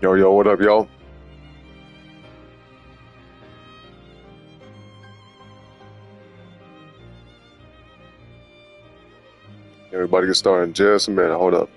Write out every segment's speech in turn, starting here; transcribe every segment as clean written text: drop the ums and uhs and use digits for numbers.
Yo, yo, what up, y'all? Everybody get started in just a minute. Hold up.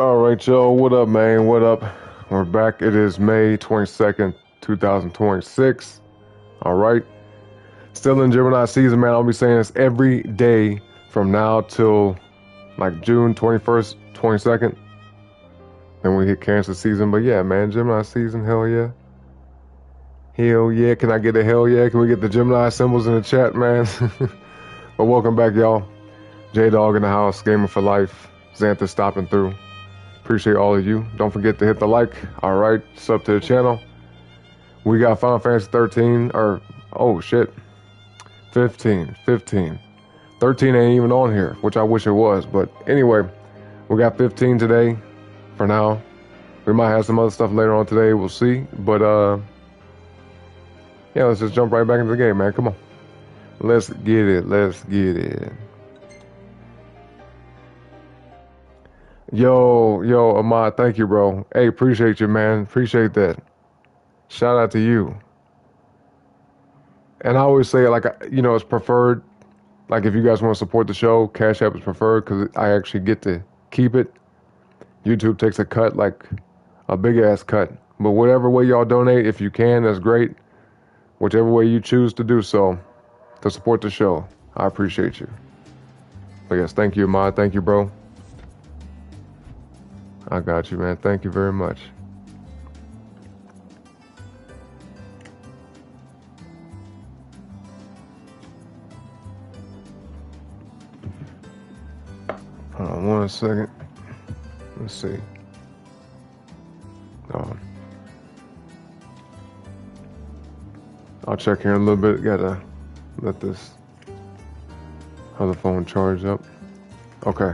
All right, y'all. What up, man? What up? We're back. It is May 22nd, 2026. All right. Still in Gemini season, man. I'll be saying this every day from now till like June 21st, 22nd. Then we hit Cancer season. But yeah, man, Gemini season. Hell yeah. Hell yeah. Can I get a hell yeah? Can we get the Gemini symbols in the chat, man? But welcome back, y'all. J-Dog in the house. Gamer for life. Xantha stopping through. Appreciate all of you. Don't forget to hit the like. All right, sub to the channel. We got Final Fantasy 13, or, oh shit, 15. 13 ain't even on here, which I wish it was. But anyway, we got 15 today for now. We might have some other stuff later on today. We'll see. But, yeah, let's just jump right back into the game, man. Come on. Let's get it. Let's get it. Yo, Ahmad, thank you, bro. Hey, appreciate you, man. Appreciate that. Shout out to you. And I always say, like, you know, it's preferred. Like, if you guys want to support the show, Cash App is preferred because I actually get to keep it. YouTube takes a cut, like a big ass cut. But whatever way y'all donate, if you can, that's great. Whichever way you choose to do so to support the show, I appreciate you. But yes, thank you, Ahmad. Thank you, bro. I got you, man. Thank you very much. Hold on 1 second. Let's see. I'll check here in a little bit. Gotta let this other phone charge up. Okay.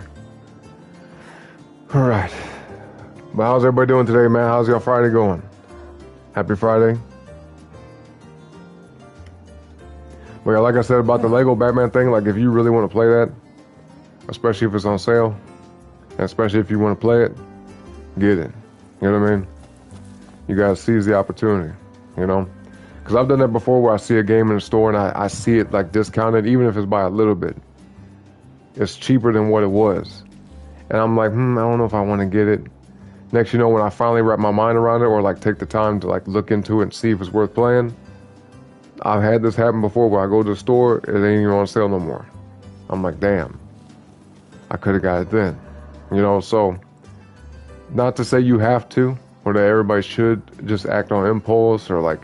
All right. But how's everybody doing today, man? How's y'all Friday going? Happy Friday. But yeah, like I said about the Lego Batman thing, like if you really want to play that, especially if it's on sale, and especially if you want to play it, get it. You know what I mean? You gotta seize the opportunity, you know? Because I've done that before where I see a game in the store and I see it like discounted, even if it's by a little bit. It's cheaper than what it was. And I'm like, I don't know if I want to get it. Next, you know, when I finally wrap my mind around it or like take the time to like look into it and see if it's worth playing, I've had this happen before where I go to the store, it ain't even on sale no more. I'm like, damn, I could have got it then. You know, so not to say you have to or that everybody should just act on impulse or like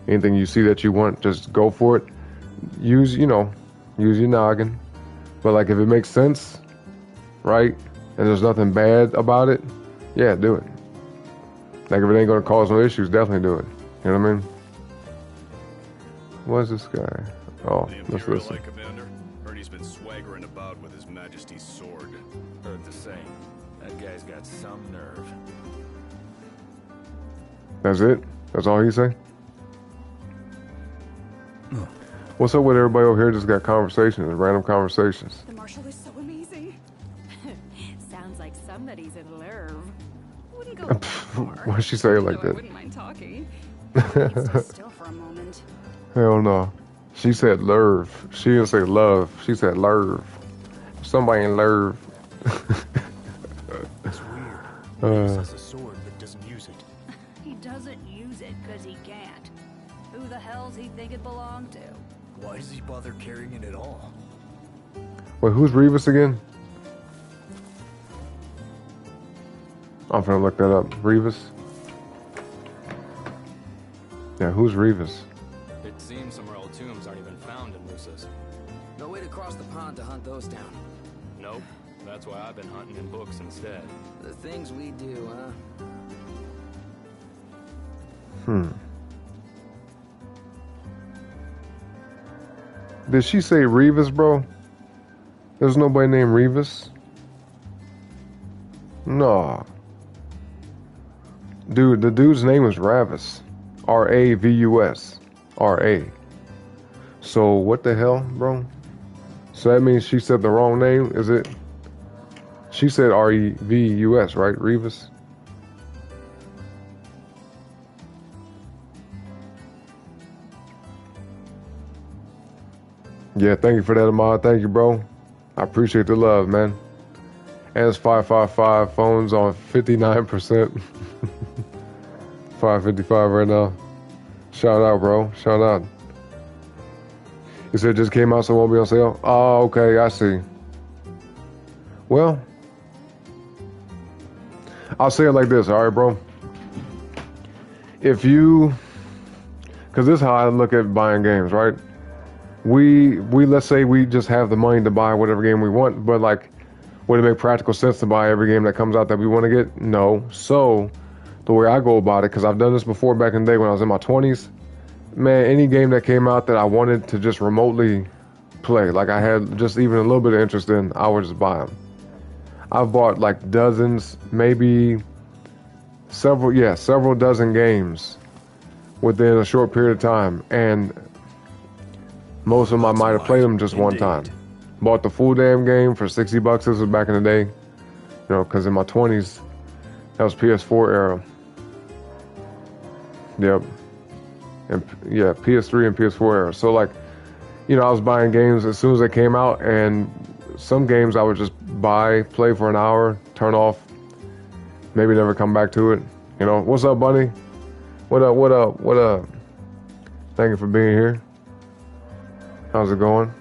anything you see that you want, just go for it. Use your noggin. But like if it makes sense, right, and there's nothing bad about it, yeah, do it. Like if it ain't gonna cause no issues, definitely do it. You know what I mean? What's this guy? Oh, let's listen. Commander, heard he's been swaggering about with His Majesty's sword. Heard the same. That guy's got some nerve. That's it? That's all he say? What's up with everybody over here just got conversations, random conversations? The Marshal is so amazing. Sounds like somebody's in love. Wouldn't go far. Why'd she say it like that? I wouldn't mind talking. Stay still for a moment. Hell no. She said love. She didn't say love. She said love. Somebody in love. It's weird. Rivas has a sword but doesn't use it. He doesn't use it because he can't. Who the hell's he think it belonged to? Why does he bother carrying it at all? Wait, who's Rivas again? I'm gonna look that up. Rivas? Yeah, who's Rivas? It seems some old tombs aren't even found in Lucis. No way to cross the pond to hunt those down. Nope. That's why I've been hunting in books instead. The things we do, huh? Did she say Rivas, bro? There's nobody named Rivas? No. Dude, the dude's name is Ravis. R-A-V-U-S. R-A. So, what the hell, bro? So that means she said the wrong name? Is it? She said R-E-V-U-S, right? Rivas? Yeah, thank you for that, Ahmad. Thank you, bro. I appreciate the love, man. And it's 555 phones on 59%. 555 right now. Shout out, bro. Shout out. You said it just came out, so it won't be on sale? Oh, okay, I see. Well, I'll say it like this, all right, bro? If you, because this is how I look at buying games, right? We let's say we just have the money to buy whatever game we want, but like, would it make practical sense to buy every game that comes out that we want to get? No. So, the way I go about it, because I've done this before back in the day when I was in my 20s, man, any game that came out that I wanted to just remotely play, like I had just even a little bit of interest in, I would just buy them. I've bought like dozens, maybe several dozen games within a short period of time, and most of them I might have played them just one time. Bought the full damn game for $60. This was back in the day, you know, because in my 20s, that was PS4 era. Yep. And yeah, PS3 and PS4 era. So like, you know, I was buying games as soon as they came out, and some games I would just buy, play for an hour, turn off, maybe never come back to it. You know, what's up, Bunny? What up, what up, what up? Thank you for being here. How's it going?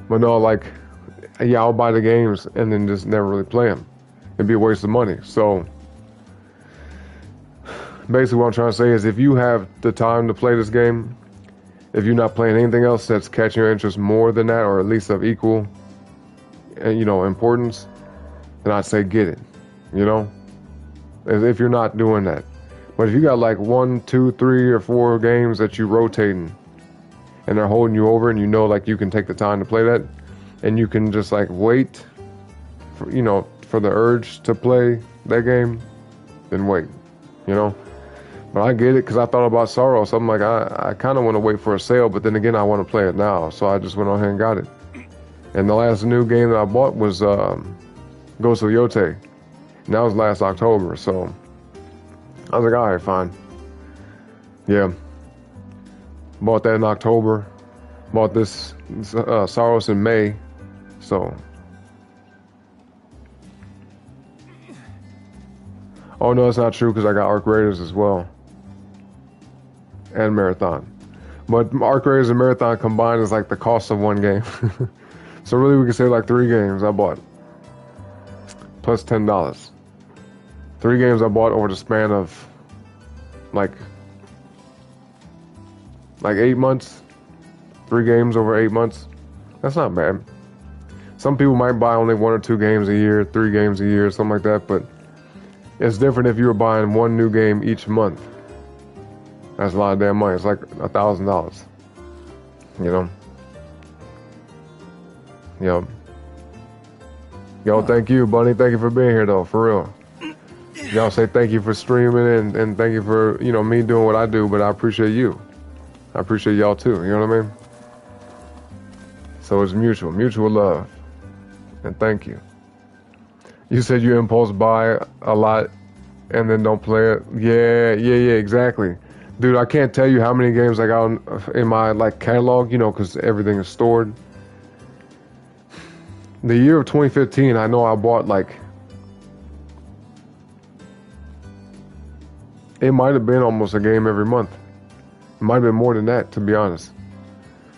But no, like, yeah, I'll buy the games and then just never really play them. It'd be a waste of money. So basically what I'm trying to say is, if you have the time to play this game, if you're not playing anything else that's catching your interest more than that, or at least of equal, you know, importance, then I'd say get it, you know, as if you're not doing that. But if you got like 1, 2, 3, or 4 games that you rotating and they're holding you over, and you know, like, you can take the time to play that, and you can just like wait for, you know, for the urge to play that game, then wait, you know. But I get it, because I thought about Sorrow, so I'm like, I kind of want to wait for a sale, but then again, I want to play it now, so I just went on ahead and got it. And the last new game that I bought was Ghost of Yote, and that was last October, so I was like, all right, fine. Yeah. Bought that in October. Bought this Sorrows in May, so. Oh no, it's not true, because I got Arc Raiders as well. And Marathon. But Arc Raiders and Marathon combined is like the cost of one game. So really we could say like 3 games I bought. Plus $10. 3 games I bought over the span of like 8 months. 3 games over 8 months. That's not bad. Some people might buy only 1 or 2 games a year, 3 games a year, something like that, but it's different if you were buying 1 new game each month. That's a lot of damn money. It's like $1,000. You know? Yep. Yo, thank you, Bunny. Thank you for being here, though, for real. Y'all say thank you for streaming, and thank you for, you know, me doing what I do, but I appreciate you. I appreciate y'all, too. You know what I mean? So it's mutual love. And thank you. You said you impulse buy a lot and then don't play it. Yeah, exactly. Dude, I can't tell you how many games I got in my like catalog, you know, because everything is stored. the year of 2015, I know I bought like, it might have been almost a game every month. It might have been more than that, to be honest.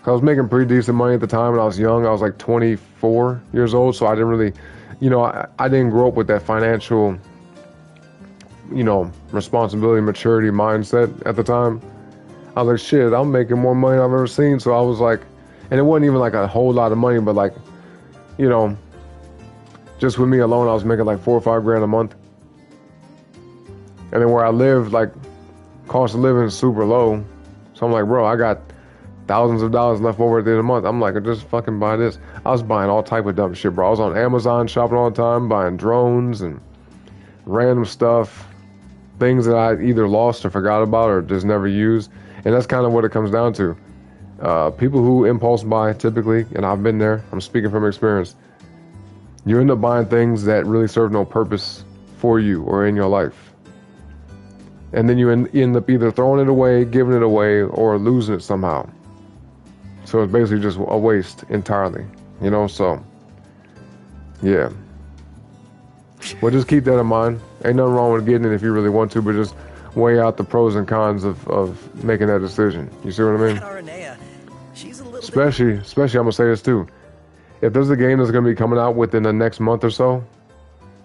I was making pretty decent money at the time when I was young. I was like 24 years old, so I didn't really, you know, I didn't grow up with that financial, you know, responsibility, maturity mindset at the time. I was like, shit, I'm making more money than I've ever seen. So I was like, and it wasn't even like a whole lot of money, but like, you know, just with me alone, I was making like $4 or $5 grand a month. And then where I live, like, cost of living is super low. So I'm like, bro, I got thousands of dollars left over at the end of the month. I'm like, I just fucking buy this. I was buying all type of dumb shit, bro. I was on Amazon shopping all the time, buying drones and random stuff, things that I either lost or forgot about or just never used. And that's kind of what it comes down to. People who impulse buy, typically, and I've been there, I'm speaking from experience, you end up buying things that really serve no purpose for you or in your life. And then you end up either throwing it away, giving it away, or losing it somehow. So it's basically just a waste entirely, you know, so, yeah. Well, just keep that in mind. Ain't nothing wrong with getting it if you really want to, but just weigh out the pros and cons of making that decision. You see what I mean? Aranea, she's a little Especially, I'm gonna say this too. If there's a game that's gonna be coming out within the next month or so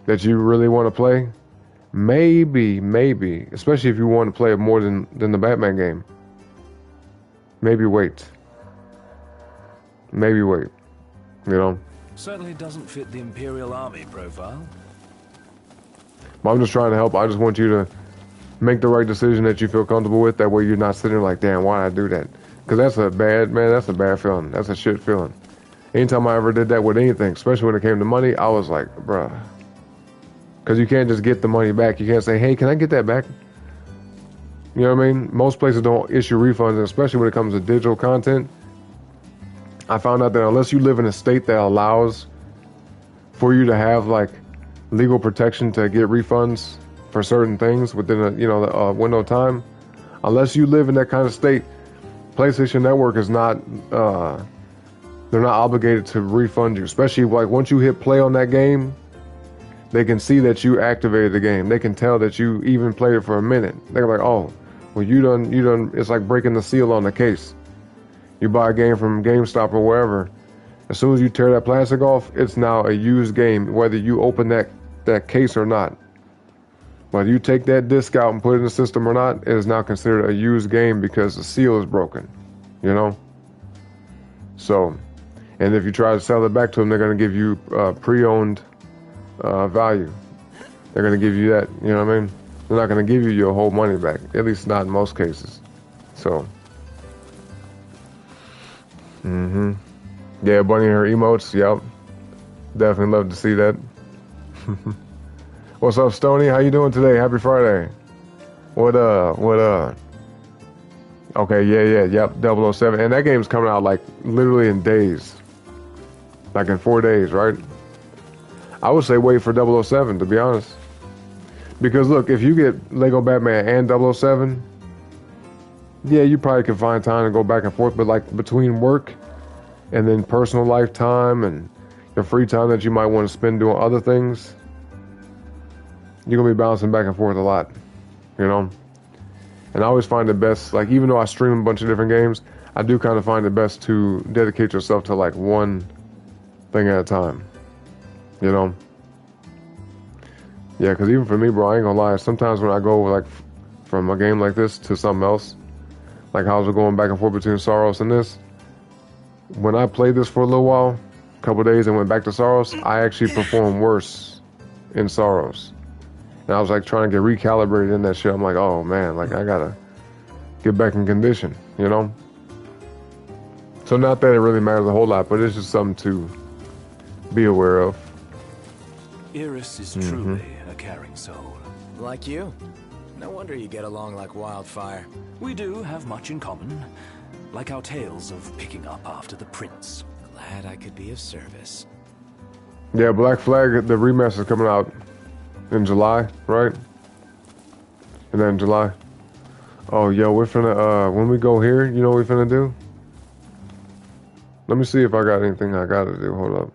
that you really want to play, maybe, especially if you want to play it more than the Batman game, maybe wait. Maybe wait. You know? Certainly doesn't fit the Imperial Army profile. But I'm just trying to help. I just want you to make the right decision that you feel comfortable with. That way you're not sitting there like, damn, why did I do that? Because that's a bad feeling. That's a shit feeling. Anytime I ever did that with anything, especially when it came to money, I was like, bruh. Because you can't just get the money back. You can't say, hey, can I get that back? You know what I mean? Most places don't issue refunds, especially when it comes to digital content. I found out that unless you live in a state that allows for you to have like legal protection to get refunds for certain things within a window of time, unless you live in that kind of state, PlayStation Network is not they're not obligated to refund you. Especially like once you hit play on that game, they can see that you activated the game. They can tell that you even played it for a minute. They're like, oh, well you done. It's like breaking the seal on the case. You buy a game from GameStop or wherever. As soon as you tear that plastic off, it's now a used game, whether you open that case or not. Whether you take that disc out and put it in the system or not, it is now considered a used game because the seal is broken. You know? So, and if you try to sell it back to them, they're going to give you pre-owned value. They're going to give you that, you know what I mean? They're not going to give you your whole money back, at least not in most cases. So, yeah, Bunny and her emotes, yep. Definitely love to see that. What's up, Stoney? How you doing today? Happy Friday. What okay, yep, 007. And that game's coming out like literally in days. Like in 4 days, right? I would say wait for 007, to be honest. Because look, if you get Lego Batman and 007, yeah, you probably can find time to go back and forth, but like between work and then personal lifetime and the free time that you might want to spend doing other things, you're going to be bouncing back and forth a lot, you know? And I always find it best, like even though I stream a bunch of different games, I do kind of find it best to dedicate yourself to like one thing at a time, you know? Yeah, because even for me, bro, I ain't gonna lie, sometimes when I go like from a game like this to something else, like how I was going back and forth between Soros and this, when I played this for a little while, a couple days and went back to Soros, I actually performed worse in Soros. And I was like trying to get recalibrated in that shit. I'm like, oh man, like I gotta get back in condition, you know? So not that it really matters a whole lot, but it's just something to be aware of. Iris is truly a caring soul. Like you. No wonder you get along like wildfire. We do have much in common, like our tales of picking up after the prince. Glad I could be of service. Yeah, Black Flag, the remaster is coming out in July, right? And then July. Oh, yo, we're finna, when we go here, you know what we're finna do? Let me see if I got anything I gotta do. Hold up.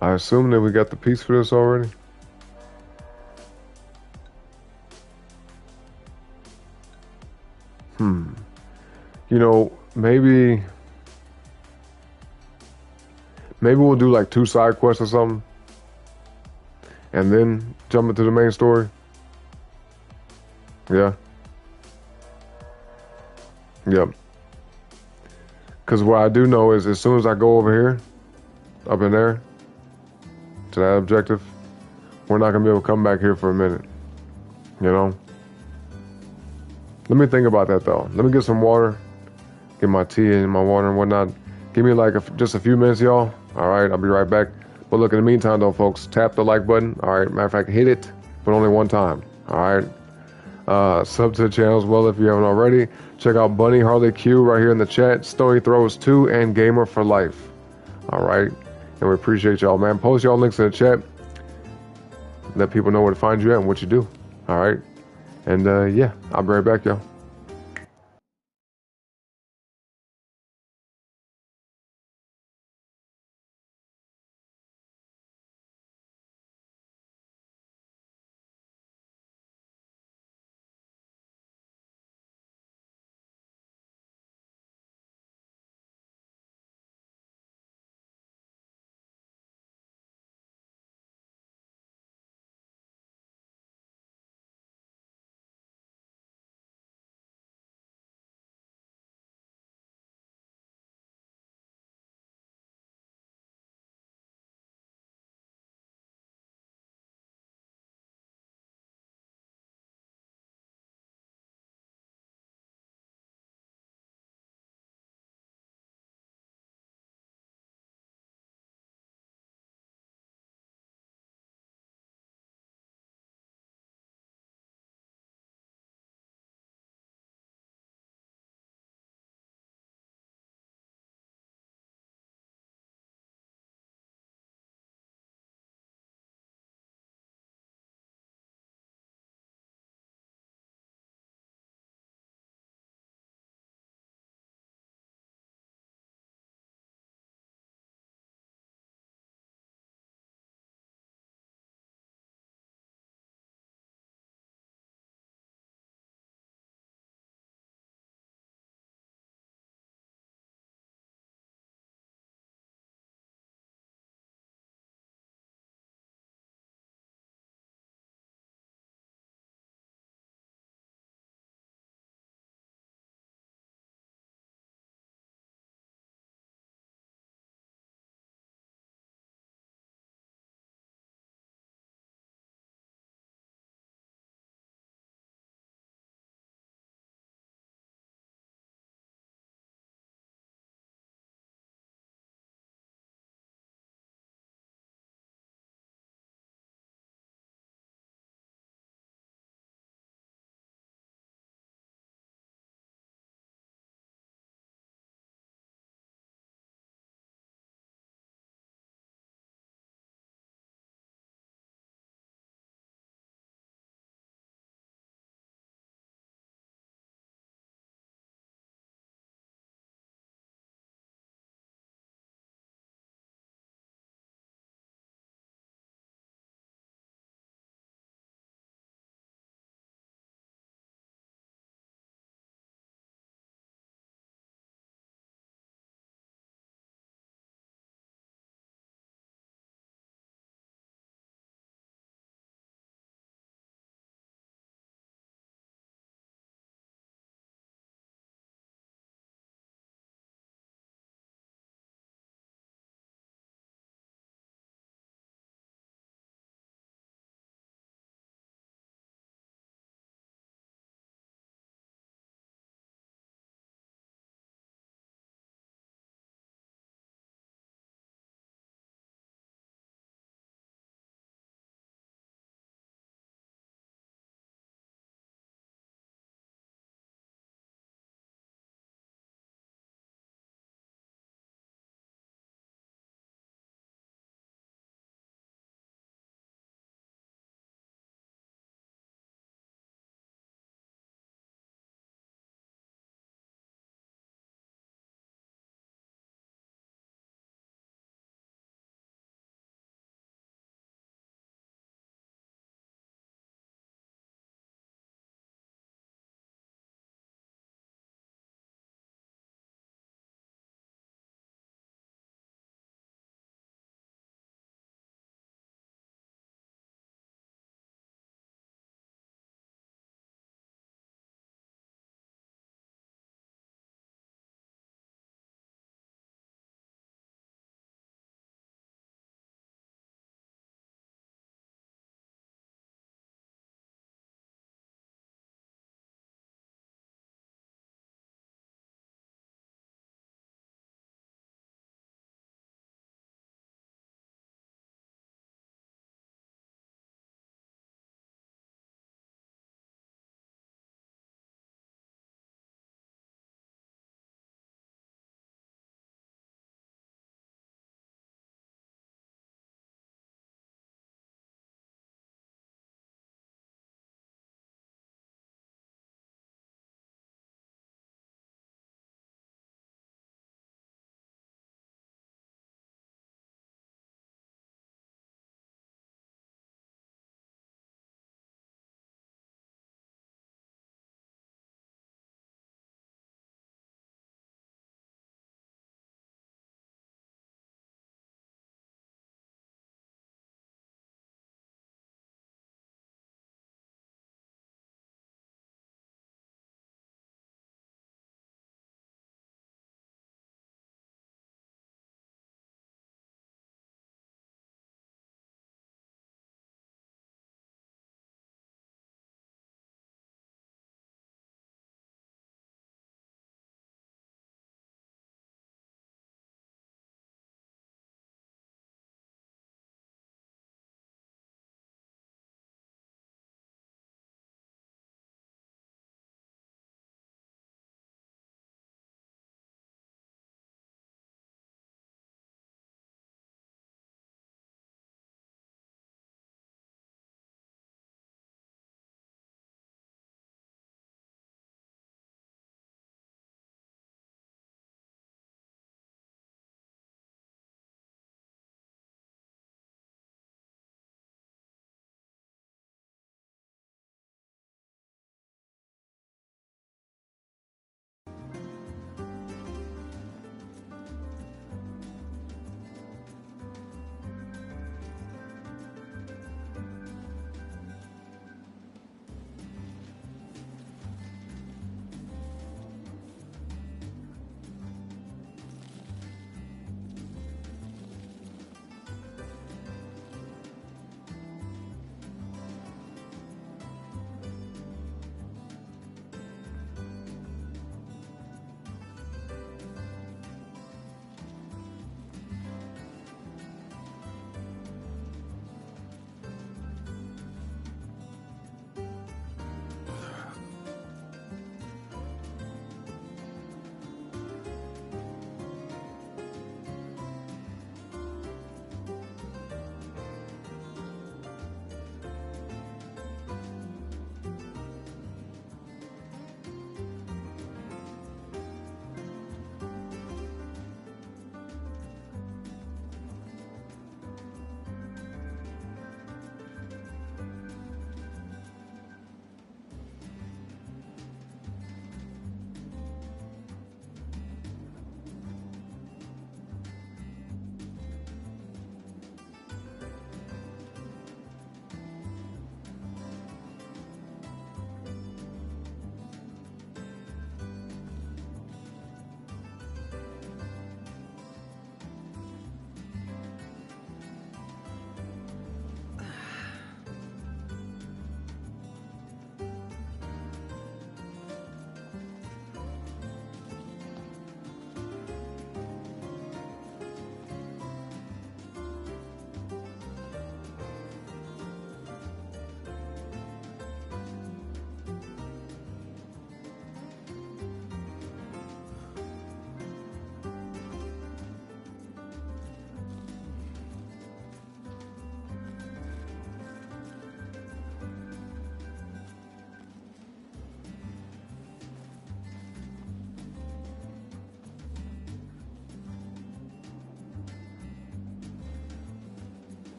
I assume that we got the piece for this already. You know, maybe we'll do like 2 side quests or something, and then jump into the main story. Yeah. Yep. Because what I do know is as soon as I go over here, up in there, to that objective, we're not going to be able to come back here for a minute. You know? Let me think about that, though. Let me get some water, get my tea and my water and whatnot. Give me like just a few minutes, y'all. All right, I'll be right back. But look, in the meantime, though, folks, tap the like button. All right, matter of fact, hit it, but only one time. All right. Sub to the channel as well if you haven't already. Check out Bunny Harley Q right here in the chat. Stony Throws 2 and Gamer for Life. All right. And we appreciate y'all, man. Post y'all links in the chat. Let people know where to find you at and what you do. All right. And yeah, I'll be right back, y'all.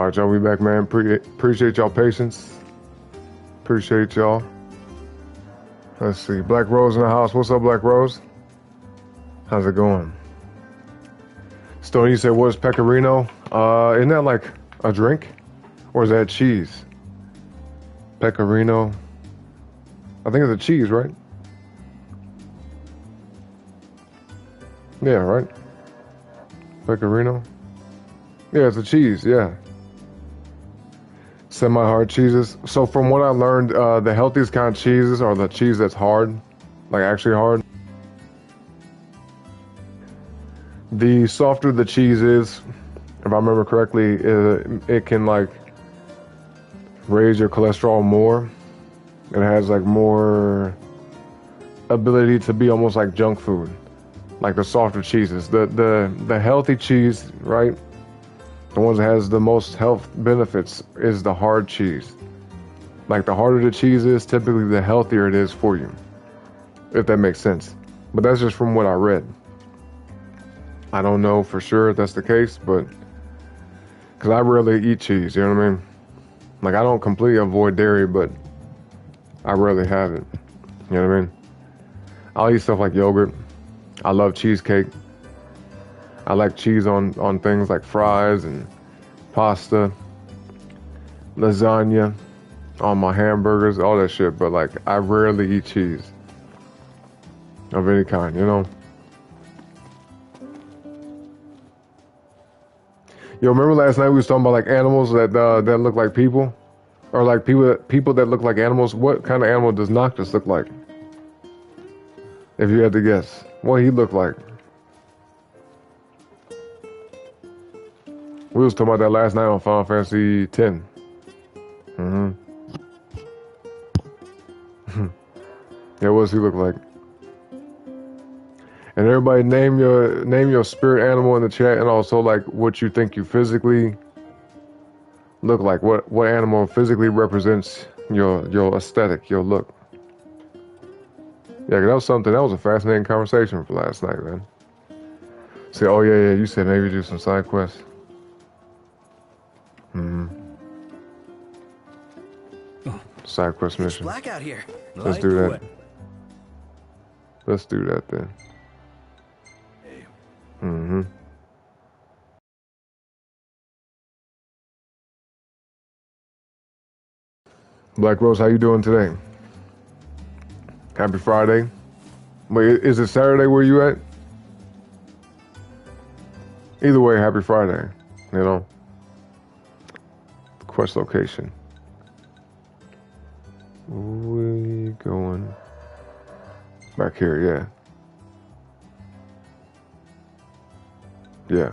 All right, y'all, we back, man. Appreciate y'all patience. Appreciate y'all. Let's see. Black Rose in the house. What's up, Black Rose? How's it going? Stone, you said, what is pecorino? Isn't that like a drink? Or is that cheese? Pecorino. I think it's a cheese, right? Yeah, right? Pecorino. Yeah, it's a cheese, yeah. Semi-hard cheeses. So from what I learned, the healthiest kind of cheeses are the cheese that's hard, like actually hard. The softer the cheese is, if I remember correctly, it can like raise your cholesterol more. It has like more ability to be almost like junk food, like the softer cheeses. The healthy cheese, right? The ones that has the most health benefits is the hard cheese. Like the harder the cheese is, typically the healthier it is for you, if that makes sense. But that's just from what I read. I don't know for sure if that's the case, but because I rarely eat cheese, you know what I mean? Like I don't completely avoid dairy, but I rarely have it. You know what I mean? I'll eat stuff like yogurt. I love cheesecake. I like cheese on things like fries and pasta, lasagna, on my hamburgers, all that shit. But like, I rarely eat cheese of any kind, you know? Yo, remember last night we was talking about like animals that look like people? Or like people that look like animals? What kind of animal does Noctis look like? If you had to guess. What he look like? We was talking about that last night on Final Fantasy X. Mm-hmm. Yeah, what does he look like? And everybody name your spirit animal in the chat, and also like what you think you physically look like. What animal physically represents your aesthetic, your look. Yeah, 'cause that was something. That was a fascinating conversation for last night, man. Say, oh yeah, you said maybe do some side quests. Side quest mission. Black out here. Let's do that. Let's do that then. Black Rose, how you doing today? Happy Friday. Wait, is it Saturday where you at? Either way, happy Friday. You know? Quest location. We going back here, yeah. Yeah.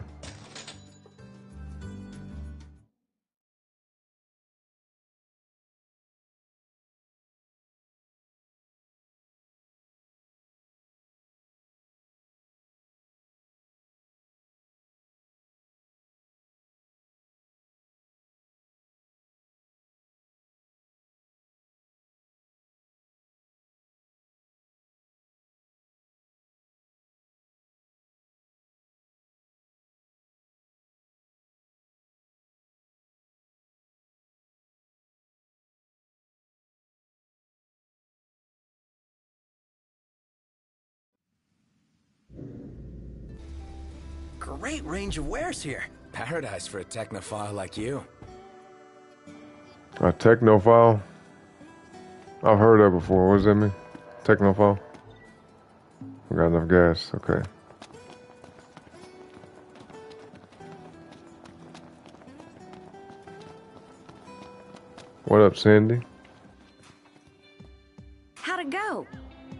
Great range of wares here. Paradise for a technophile like you. A technophile? I've heard that before. What does that mean? Technophile? I got enough gas. Okay. What up, Sandy? How'd it go?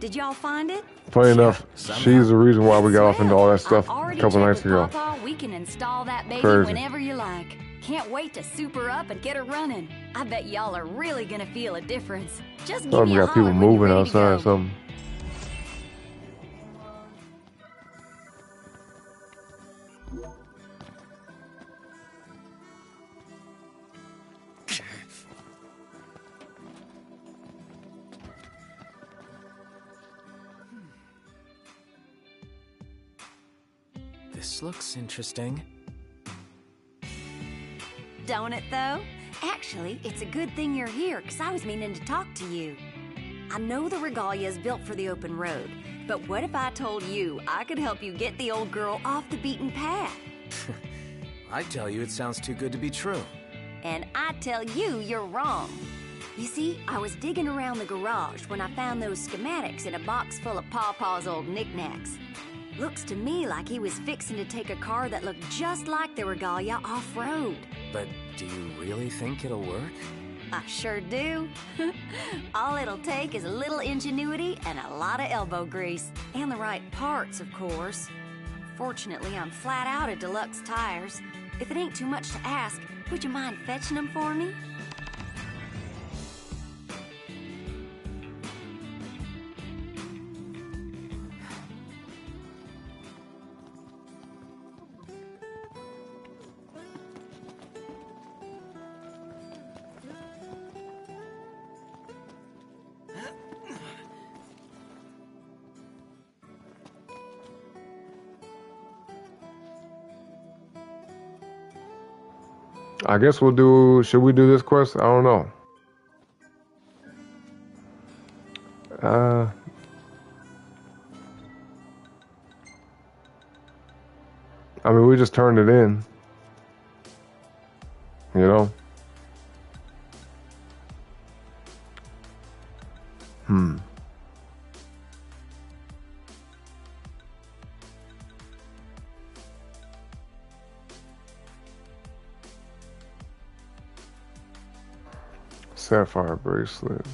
Did y'all find it? Funny enough, she's the reason why we got off into all that stuff a couple nights ago. Papa, we can install that baby Crazy. whenever you like. Can't wait to soup her up and get her running. I bet y'all are really gonna feel a difference. Just give Oh, me we a got people holler when you're moving ready to outside or go. something. This looks interesting. Don't it, though? Actually, it's a good thing you're here, because I was meaning to talk to you. I know the regalia is built for the open road, but what if I told you I could help you get the old girl off the beaten path? I tell you, it sounds too good to be true. And I tell you, you're wrong. You see, I was digging around the garage when I found those schematics in a box full of Pawpaw's old knickknacks. Looks to me like he was fixing to take a car that looked just like the regalia off-road. But do you really think it'll work? I sure do. All it'll take is a little ingenuity and a lot of elbow grease. And the right parts, of course. Fortunately, I'm flat out of deluxe tires. If it ain't too much to ask, would you mind fetching them for me? I guess we'll do. Should we do this quest? I don't know. I mean, we just turned it in. You know? Sapphire bracelet.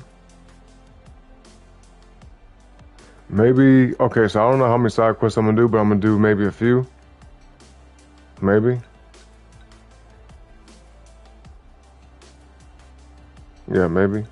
Maybe, okay, so I don't know how many side quests I'm gonna do, but I'm gonna do maybe a few. Maybe. Yeah, maybe.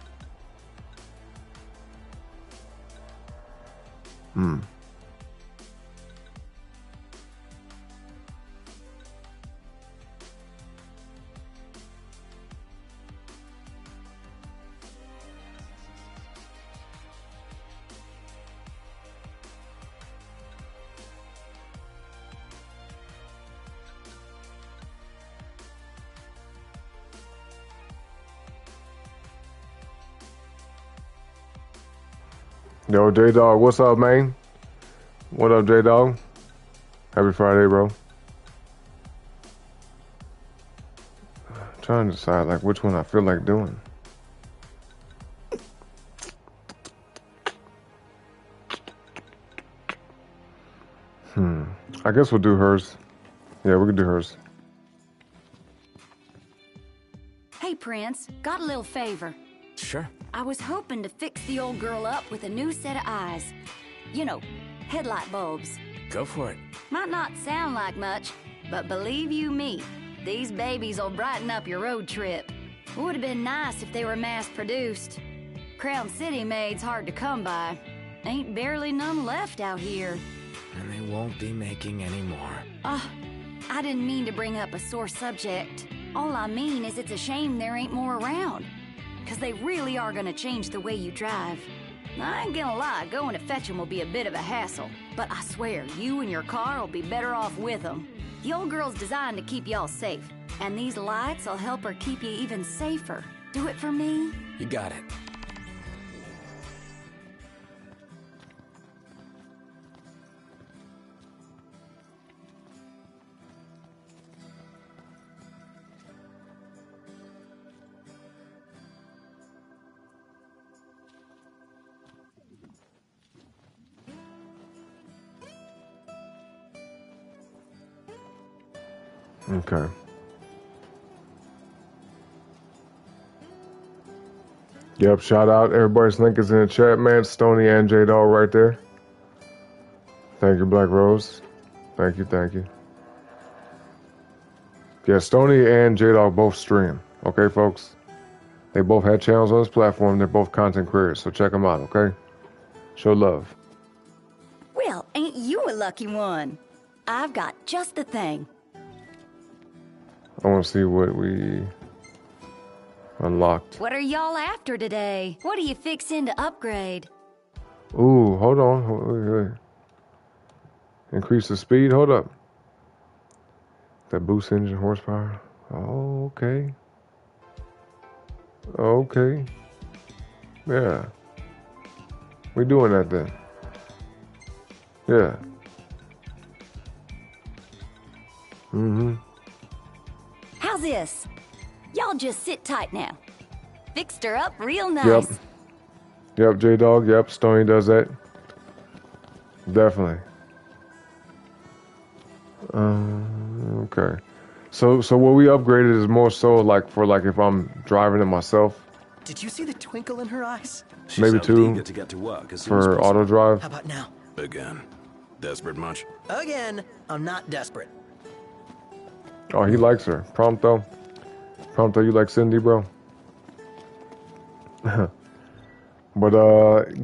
Yo, J-Dog, what's up, man? What up, J-Dog? Happy Friday, bro. I'm trying to decide, like, which one I feel like doing. I guess we'll do hers. Yeah, we can do hers. Hey, Prince, got a little favor. Sure. I was hoping to fix the old girl up with a new set of eyes. You know, headlight bulbs. Go for it. Might not sound like much, but believe you me, these babies will brighten up your road trip. Would have been nice if they were mass-produced. Crown City made's hard to come by. Ain't barely none left out here. And they won't be making any more. I didn't mean to bring up a sore subject. All I mean is it's a shame there ain't more around. 'Cause they really are gonna change the way you drive. I ain't gonna lie, going to fetch them will be a bit of a hassle. But I swear, you and your car will be better off with them. The old girl's designed to keep y'all safe. And these lights will help her keep you even safer. Do it for me? You got it. Okay. Yep, shout out. Everybody's link is in the chat, man. Stony and J-Dog right there. Thank you, Black Rose. Thank you, thank you. Yeah, Stony and J-Dog both stream. Okay, folks? They both had channels on this platform. They're both content creators, so check them out, okay? Show love. Well, ain't you a lucky one? I've got just the thing. I want to see what we unlocked. What are y'all after today? What are you fixing to upgrade? Ooh, hold on. Wait. Increase the speed. Hold up. That boost engine horsepower. Oh, okay. Okay. Yeah. We doing that then. Yeah. Mm-hmm. How's this? Y'all just sit tight now. Fixed her up real Yep. nice. Yep, J-Dog. Yep, Stoney does that. Definitely. Okay. So what we upgraded is more so like for like if I'm driving it myself, Did you see the twinkle in her eyes? She maybe sounded two eager to get to work as soon as for possible. auto drive. How about now? Again. Desperate much? Again, I'm not desperate. Oh, he likes her. Prompto. Prompto, you like Cindy, bro? But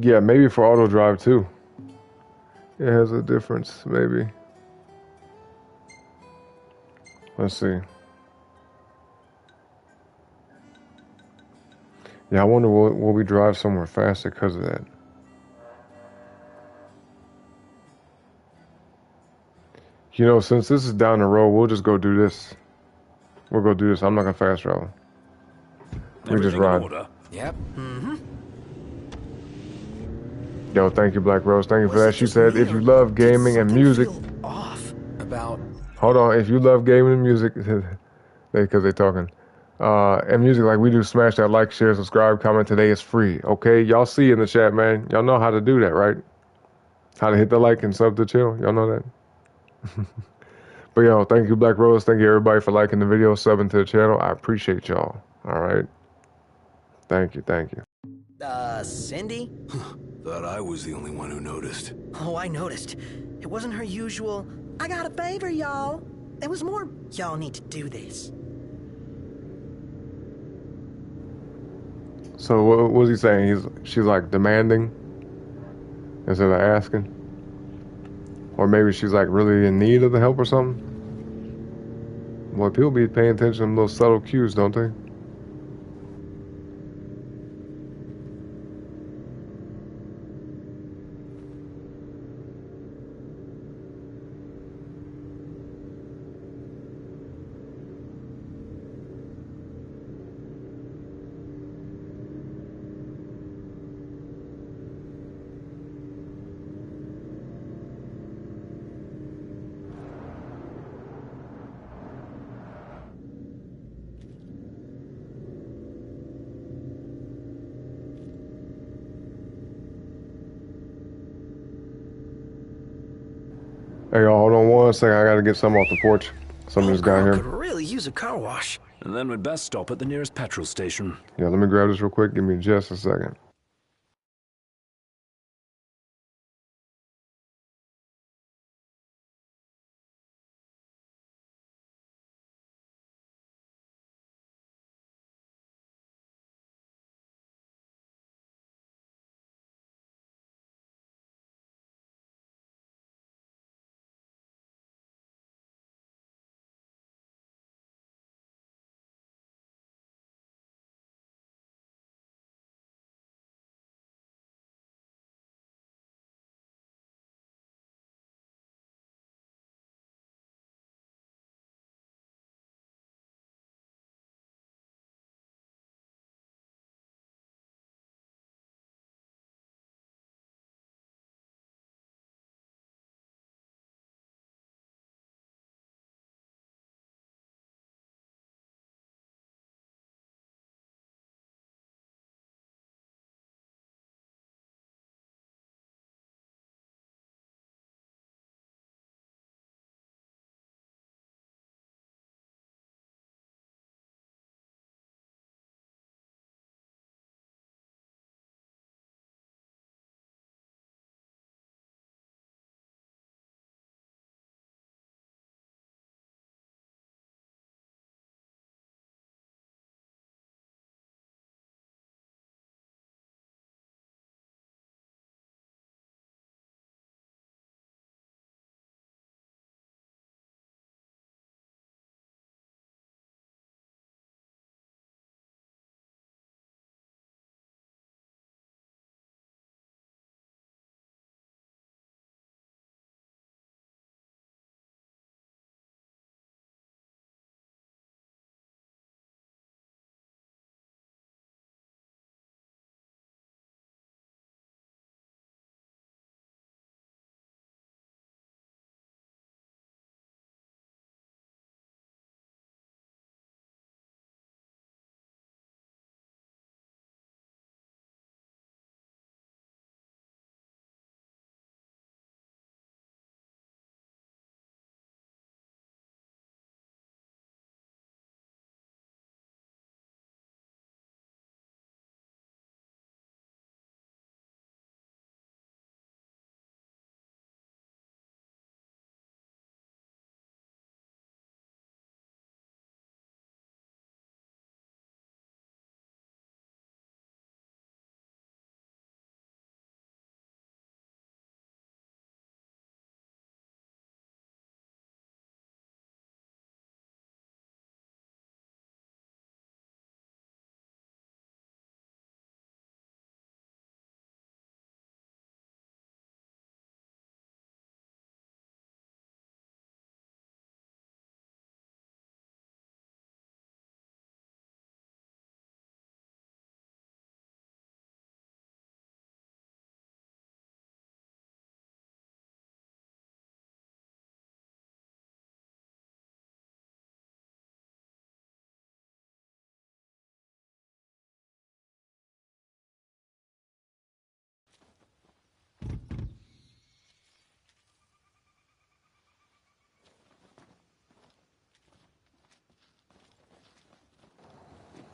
yeah, maybe for auto drive too. It has a difference, maybe. Let's see. Yeah, I wonder will we drive somewhere faster because of that? You know, since this is down the road, we'll just go do this. We'll go do this. I'm not gonna fast travel. We just Everything in ride. order? Yep. Yo, thank you, Black Rose. Thank you for Was that. it She just said, me, if you or love did gaming and something music, feel off. About hold on. If you love gaming and music, because they talking, and music like we do, smash that like, share, subscribe, comment. Today is free. Okay, y'all see in the chat, man. Y'all know how to do that, right? How to hit the like and sub to chill. Y'all know that. But yo, thank you, Black Rose. Thank you everybody for liking the video, subbing to the channel. I appreciate y'all. All right. Thank you. Thank you. Cindy? Thought I was the only one who noticed. Oh, I noticed. It wasn't her usual, I got a favor, y'all. It was more, y'all need to do this. So what was he saying? She's like demanding instead of asking, or maybe she's like really in need of the help or something. Well, people be paying attention to them little subtle cues, don't they? Hey, y'all, hold on one second. I gotta get something off the porch. Something just got Girl here. could really use a car wash. And then we'd best stop at the nearest petrol station. Yeah, let me grab this real quick. Give me just a second.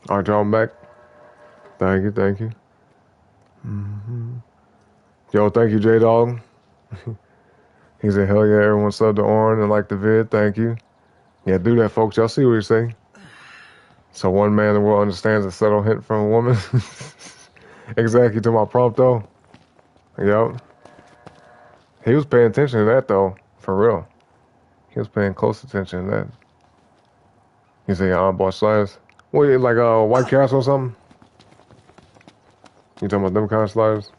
All right, y'all, I'm back. Thank you, thank you. Yo, thank you, J-Dog. He said, hell yeah, everyone subbed to Orin and liked the vid. Thank you. Yeah, do that, folks. Y'all see what he say? So one man in the world understands a subtle hint from a woman. Exactly to my prompt, though. Yep. He was paying attention to that, though. For real. He was paying close attention to that. He said, I bought sliders. What, like White Castle or something? You talking about them kind of sliders?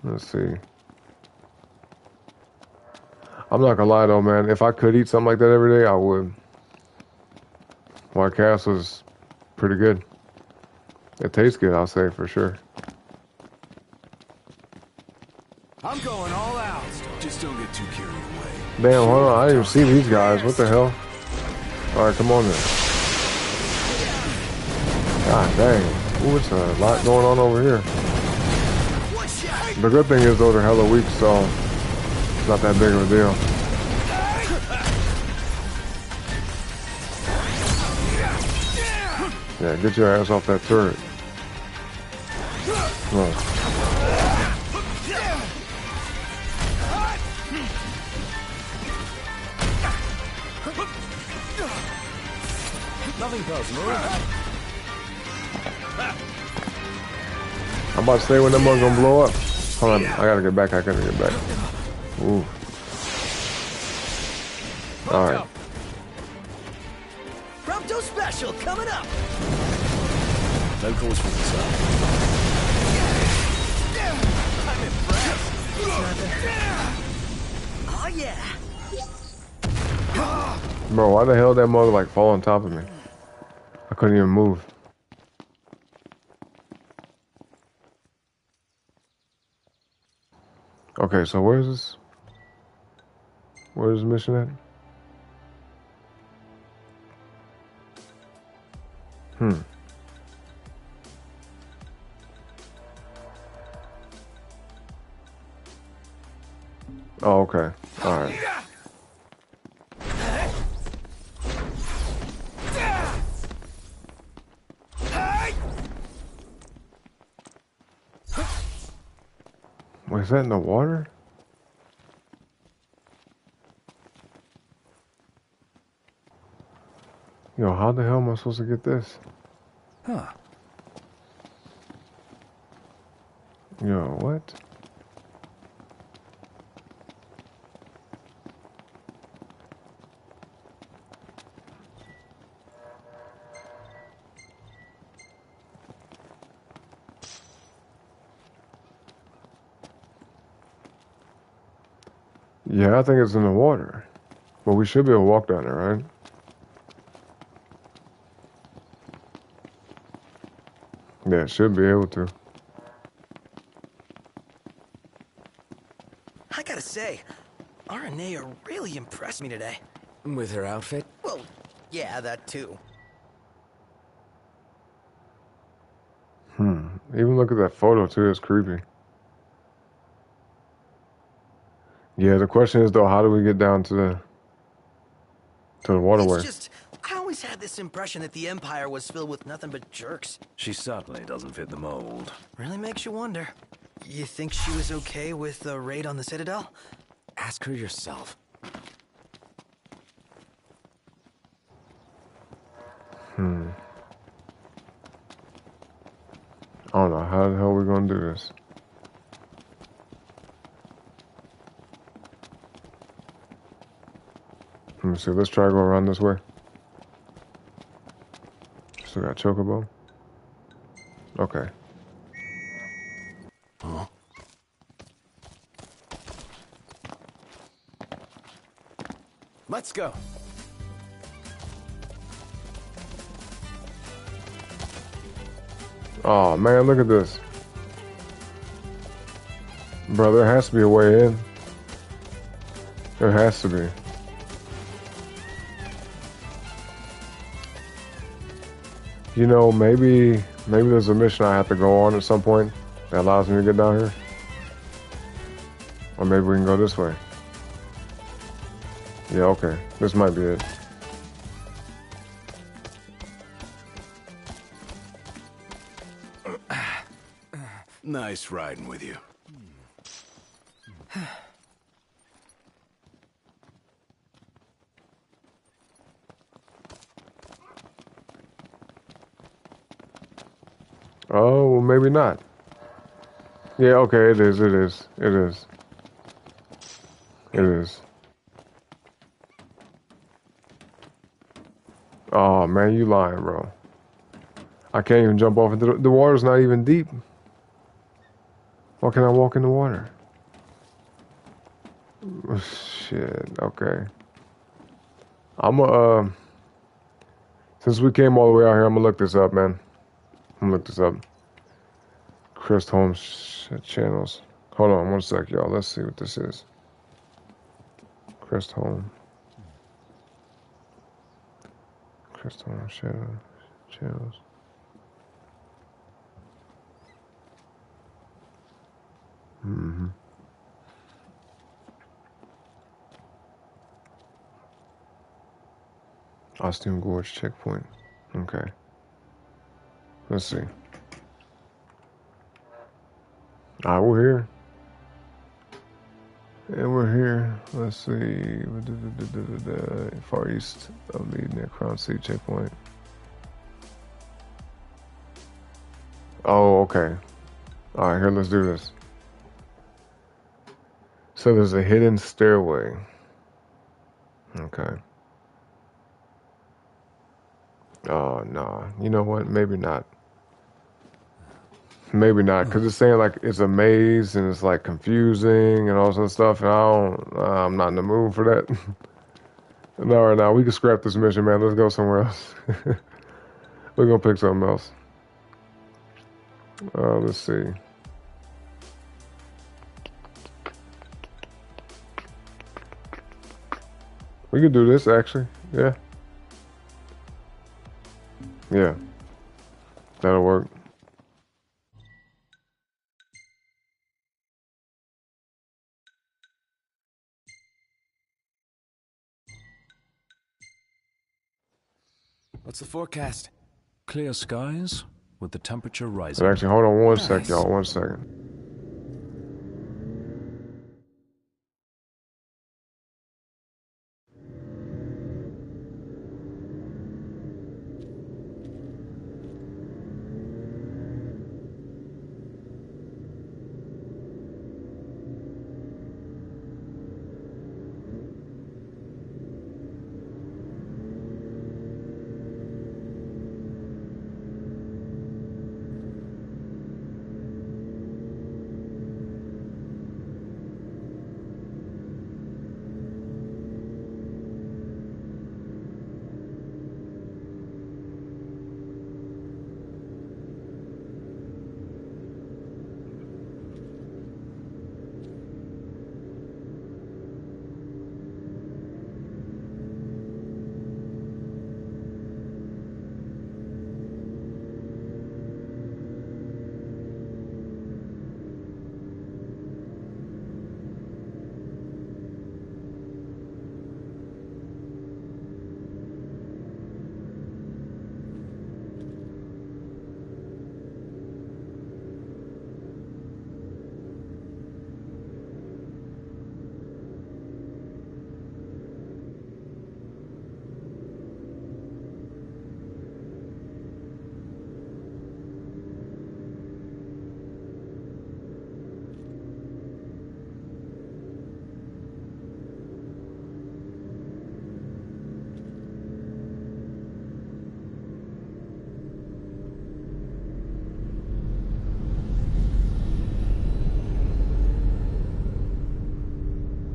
Let's see. I'm not gonna lie though, man. If I could eat something like that every day, I would. White Castle's pretty good. It tastes good, I'll say for sure. I'm going all out. Just don't get too carried away. Damn, hold on. I didn't even see these guys. What the hell? Alright, come on then. God dang. Ooh, it's a lot going on over here. The good thing is, though, they're hella weak, so it's not that big of a deal. Yeah, get your ass off that turret. Come on. Nothing personal. I'm about to say when that mug gonna blow up. Hold on, I gotta get back. Ooh. Alright. Prompto special coming up. No cause for concern. I'm impressed. Oh yeah. Bro, why the hell that mug like fall on top of me? I couldn't even move. Okay, so where's this? Where's this mission at? Oh, okay. Alright. Wait, is that in the water? Yo, how the hell am I supposed to get this? Huh. Yo, what? Yeah, I think it's in the water. But we should be able to walk down there, right? Yeah, should be able to. I gotta say, Aranea really impressed me today. With her outfit? Well, yeah, that too. Even look at that photo too, it's creepy. Yeah, the question is though, how do we get down to the waterway? It's just, I always had this impression that the Empire was filled with nothing but jerks. She certainly doesn't fit the mold. Really makes you wonder. You think she was okay with the raid on the Citadel? Ask her yourself. I don't know how the hell we're gonna do this. Let me see, let's try to go around this way. Still got Chocobo. Okay. Huh? Let's go. Oh man, look at this. Bro, there has to be a way in. There has to be. You know, maybe there's a mission I have to go on at some point that allows me to get down here. Or maybe we can go this way. Yeah, okay. This might be it. Nice riding with you. Oh, well, maybe not. Yeah, okay, it is, it is, it is. It is. Oh, man, you lying, bro. I can't even jump off into the water's not even deep. Why can't I walk in the water? Shit, okay. Since we came all the way out here, I'm gonna look this up, man. I'm gonna look this up. Chris Holmes channels. Hold on 1 sec, y'all. Let's see what this is. Chris Holmes. Chris Holmes channels. Mm-hmm. Austin Gorge checkpoint. Okay. Let's see. Alright, we're here. And we're here. Let's see. Far east of the near Crown Sea checkpoint. Oh, okay. Alright, here, let's do this. So there's a hidden stairway. Okay. Oh, no. You know what? Maybe not. Maybe not, because it's saying like it's a maze and it's like confusing and all that stuff, and I'm not in the mood for that. No, right now we can scrap this mission, man. Let's go somewhere else. We're gonna pick something else. Let's see. We could do this actually. Yeah. Yeah. That'll work. What's the forecast? Clear skies with the temperature And rising. actually, hold on 1 Nice. sec, y'all. 1 second.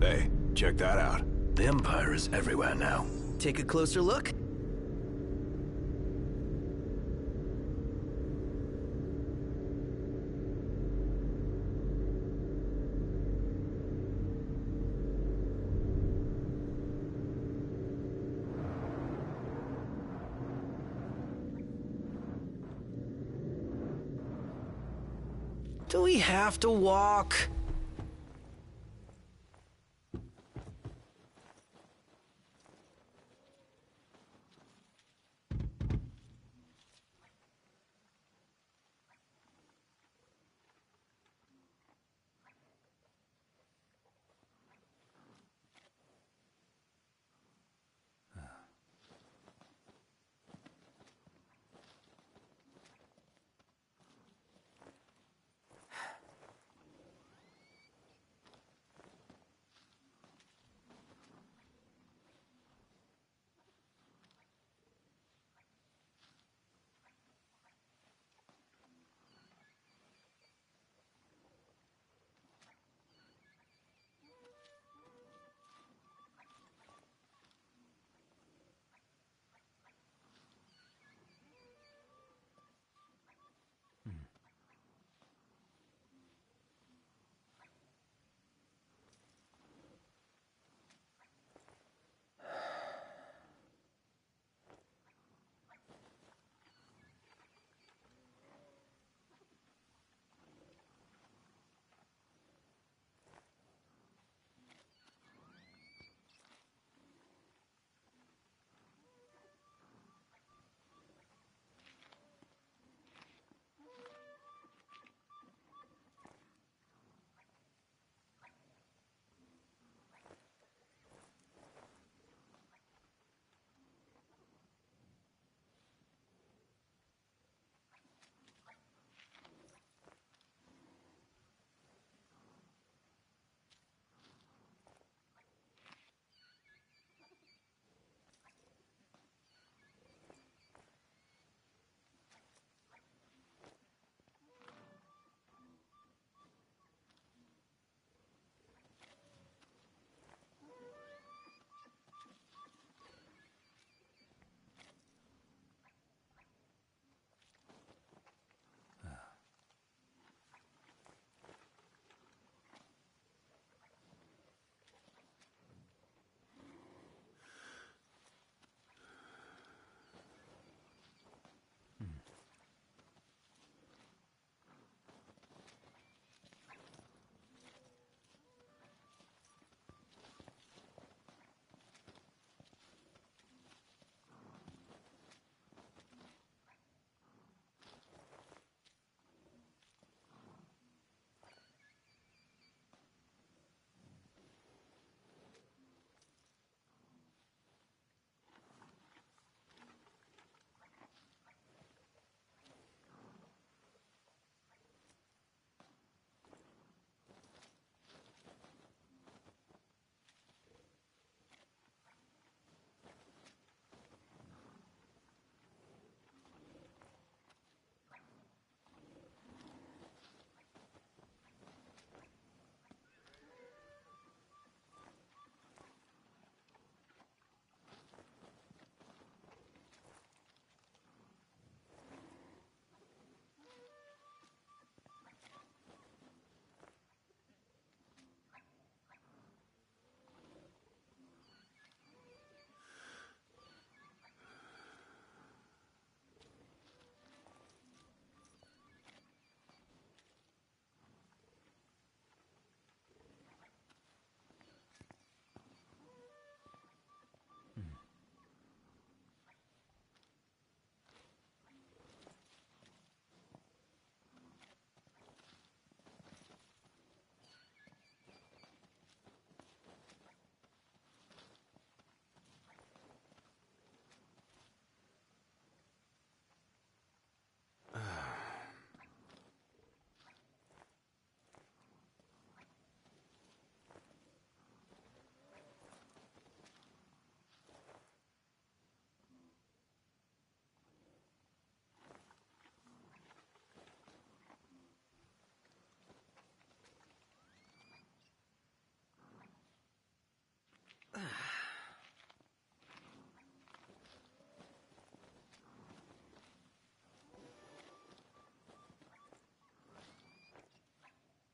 Hey, check that out. The Empire is everywhere now. Take a closer look. Do we have to walk?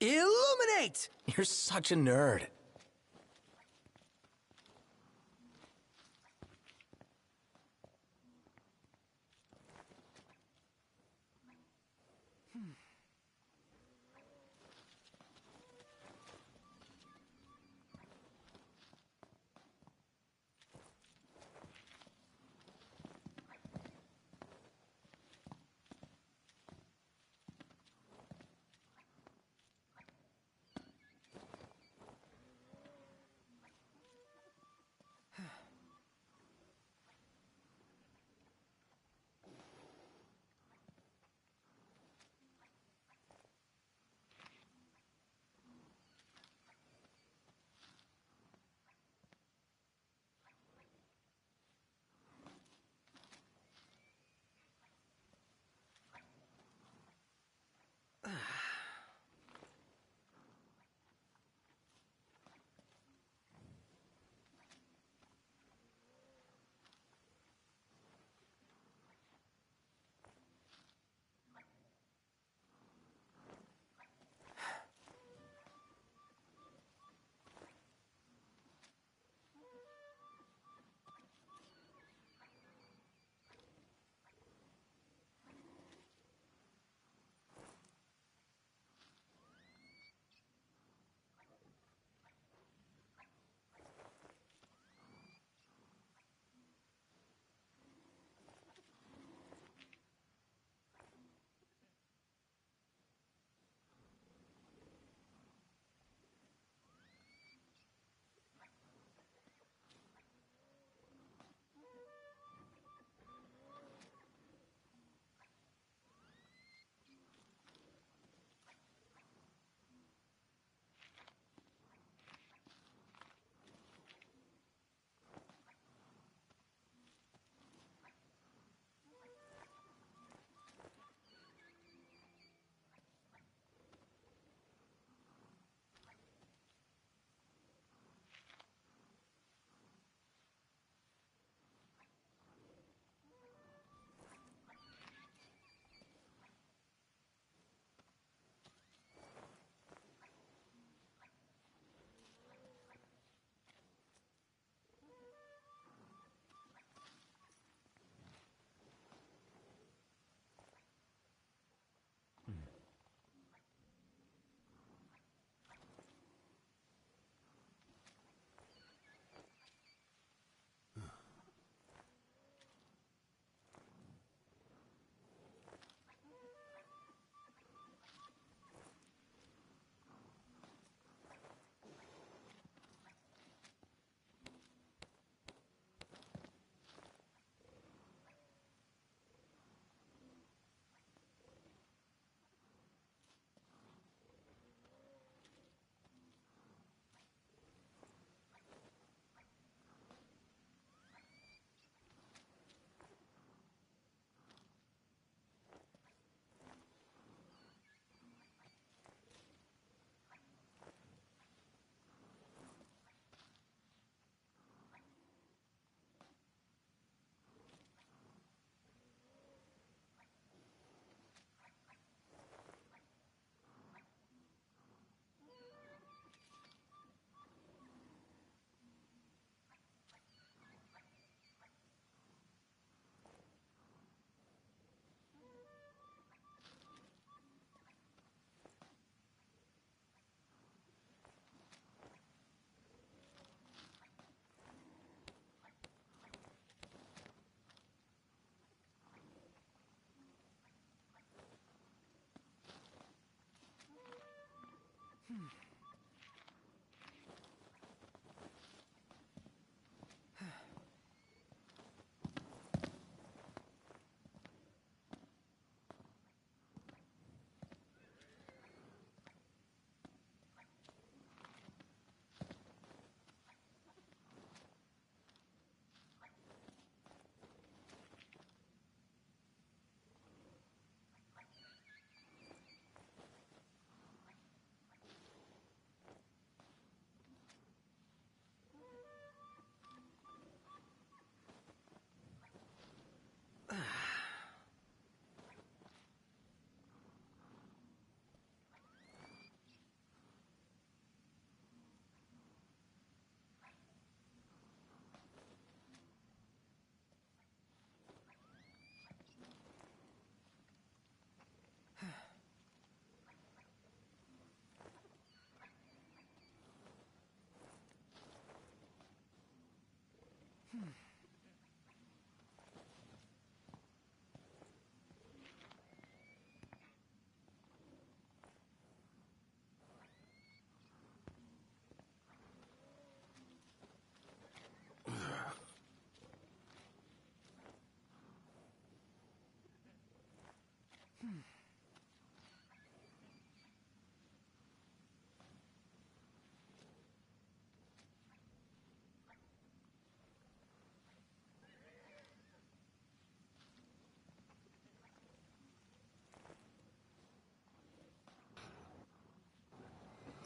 Illuminate! You're such a nerd.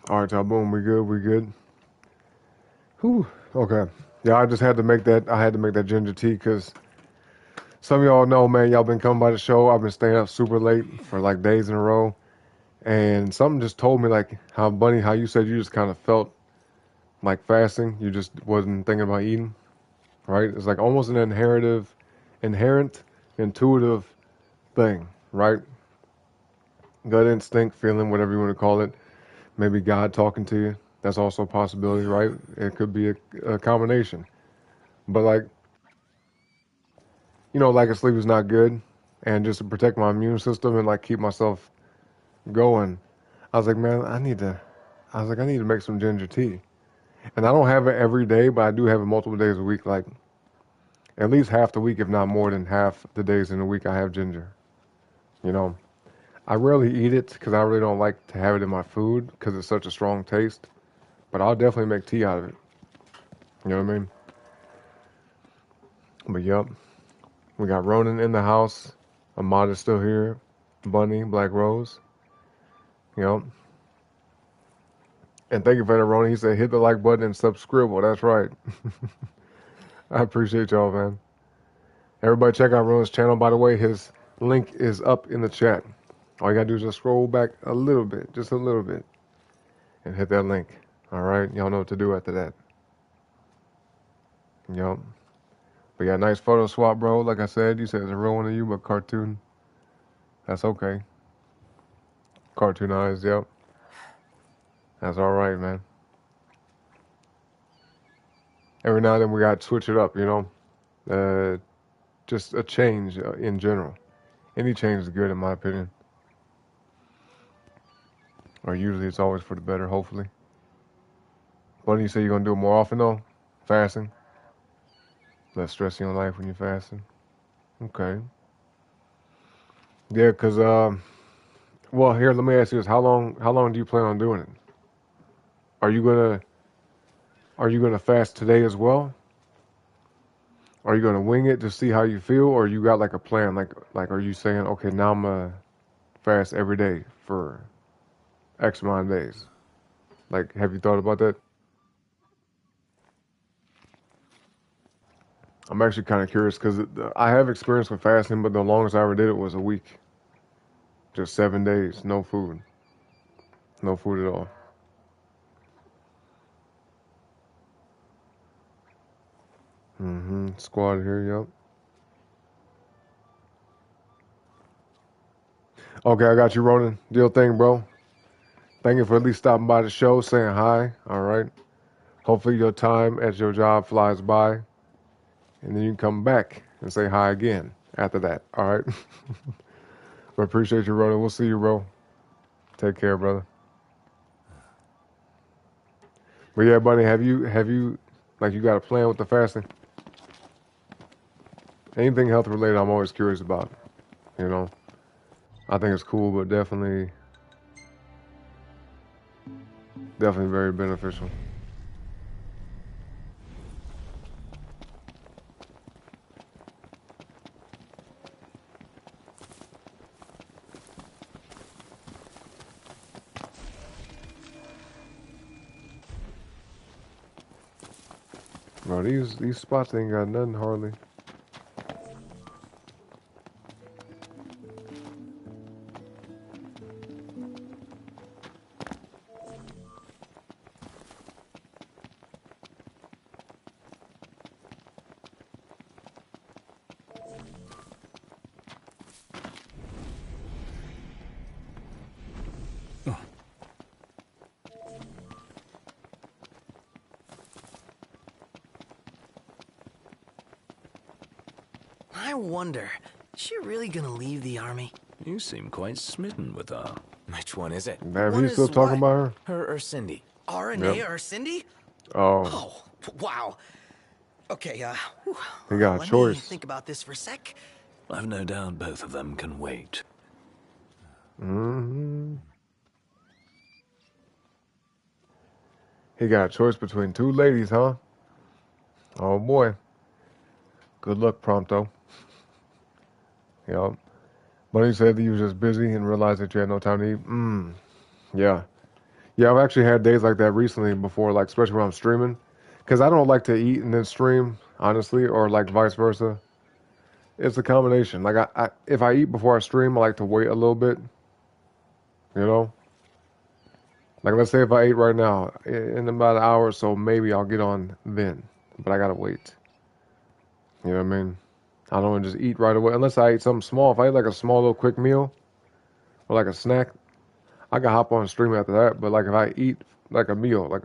All right, y'all. Boom. We good. We good. Whew. Okay. Yeah, I just had to make that. I had to make that ginger tea because some of y'all know, man. Y'all been coming by the show. I've been staying up super late for like days in a row, and something just told me like how Bunny, how you said you just kind of felt like fasting. You just wasn't thinking about eating, right? It's like almost an inherent, intuitive thing, right? Gut instinct, feeling, whatever you want to call it. Maybe God talking to you. That's also a possibility, right? It could be a combination. But like, lack of sleep is not good. And just to protect my immune system and like keep myself going, I was like, man, I need to make some ginger tea. And I don't have it every day, but I do have it multiple days a week. Like at least half the week, if not more than half the days in the week, I have ginger. I rarely eat it because I really don't like to have it in my food because it's such a strong taste. But I'll definitely make tea out of it. You know what I mean? But yep, we got Ronan in the house. Ahmad is still here. Bunny, Black Rose. Yep. And thank you for that, Ronan. He said hit the like button and subscribe. That's right. I appreciate y'all, man. Everybody check out Ronan's channel. By the way, his link is up in the chat. All you gotta do is just scroll back a little bit, just a little bit, and hit that link. All right, y'all know what to do after that. Yup. But yeah, nice photo swap, bro. Like I said, you said it's a real one of you, but cartoon. That's okay. Cartoon eyes, yep. That's all right, man. Every now and then we gotta switch it up, just a change in general. Any change is good, in my opinion. Or usually it's always for the better, hopefully. What do you say you're gonna do it more often though? Fasting? Less stress in your life when you're fasting? Okay. Yeah, cause well, here, let me ask you this: how long do you plan on doing it? Are you gonna fast today as well? Are you gonna wing it to see how you feel, or you got like a plan? Like, are you saying, okay, now I'm gonna fast every day for X amount of days? Like, have you thought about that? I'm actually kind of curious because I have experience with fasting, but the longest I ever did it was a week, just 7 days, no food, no food at all. Squad here, yep. Okay, I got you, Ronan. Deal thing, bro. Thank you for at least stopping by the show, saying hi. All right. Hopefully your time at your job flies by, and then you can come back and say hi again after that. All right. But appreciate you, Ronan. We'll see you, bro. Take care, brother. But yeah, Bunny, have you like you got a plan with the fasting? Anything health related, I'm always curious about. I think it's cool, but definitely very beneficial. Bro, these spots ain't got nothing hardly. I wonder, is she really gonna leave the army? You seem quite smitten with her. Which one is it? Damn, What he's still is talking what? about her? Her or Cindy? RNA Yep. or Cindy? Oh, Oh, wow. Okay, he got a let me choice. think about this for a sec. I've no doubt both of them can wait. He got a choice between two ladies, huh? Oh boy. Good luck, Prompto. Yup. But he said that he was just busy and realized that you had no time to eat. Yeah. Yeah, I've actually had days like that recently before, like especially when I'm streaming. Because I don't like to eat and then stream, honestly, or like vice versa. It's a combination. Like if I eat before I stream, I like to wait a little bit. You know? Like let's say if I ate right now, in about an hour or so, maybe I'll get on then. But I gotta wait. You know what I mean? I don't want to just eat right away. Unless I eat something small. If I eat like a small little quick meal or like a snack, I can hop on stream after that. But like if I eat like a meal, like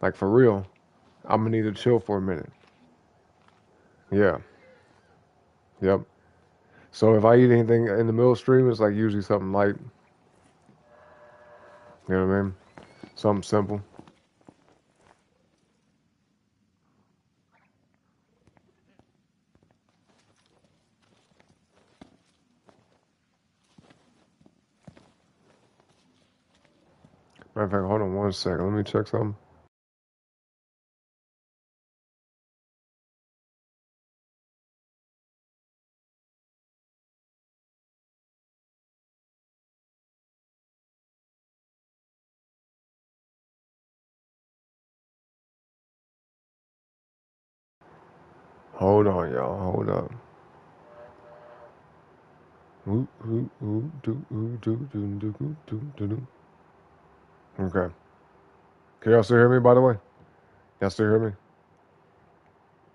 like for real, I'm gonna need to chill for a minute. Yeah. Yep. So if I eat anything in the middle of stream, it's like usually something light. You know what I mean? Something simple. Matter of fact, hold on one second. Let me check something. Hold on, y'all. Hold up. Okay. Can y'all still hear me, by the way? Y'all still hear me?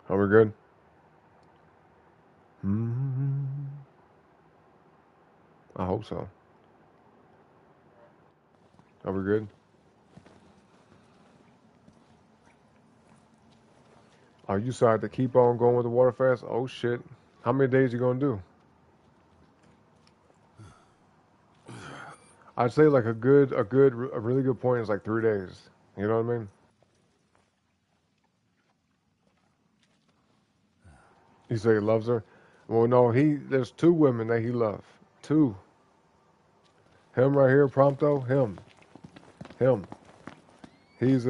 Are we good? I hope so. Are we good? Are you decided to keep on going with the water fast? Oh shit. How many days you gonna do? I'd say like a really good point is like 3 days. You know what I mean? You say he loves her? Well, no, there's two women that he loves. Two. Him right here, Prompto, him. He's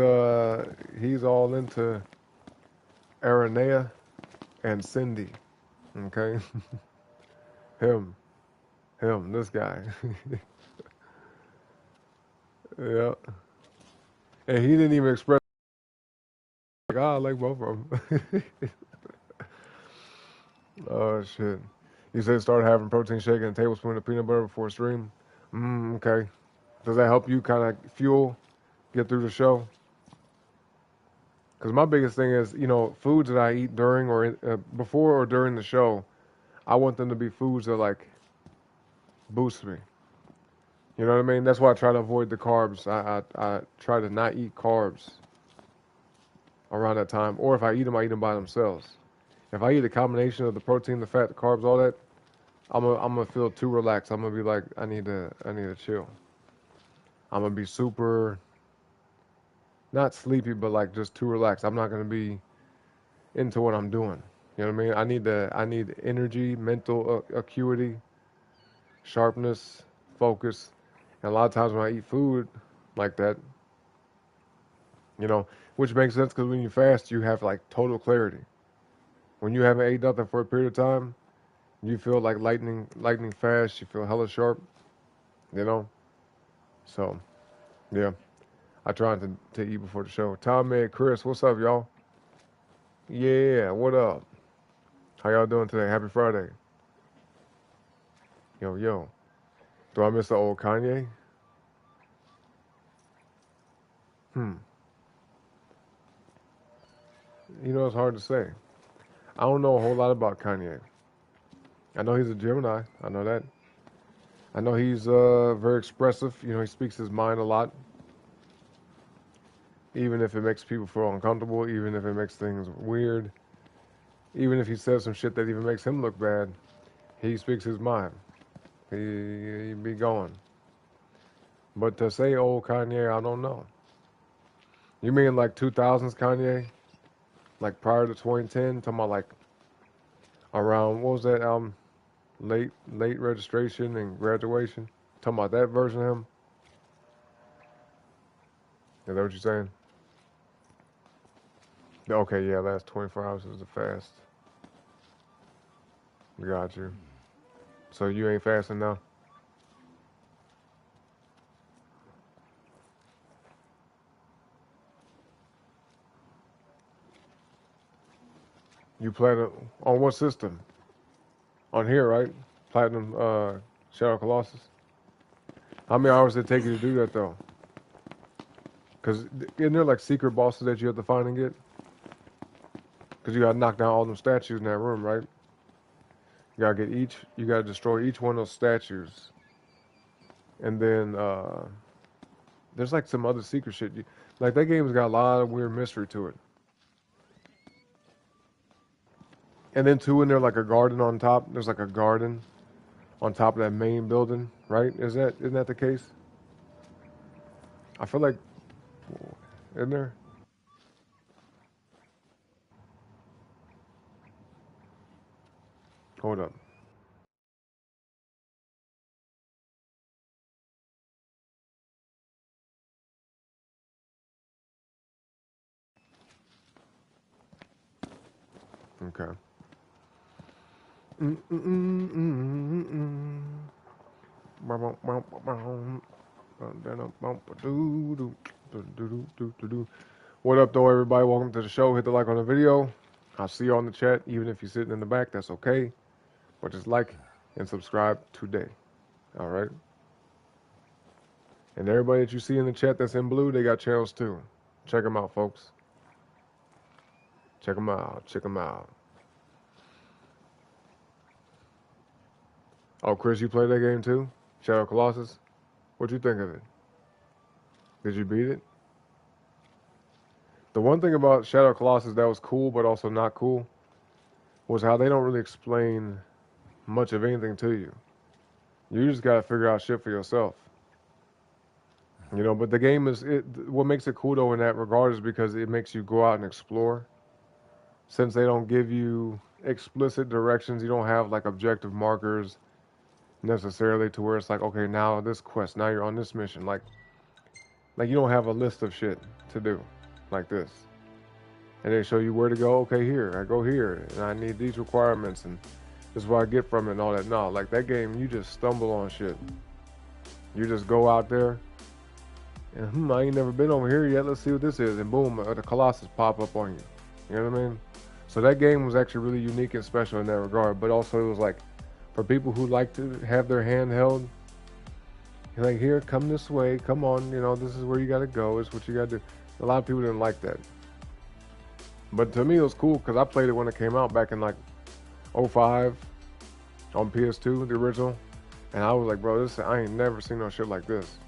all into Aranea and Cindy. Okay? him. This guy. Yeah. And he didn't even express like, I like both of them. Oh shit. You said start having protein shake and a tablespoon of peanut butter before stream. Okay. Does that help you kind of get through the show? Because my biggest thing is, foods that I eat during or before or during the show, I want them to be foods that like boost me. You know what I mean? That's why I try to avoid the carbs. I try to not eat carbs around that time. Or if I eat them by themselves. If I eat a combination of the protein, the fat, the carbs, all that, I'm gonna feel too relaxed. I'm gonna be like, I need to chill. I'm gonna be super, not sleepy, but like just too relaxed. I'm not gonna be into what I'm doing. You know what I mean? I need energy, mental acuity, sharpness, focus. And a lot of times when I eat food like that, which makes sense because when you fast, you have like total clarity. When you haven't ate nothing for a period of time, you feel like lightning fast. You feel hella sharp, you know. So, yeah, I tried to eat before the show. Tom, man, Chris, what's up, y'all? Yeah, what up? How y'all doing today? Happy Friday. Yo. Do I miss the old Kanye? It's hard to say. I don't know a whole lot about Kanye. I know he's a Gemini. I know that. I know he's very expressive. He speaks his mind a lot. Even if it makes people feel uncomfortable, even if it makes things weird, even if he says some shit that even makes him look bad, he speaks his mind. He be going. But to say old Kanye, I don't know. You mean like 2000s Kanye? Like prior to 2010? Talking about like around, what was that album? Late registration and graduation? Talking about that version of him? Is that what you're saying? Okay, yeah, last 24 hours is the fast. Got you. So you ain't fasting now? You platinum on what system? On here, right? Platinum Shadow Colossus. How many hours did it take you to do that though? Because isn't there like secret bosses that you have to find and get? Because you gotta knock down all them statues in that room, right? You gotta destroy each one of those statues. And then there's like some other secret shit. Like that game's got a lot of weird mystery to it. And then too, in there like a garden on top. There's like a garden on top of that main building, right? Isn't that the case? I feel like, isn't there? Hold up. Okay. What up, though, everybody? Welcome to the show. Hit the like on the video. I'll see you on the chat. Even if you're sitting in the back, that's okay. But just like and subscribe today. All right? And everybody that you see in the chat that's in blue, they got channels too. Check them out, folks. Check them out. Check them out. Oh, Chris, you played that game too? Shadow Colossus? What'd you think of it? Did you beat it? The one thing about Shadow Colossus that was cool but also not cool was how they don't really explain much of anything to you. You just gotta figure out shit for yourself. You know, but the game what makes it cool though in that regard is because it makes you go out and explore. Since they don't give you explicit directions, you don't have like objective markers necessarily to where it's like, okay, now this quest, now you're on this mission. Like you don't have a list of shit to do like this. And they show you where to go. Okay, here, I go here, and I need these requirements, and this is what I get from it and all that. No, like that game, you just stumble on shit. You just go out there, and I ain't never been over here yet. Let's see what this is. And boom, the Colossus pop up on you. You know what I mean? So that game was actually really unique and special in that regard. But also it was like, for people who like to have their hand held, you're like, here, come this way, come on, you know, this is where you gotta go, it's what you gotta do. A lot of people didn't like that. But to me it was cool because I played it when it came out back in like 05 on PS2, the original. And I was like, bro, I ain't never seen no shit like this.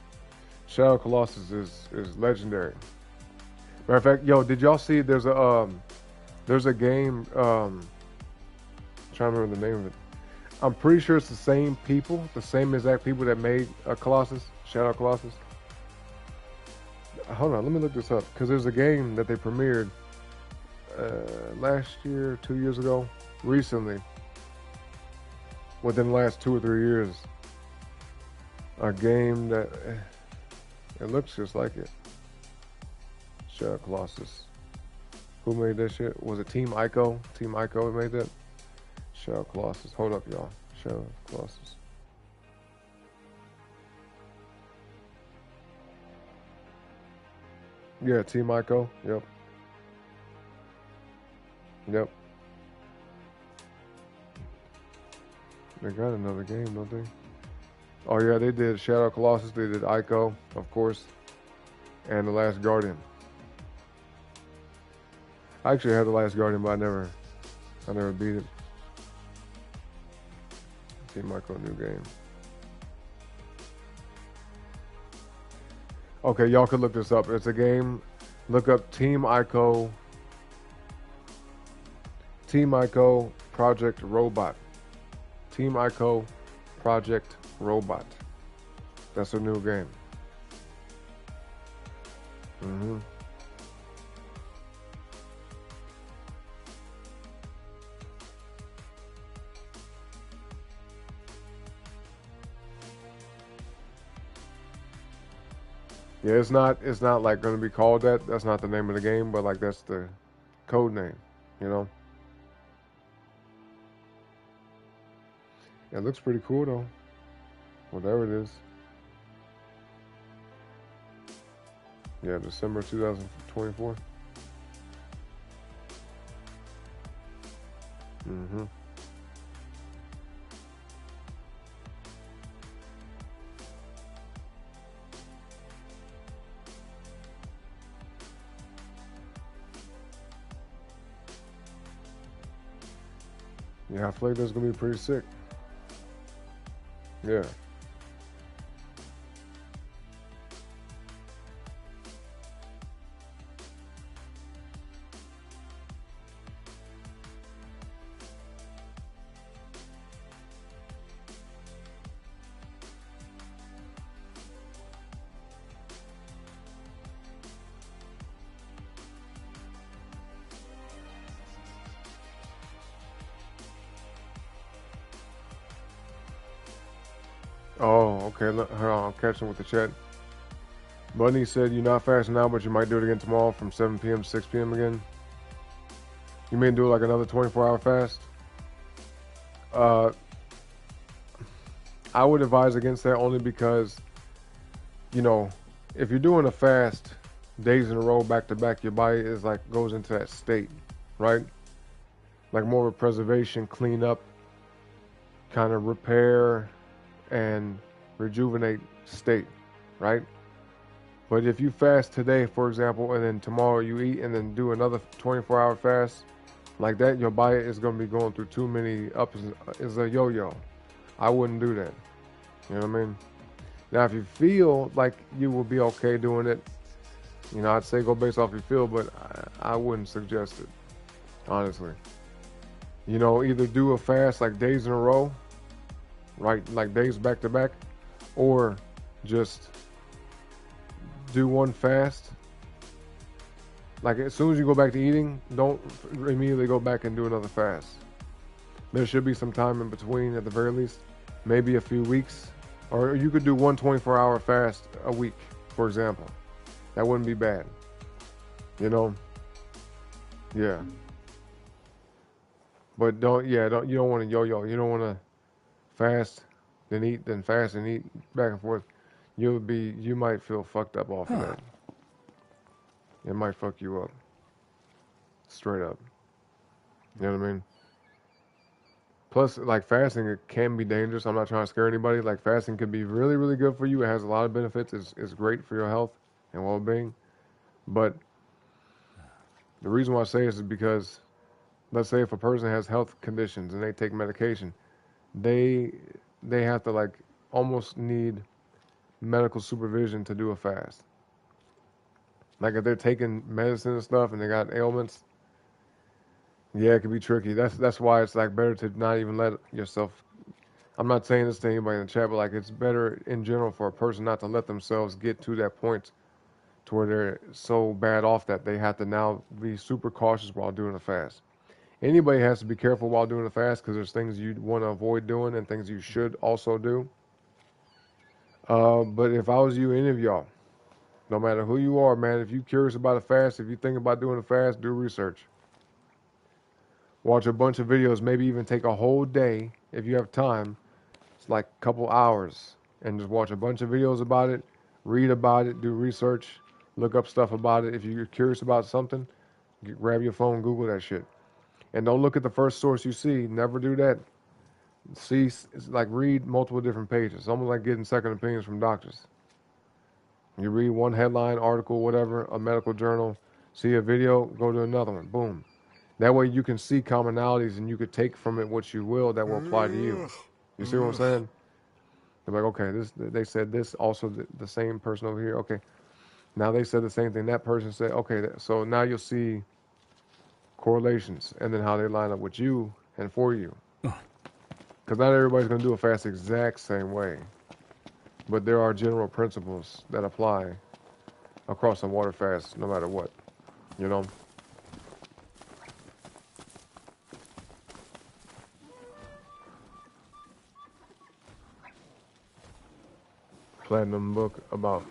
Shadow Colossus is legendary. Matter of fact, yo, did y'all see there's a game, I'm trying to remember the name of it. I'm pretty sure it's the same people, the same exact people that made Colossus, Shadow Colossus. Hold on, let me look this up, because there's a game that they premiered last year, 2 years ago, recently, within the last 2 or 3 years. A game that, it looks just like it. Shadow Colossus. Who made that shit? Was it Team Ico? Team Ico made that? Shadow Colossus. Hold up, y'all. Shadow Colossus. Yeah, Team Ico. Yep. Yep. They got another game, don't they? Oh yeah, they did Shadow Colossus. They did Ico, of course, and The Last Guardian. I actually had The Last Guardian, but I never beat it. Team Ico new game. Okay, y'all could look this up. It's a game. Look up Team Ico Project Robot. Team Ico Project Robot. That's a new game. Mm-hmm. Yeah, it's not like gonna be called that. That's not the name of the game, but like that's the code name, you know? It looks pretty cool though. Whatever it is. Yeah, December 2024. Mm-hmm. Yeah, I feel like that's gonna be pretty sick. Yeah. Oh, okay. Hold on, I'm catching with the chat. Bunny said you're not fasting now, but you might do it again tomorrow from 7 p.m. to 6 p.m. again. You mean do like another 24-hour fast? I would advise against that only because, you know, if you're doing a fast days in a row back to back, your body is like goes into that state, right? Like more of a preservation, clean up, kind of repair and rejuvenate state, right? But if you fast today, for example, and then tomorrow you eat and then do another 24-hour fast, like that, your body is going to be going through too many ups. It's a yo-yo. I wouldn't do that. You know what I mean? Now, if you feel like you will be okay doing it, you know, I'd say go based off your feel, but I wouldn't suggest it, honestly. You know, either do a fast like days in a row, right, like days back to back, or just do one fast. Like as soon as you go back to eating, don't immediately go back and do another fast. There should be some time in between at the very least, maybe a few weeks. Or you could do one 24-hour fast a week, for example. That wouldn't be bad. You know? Yeah. But you don't want to yo-yo. You don't want to fast, then eat, then fast and eat back and forth. You might feel fucked up off of that. It might fuck you up. Straight up. You know what I mean? Plus, like fasting, it can be dangerous. I'm not trying to scare anybody. Like fasting can be really, really good for you. It has a lot of benefits. It's great for your health and well-being. But the reason why I say this is because, let's say if a person has health conditions and they take medication, they have to like almost need medical supervision to do a fast. Like if they're taking medicine and stuff and they got ailments, yeah, it can be tricky. That's why it's like better to not even let yourself. I'm not saying this to anybody in the chat, but like it's better in general for a person not to let themselves get to that point to where they're so bad off that they have to now be super cautious while doing a fast. Anybody has to be careful while doing a fast because there's things you want to avoid doing and things you should also do. But if I was you, any of y'all, no matter who you are, man, if you're curious about a fast, if you think about doing a fast, do research. Watch a bunch of videos, maybe even take a whole day if you have time. It's like a couple hours and just watch a bunch of videos about it, read about it, do research, look up stuff about it. If you're curious about something, grab your phone, Google that shit. And don't look at the first source you see. Never do that. It's like read multiple different pages. It's almost like getting second opinions from doctors. You read one headline, article, whatever, a medical journal, see a video, go to another one. Boom. That way you can see commonalities and you could take from it what you will that will apply to you. You see what I'm saying? They're like, okay, they said this, also the same person over here. Okay, now they said the same thing. That person said, okay, so now you'll see correlations and then how they line up with you and for you. Because not everybody's going to do a fast the exact same way. But there are general principles that apply across a water fast no matter what, you know? Platinum book about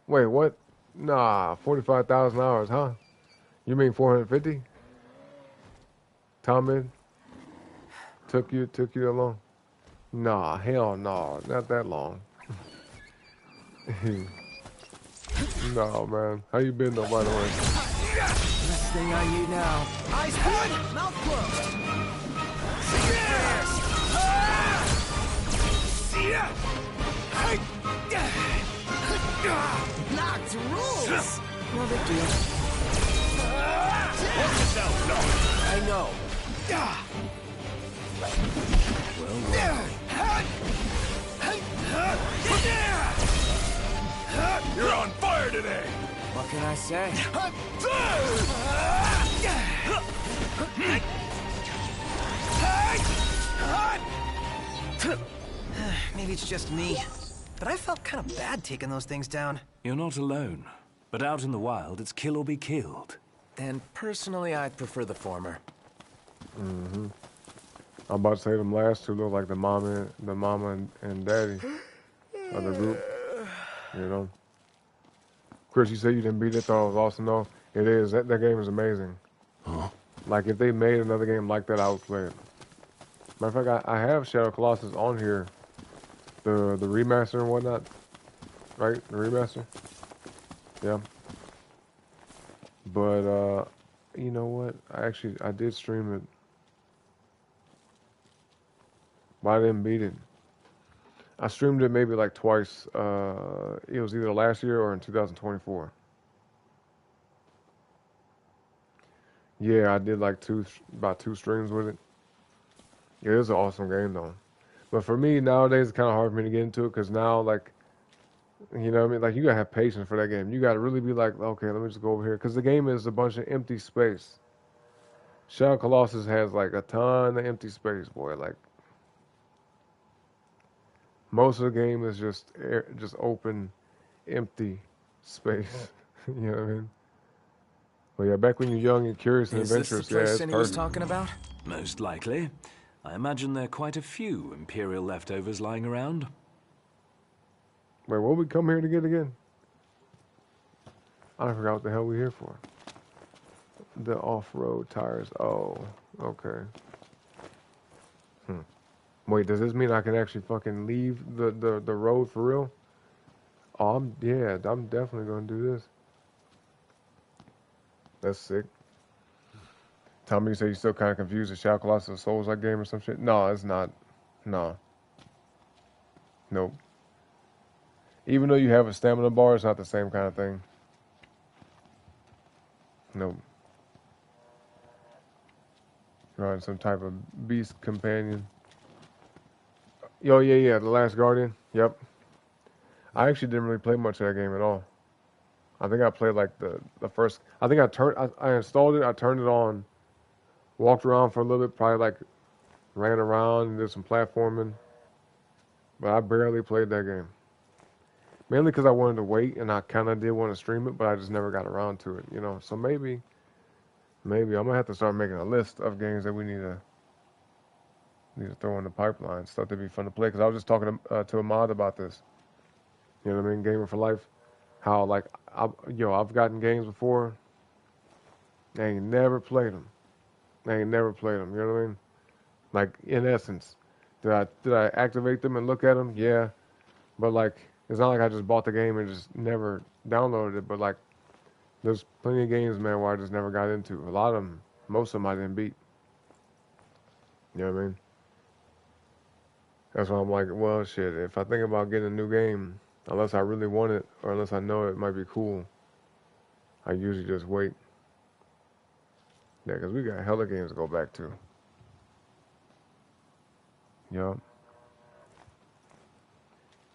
Wait, what? Nah, 45,000 hours, huh? You mean 450? Tommy, took you that long? Nah, hell no, not that long. No, man. How you been though, by the way? Best thing I need now. Eyes good, mouth closed. Locked rules. No big deal. Watch yourself, no. I know. You're on fire today. What can I say? Maybe it's just me, but I felt kind of bad taking those things down. You're not alone. But out in the wild, it's kill or be killed. And personally, I'd prefer the former. I'm about to say them last two look like the mama and daddy of the group. You know. Chris, you said you didn't beat it, thought it was awesome though. It is. That game is amazing. Huh? Like if they made another game like that, I would play it. Matter of fact, I have Shadow Colossus on here. The remaster and whatnot. Right? The remaster? Yeah. But you know what? I did stream it. But I didn't beat it. I streamed it maybe like twice. It was either last year or in 2024. Yeah, I did like about two streams with it. It is an awesome game though. But for me nowadays, it's kind of hard for me to get into it because now, like, you know what I mean? Like, you gotta have patience for that game. You gotta really be like, okay, let me just go over here. Because the game is a bunch of empty space. Shadow Colossus has like a ton of empty space, boy. Like, most of the game is just just open, empty space. You know what I mean? But yeah, back when you're young and curious and Is this the adventurous, yeah, place it's Cindy was perfect. talking about? Most likely. I imagine there are quite a few Imperial leftovers lying around. Wait, what we come here to get again? I forgot what the hell we here for. The off-road tires. Oh, okay. Wait, does this mean I can actually fucking leave the road for real? Oh, I'm definitely gonna do this. That's sick. Tommy, you say you're still kind of confused. The Shadow Colossus of Souls like game or some shit? No, it's not. No. Nope. Even though you have a stamina bar, it's not the same kind of thing. Nope. Right, some type of beast companion. Yo, yeah, The Last Guardian. Yep. I actually didn't really play much of that game at all. I think I played like the first. I think I installed it. I turned it on, walked around for a little bit, probably like ran around and did some platforming. But I barely played that game. Mainly because I wanted to wait, and I kind of did want to stream it, but I just never got around to it, you know. So maybe I'm gonna have to start making a list of games that we need to throw in the pipeline, stuff that'd be fun to play. Because I was just talking to Ahmad about this. You know what I mean? Gamer for life. How like I've gotten games before. I ain't never played them. You know what I mean? Like in essence, did I activate them and look at them? Yeah, but like it's not like I just bought the game and just never downloaded it. But like there's plenty of games, man, where I just never got into. A lot of them, most of them I didn't beat. You know what I mean? That's why I'm like, well, shit. If I think about getting a new game, unless I really want it or unless I know it might be cool, I usually just wait. Yeah, because we got hella games to go back to. Yup.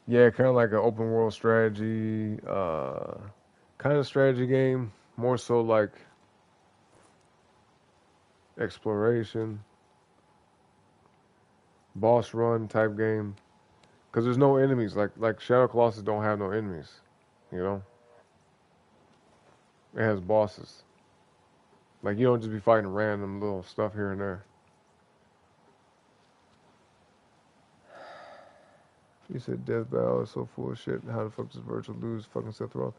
Yeah, kind of like an open world strategy, kind of strategy game. More so like exploration, boss run type game. Because there's no enemies. Like Shadow Colossus don't have no enemies. You know? It has bosses. Like you don't just be fighting random little stuff here and there. You said Death Battle is so full of shit. How the fuck does Virgil lose fucking Seth Roth?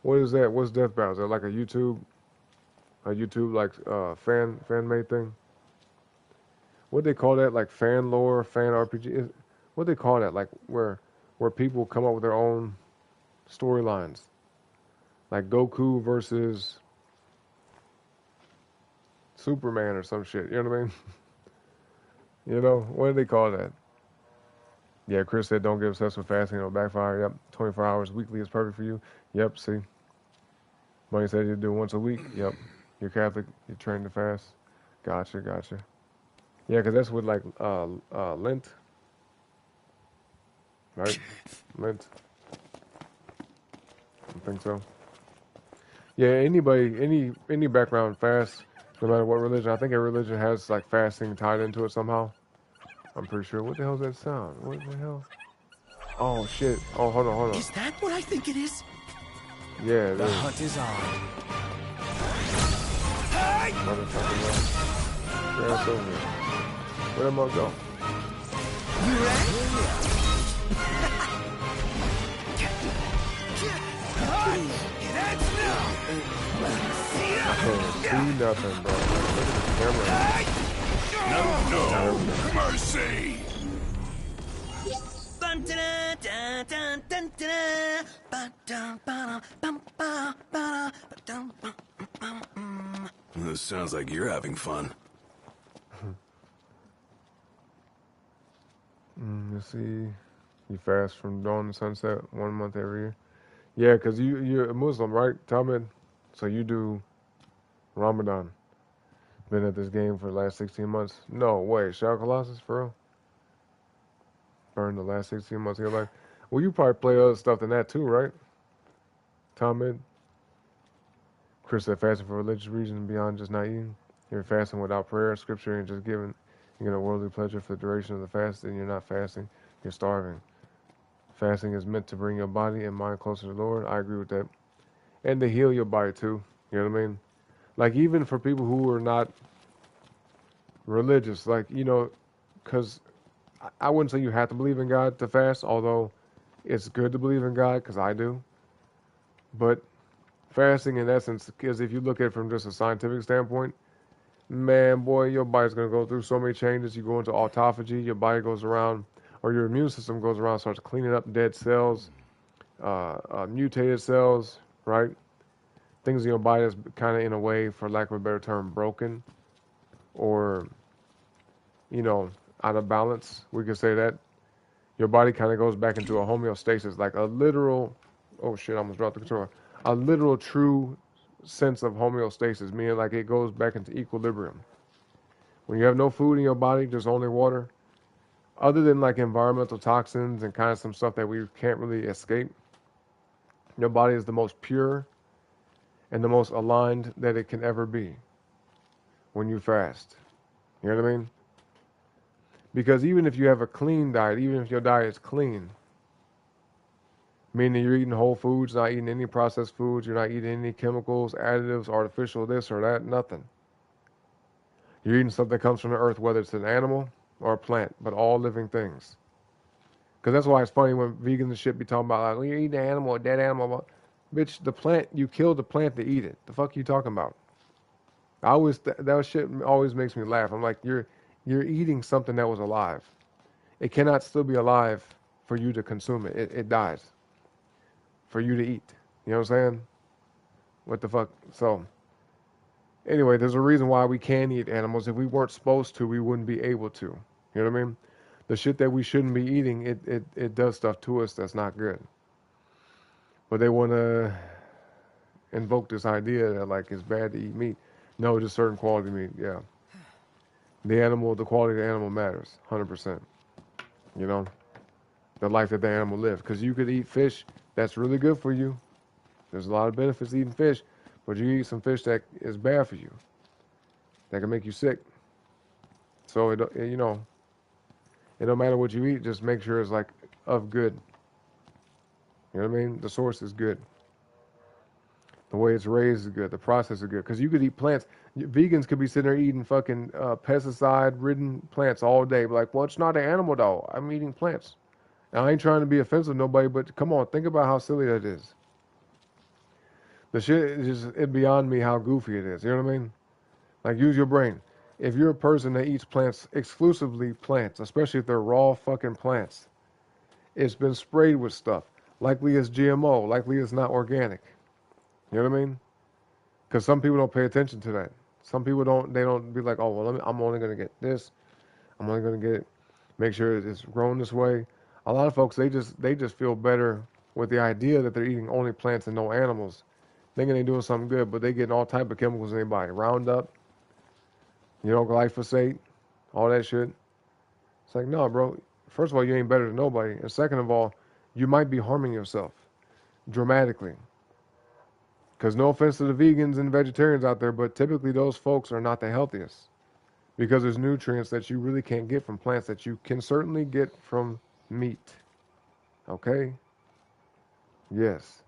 What is that? What's Death Battle? Is that like a YouTube like fan made thing? What they call that? Like fan lore, fan RPG? What they call that? Like where people come up with their own storylines, like Goku versus Superman or some shit. You know what I mean? You know, what do they call that? Yeah, Chris said don't get obsessed with fasting, it'll backfire. Yep, 24 hours weekly is perfect for you. Yep, see. Money said you do it once a week. Yep, you're Catholic, you're trained to fast. Gotcha. Yeah, because that's with like Lent, right? Lent. I think so. Yeah, any background fast, no matter what religion. I think a religion has like fasting tied into it somehow. I'm pretty sure. What the hell is that sound? What the hell? Oh shit! Oh, hold on. Is that what I think it is? Yeah, The hunt is on. motherfucker. Yeah, it's over here. Where am I go? You ready? I can't see nothing, bro. Look at the camera. No mercy! This sounds like you're having fun. Let's see. You fast from dawn to sunset 1 month every year. Yeah, because you're a Muslim, right, Talmud? So you do Ramadan. Been at this game for the last 16 months. No way. Shadow Colossus, for real? Burned the last 16 months of your life. Well, you probably play other stuff than that too, right? Talmud? Chris said fasting for religious reasons beyond just not eating. You're fasting without prayer, scripture, and just giving. You get a worldly pleasure for the duration of the fast, and you're not fasting. You're starving. Fasting is meant to bring your body and mind closer to the Lord. I agree with that. And to heal your body too. You know what I mean? Like even for people who are not religious, like, you know, because I wouldn't say you have to believe in God to fast, although it's good to believe in God because I do. But fasting in essence, because if you look at it from just a scientific standpoint, man, boy, your body's going to go through so many changes. You go into autophagy, your body goes around, or your immune system goes around, starts cleaning up dead cells, mutated cells, right? Things in your body that's kind of, in a way, for lack of a better term, broken or, you know, out of balance. We could say that. Your body kind of goes back into a homeostasis, like a literal, oh shit, I almost dropped the controller. A literal true sense of homeostasis, meaning like it goes back into equilibrium. When you have no food in your body, just only water, other than like environmental toxins and kind of some stuff that we can't really escape, your body is the most pure and the most aligned that it can ever be when you fast. You know what I mean? Because even if you have a clean diet, even if your diet is clean, meaning you're eating whole foods, not eating any processed foods, you're not eating any chemicals, additives, artificial this or that, nothing. You're eating something that comes from the earth, whether it's an animal or a plant, but all living things. Because that's why it's funny when vegans and shit be talking about, like, well, you're eating an animal, a dead animal. Bitch, the plant, you killed the plant to eat it. The fuck you talking about? That shit always makes me laugh. I'm like, you're eating something that was alive. It cannot still be alive for you to consume it. It dies for you to eat. You know what I'm saying? What the fuck? So, anyway, there's a reason why we can eat animals. If we weren't supposed to, we wouldn't be able to. You know what I mean? The shit that we shouldn't be eating, it does stuff to us that's not good. But they want to invoke this idea that, like, it's bad to eat meat. No, just certain quality meat, yeah. The quality of the animal matters, 100%. You know? The life that the animal lives. Because you could eat fish that's really good for you. There's a lot of benefits to eating fish. But you eat some fish that is bad for you. That can make you sick. So, it don't matter what you eat, just make sure it's, like, of good. You know what I mean? The source is good. The way it's raised is good. The process is good. Because you could eat plants. Vegans could be sitting there eating fucking pesticide-ridden plants all day. Like, well, it's not an animal, though. I'm eating plants. I ain't trying to be offensive to nobody, but come on, think about how silly that is. The shit is just it beyond me how goofy it is. You know what I mean? Like, use your brain. If you're a person that eats plants, exclusively plants, especially if they're raw fucking plants, it's been sprayed with stuff. Likely it's GMO. Likely it's not organic. You know what I mean? Because some people don't pay attention to that. Some people don't. They don't be like, oh well, I'm only gonna get this. I'm only gonna get make sure it's grown this way. A lot of folks they just feel better with the idea that they're eating only plants and no animals, thinking they're doing something good, but they getting all type of chemicals in their body. Roundup, glyphosate, all that shit. It's like, no, bro. First of all, you ain't better than nobody, and second of all, you might be harming yourself dramatically. Because no offense to the vegans and vegetarians out there, but typically those folks are not the healthiest. Because there's nutrients that you really can't get from plants that you can certainly get from meat. Okay? Yes.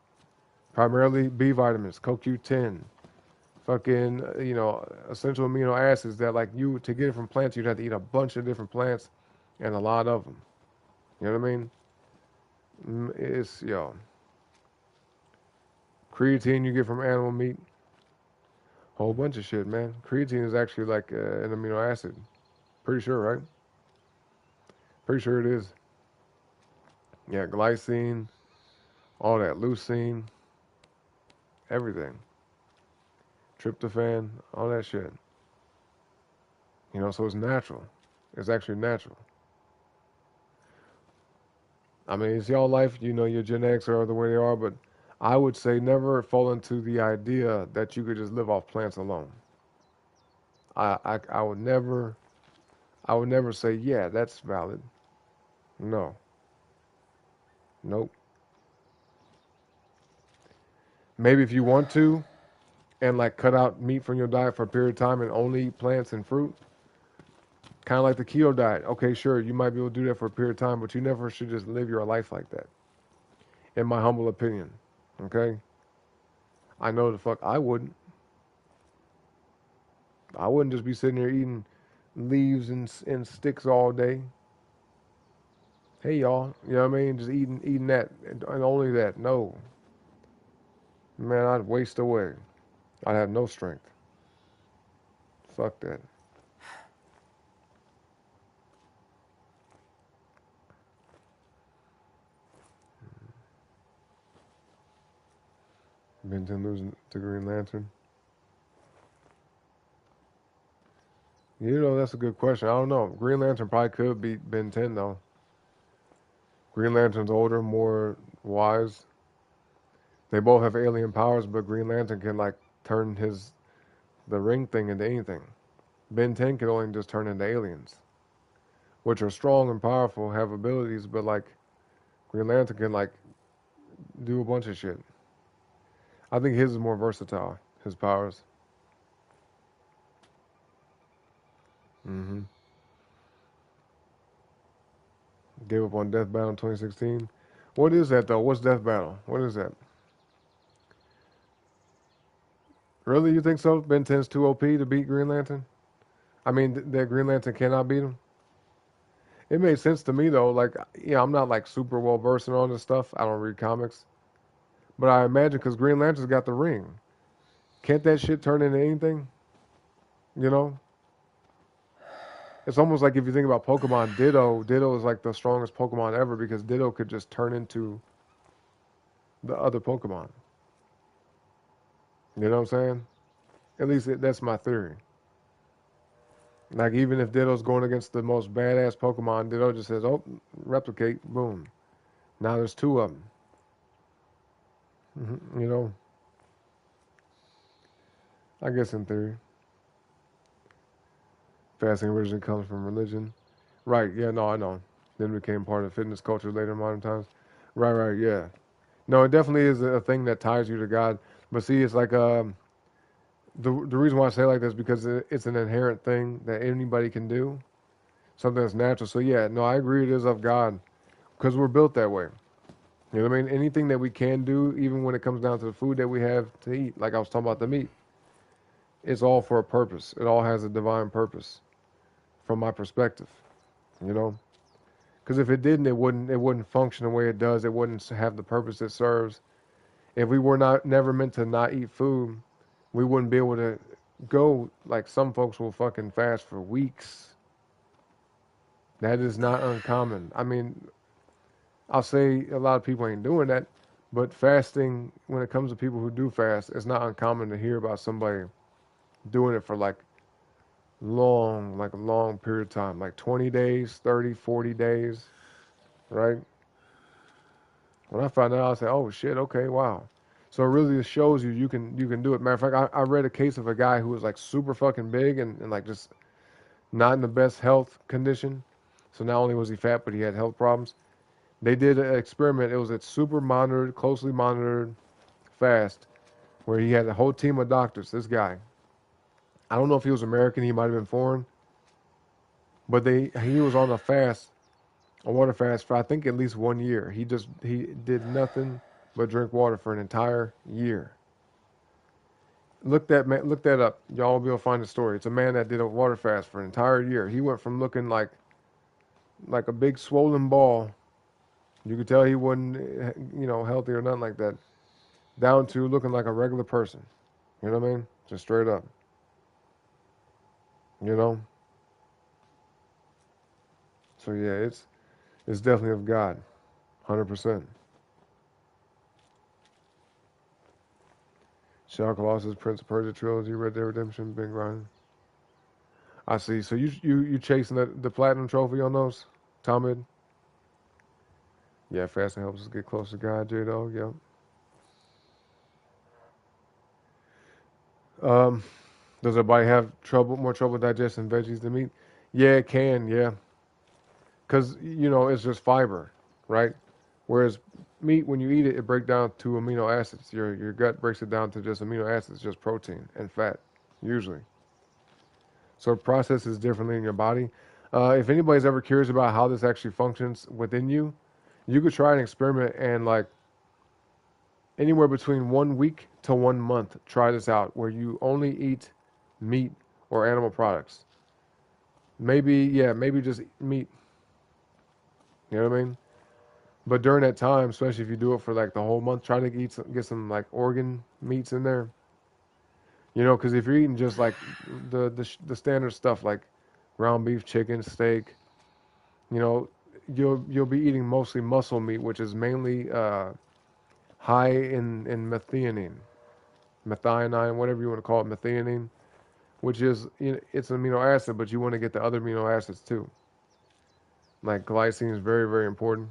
Primarily B vitamins, CoQ10, fucking, essential amino acids that, like, to get it from plants, you'd have to eat a bunch of different plants and a lot of them. You know what I mean? It's, creatine you get from animal meat. Whole bunch of shit, man. Creatine is actually like an amino acid. Pretty sure, right? Pretty sure it is. Yeah, glycine, all that, leucine, everything. Tryptophan, all that shit. So it's natural. It's actually natural. I mean, it's y'all life, your genetics are the way they are, but I would say never fall into the idea that you could just live off plants alone. I would never say, yeah, that's valid. No. Nope. Maybe if you want to and like cut out meat from your diet for a period of time and only eat plants and fruit, kind of like the keto diet. Okay, sure, you might be able to do that for a period of time, but you never should just live your life like that. In my humble opinion. Okay? I know the fuck I wouldn't. I wouldn't just be sitting there eating leaves and sticks all day. Hey y'all, you know what I mean? Just eating that and only that. No. Man, I'd waste away. I'd have no strength. Fuck that. Ben 10 losing to Green Lantern. That's a good question. I don't know. Green Lantern probably could beat Ben 10 though. Green Lantern's older, more wise. They both have alien powers, but Green Lantern can like turn the ring thing into anything. Ben 10 can only just turn into aliens, which are strong and powerful, have abilities, but like Green Lantern can like do a bunch of shit. I think his is more versatile, his powers. Mm-hmm. Gave up on Death Battle in 2016. What is that though? What's Death Battle? What is that? Really, you think so? Ben 10's too OP to beat Green Lantern? I mean, that Green Lantern cannot beat him? It made sense to me though. Like, I'm not like super well versed in all this stuff. I don't read comics. But I imagine because Green Lantern's got the ring. Can't that shit turn into anything? It's almost like if you think about Pokemon, Ditto is like the strongest Pokemon ever because Ditto could just turn into the other Pokemon. You know what I'm saying? At least that's my theory. Like, even if Ditto's going against the most badass Pokemon, Ditto just says, oh, replicate, boom. Now there's two of them. I guess in theory. Fasting originally comes from religion. Right, yeah, no, I know. Then became part of fitness culture later in modern times. Right, yeah. No, it definitely is a thing that ties you to God. But see, it's like, the reason why I say it like this is because it's an inherent thing that anybody can do. Something that's natural. So yeah, no, I agree it is of God. Because we're built that way. You know what I mean? Anything that we can do, even when it comes down to the food that we have to eat, like I was talking about the meat, it's all for a purpose. It all has a divine purpose, from my perspective. Because if it didn't, it wouldn't function the way it does. It wouldn't have the purpose it serves. If we were never meant to not eat food, we wouldn't be able to go, like some folks will fucking fast for weeks. That is not uncommon. I mean, I'll say a lot of people ain't doing that, but fasting, when it comes to people who do fast, it's not uncommon to hear about somebody doing it for like a long period of time, like 20 days, 30, 40 days, right? When I found out, I said, oh shit, okay, wow. So it really shows you can do it. Matter of fact, I read a case of a guy who was like super fucking big and like just not in the best health condition. So not only was he fat, but he had health problems. They did an experiment. It was a super monitored, closely monitored fast where he had a whole team of doctors. This guy, I don't know if he was American. He might have been foreign, but he was on a water fast for I think at least 1 year. He did nothing but drink water for an entire year. Look that up. Y'all will be able to find the story. It's a man that did a water fast for an entire year. He went from looking like a big swollen ball. You could tell he wasn't, healthy or nothing like that, down to looking like a regular person. You know what I mean? Just straight up. You know? So yeah, it's definitely of God. 100%. Shadow Colossus, Prince of Persia trilogy, Red Dead Redemption, Big Ryan. I see. So you chasing the platinum trophy on those, Talmud? Yeah, fasting helps us get closer to God, J-Dog, yep. Does everybody have more trouble digesting veggies than meat? Yeah, it can, yeah. Because, it's just fiber, right? Whereas meat, when you eat it, it breaks down to amino acids. Your gut breaks it down to just amino acids, just protein and fat, usually. So it processes differently in your body. If anybody's ever curious about how this actually functions within you, you could try an experiment and like anywhere between 1 week to 1 month, try this out where you only eat meat or animal products. Maybe just meat. You know what I mean? But during that time, especially if you do it for like the whole month, try to get some like organ meats in there. Because if you're eating just like the standard stuff like ground beef, chicken, steak, you'll be eating mostly muscle meat, which is mainly high in methionine, whatever you want to call it, methionine, which is it's an amino acid, but you want to get the other amino acids too. Like glycine is very, very important.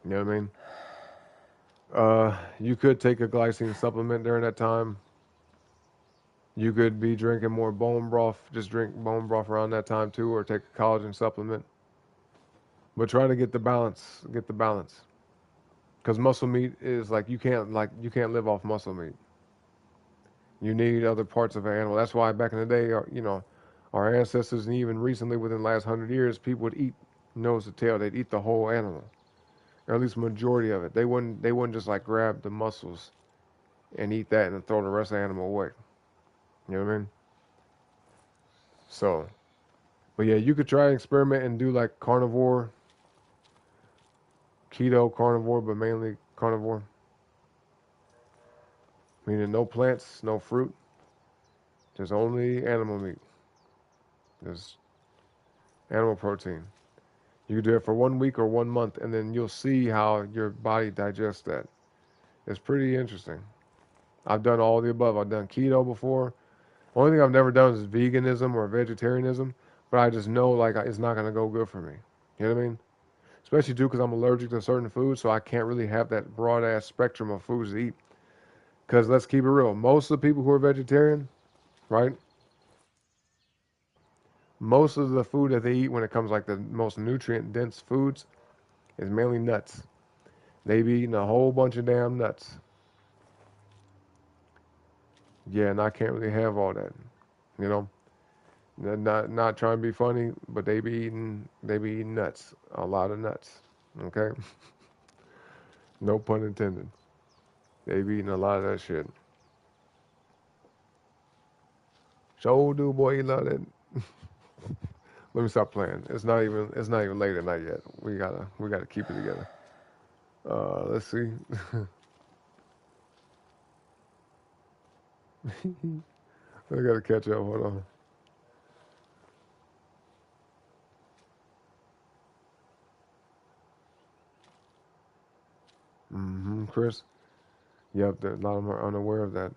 You know what I mean? You could take a glycine supplement during that time. You could be drinking more bone broth. Just drink bone broth around that time too, or take a collagen supplement. But try to get the balance. Because muscle meat is like you can't live off muscle meat. You need other parts of an animal. That's why back in the day, our ancestors, and even recently within the last 100 years, people would eat nose to tail. They'd eat the whole animal, or at least majority of it. They wouldn't just like grab the muscles and eat that and then throw the rest of the animal away. You know what I mean? So, but yeah, you could try and experiment and do like carnivore, keto carnivore, but mainly carnivore. Meaning no plants, no fruit, just only animal meat. Just animal protein. You can do it for 1 week or 1 month, and then you'll see how your body digests that. It's pretty interesting. I've done all the above. I've done keto before. Only thing I've never done is veganism or vegetarianism, but I just know like it's not going to go good for me. You know what I mean? Especially too because I'm allergic to certain foods, so I can't really have that broad ass spectrum of foods to eat. Because let's keep it real. Most of the people who are vegetarian, right? Most of the food that they eat when it comes like the most nutrient dense foods is mainly nuts. They be eating a whole bunch of damn nuts. Yeah, and I can't really have all that. Not trying to be funny, but they be eating nuts. A lot of nuts. Okay? No pun intended. They be eating a lot of that shit. So do boy, you love that. Let me stop playing. It's not even late at night yet. We gotta keep it together. Let's see. I gotta catch up. Hold on. Chris. Yep, a lot of them are unaware of that.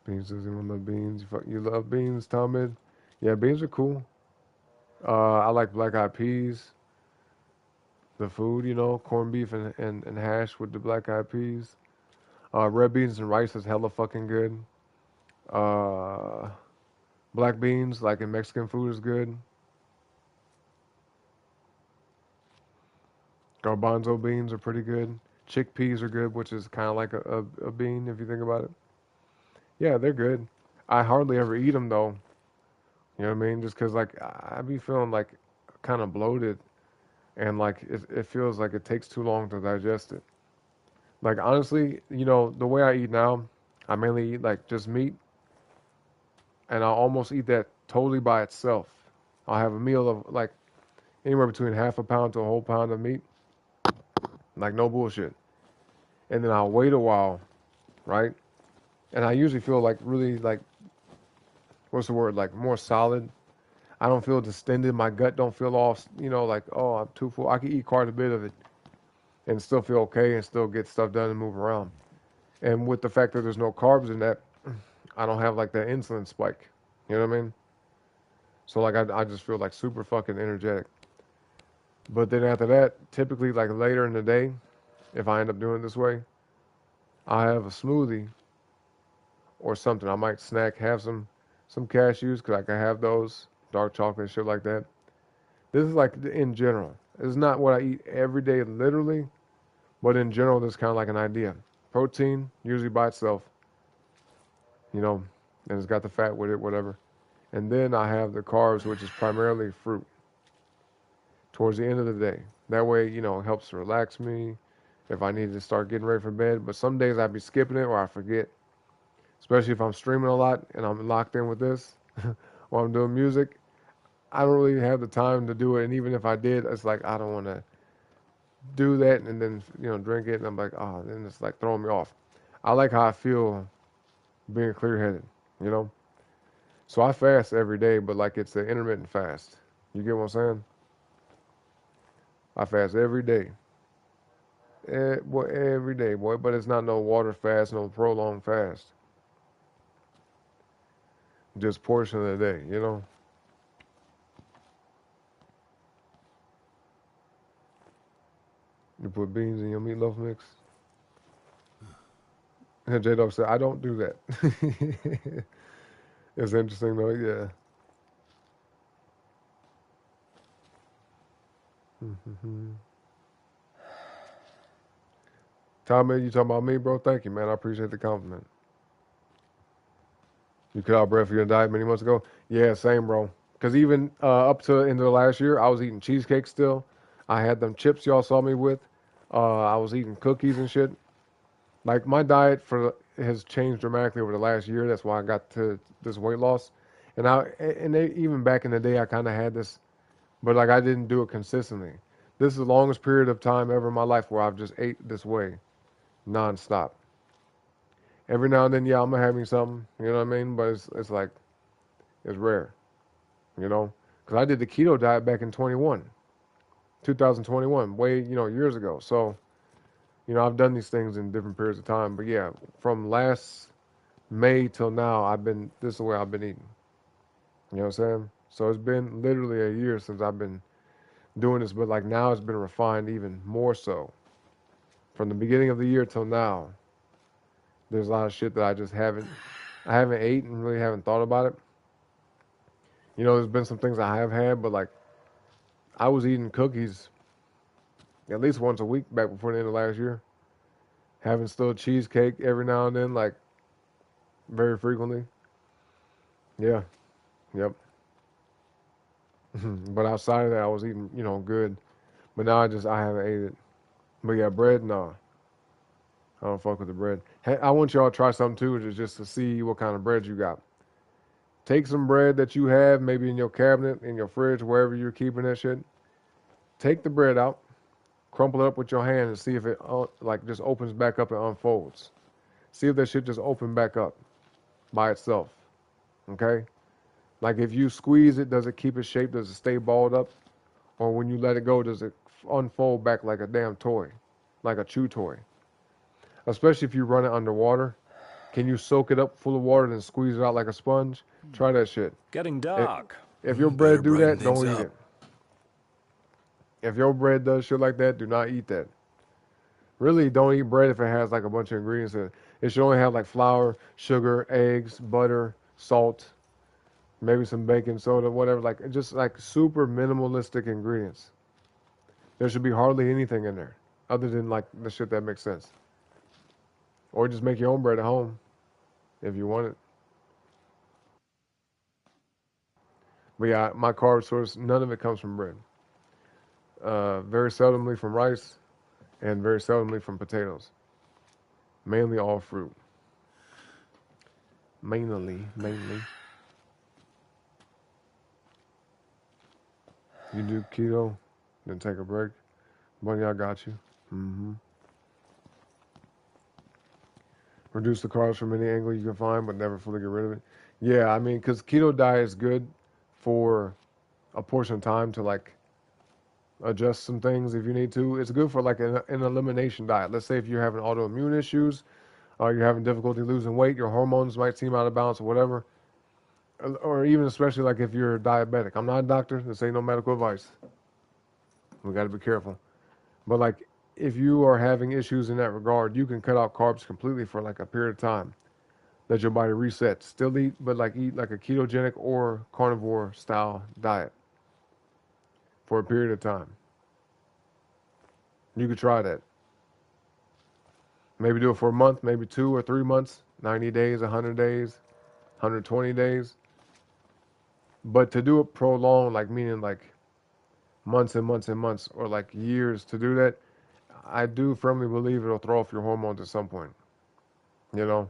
Beans doesn't want no beans. You love beans, Talmud? Yeah, beans are cool. I like black eyed peas. The food, corned beef and hash with the black eyed peas. Red beans and rice is hella fucking good. Uh, Black beans, like in Mexican food, is good. Garbanzo beans are pretty good. Chickpeas are good, which is kind of like a bean if you think about it. Yeah, they're good. I hardly ever eat them though. You know what I mean? Just 'cause like I be feeling like kind of bloated and like it feels like it takes too long to digest it. Like honestly, the way I eat now, I mainly eat like just meat, and I'll almost eat that totally by itself. I'll have a meal of like anywhere between half a pound to a whole pound of meat, like no bullshit. And then I'll wait a while, right? And I usually feel like really like what's the word? Like more solid. I don't feel distended. My gut don't feel off, like, oh, I'm too full. I can eat quite a bit of it and still feel okay and still get stuff done and move around. And with the fact that there's no carbs in that, I don't have like that insulin spike. You know what I mean? So like I just feel like super fucking energetic. But then after that, typically like later in the day, if I end up doing it this way, I have a smoothie or something. I might have some cashews because I can have those, dark chocolate, shit like that. This is like in general. It's not what I eat every day, literally, but in general, this is kind of like an idea. Protein, usually by itself, and it's got the fat with it, whatever. And then I have the carbs, which is primarily fruit, towards the end of the day. That way, it helps to relax me if I need to start getting ready for bed. But some days I'd be skipping it or I forget, especially if I'm streaming a lot and I'm locked in with this or I'm doing music. I don't really have the time to do it. And even if I did, it's like I don't want to do that and then, drink it. And I'm like, oh, then it's like throwing me off. I like how I feel being clear-headed, So I fast every day, but like it's an intermittent fast. You get what I'm saying? I fast every day. Every day, boy. But it's not no water fast, no prolonged fast. Just portion of the day, You put beans in your meatloaf mix. And J-Dog said, I don't do that. It's interesting though, yeah. Tommy, you talking about me, bro? Thank you, man. I appreciate the compliment. You cut out bread for your diet many months ago? Yeah, same, bro. Because even up to the end of the last year, I was eating cheesecake still. I had them chips y'all saw me with. I was eating cookies and shit. Like my diet has changed dramatically over the last year. That's why I got to this weight loss. Even back in the day, I kind of had this, but like I didn't do it consistently. This is the longest period of time ever in my life where I've just ate this way, nonstop. Every now and then, yeah, I'm having something, you know what I mean? But it's like, it's rare, Because I did the keto diet back in 2021, way, years ago. So, I've done these things in different periods of time. But yeah, from last May till now, this is the way I've been eating. You know what I'm saying? So it's been literally a year since I've been doing this, but like now it's been refined even more so. From the beginning of the year till now, there's a lot of shit that I haven't ate and really haven't thought about it. There's been some things I have had, but like I was eating cookies at least once a week back before the end of last year. Having still cheesecake every now and then, like very frequently. Yeah. Yep. But outside of that, I was eating, good. But now I haven't ate it. But yeah, bread, no. I don't fuck with the bread. Hey, I want y'all to try something too, just to see what kind of bread you got. Take some bread that you have, maybe in your cabinet, in your fridge, wherever you're keeping that shit. Take the bread out, crumple it up with your hand, and see if it like just opens back up and unfolds. See if that shit just open back up by itself. Okay? Like if you squeeze it, does it keep its shape? Does it stay balled up? Or when you let it go, does it unfold back like a damn toy? Like a chew toy? Especially if you run it underwater. Can you soak it up full of water and squeeze it out like a sponge? Try that shit. Getting dark. If your bread do that, don't eat it. If your bread does shit like that, do not eat that. Really, don't eat bread if it has like a bunch of ingredients in it. It should only have like flour, sugar, eggs, butter, salt, maybe some baking soda, whatever. Like just like super minimalistic ingredients. There should be hardly anything in there other than like the shit that makes sense. Or just make your own bread at home if you want it. But yeah, my carb source, none of it comes from bread. Very seldomly from rice and very seldomly from potatoes. Mainly all fruit. Mainly. You do keto, then take a break. Bunny, I got you. Reduce the carbs from any angle you can find, but never fully get rid of it. Yeah, I mean, because keto diet is good for a portion of time to like adjust some things if you need to. It's good for like an elimination diet. Let's say if you're having autoimmune issues, or you're having difficulty losing weight, your hormones might seem out of balance or whatever. Or even especially like if you're diabetic. I'm not a doctor. This ain't no medical advice. We got to be careful. But like if you are having issues in that regard, you can cut out carbs completely for like a period of time. Let your body reset. Still eat, but like eat like a ketogenic or carnivore style diet for a period of time. You could try that. Maybe do it for a month, maybe 2 or 3 months, 90 days, 100 days, 120 days. But to do it prolonged, like meaning like months and months and months or like years to do that, I do firmly believe it'll throw off your hormones at some point. You know?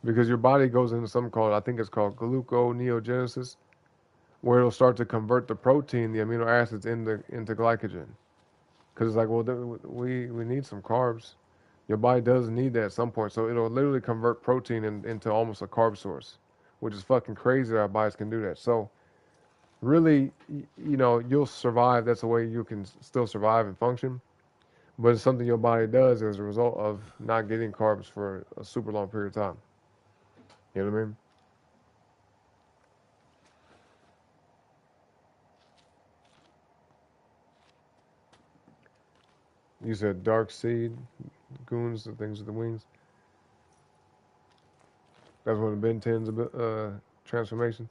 Because your body goes into something called, I think it's called gluconeogenesis, where it'll start to convert the protein, the amino acids into glycogen. Because it's like, well, we need some carbs. Your body does need that at some point. So it'll literally convert protein into almost a carb source, which is fucking crazy that our bodies can do that. So really, you know, you'll survive. That's the way you can still survive and function. But it's something your body does as a result of not getting carbs for a super long period of time. You know what I mean? You said dark seed, goons, the things with the wings. That's one of Ben 10's transformations.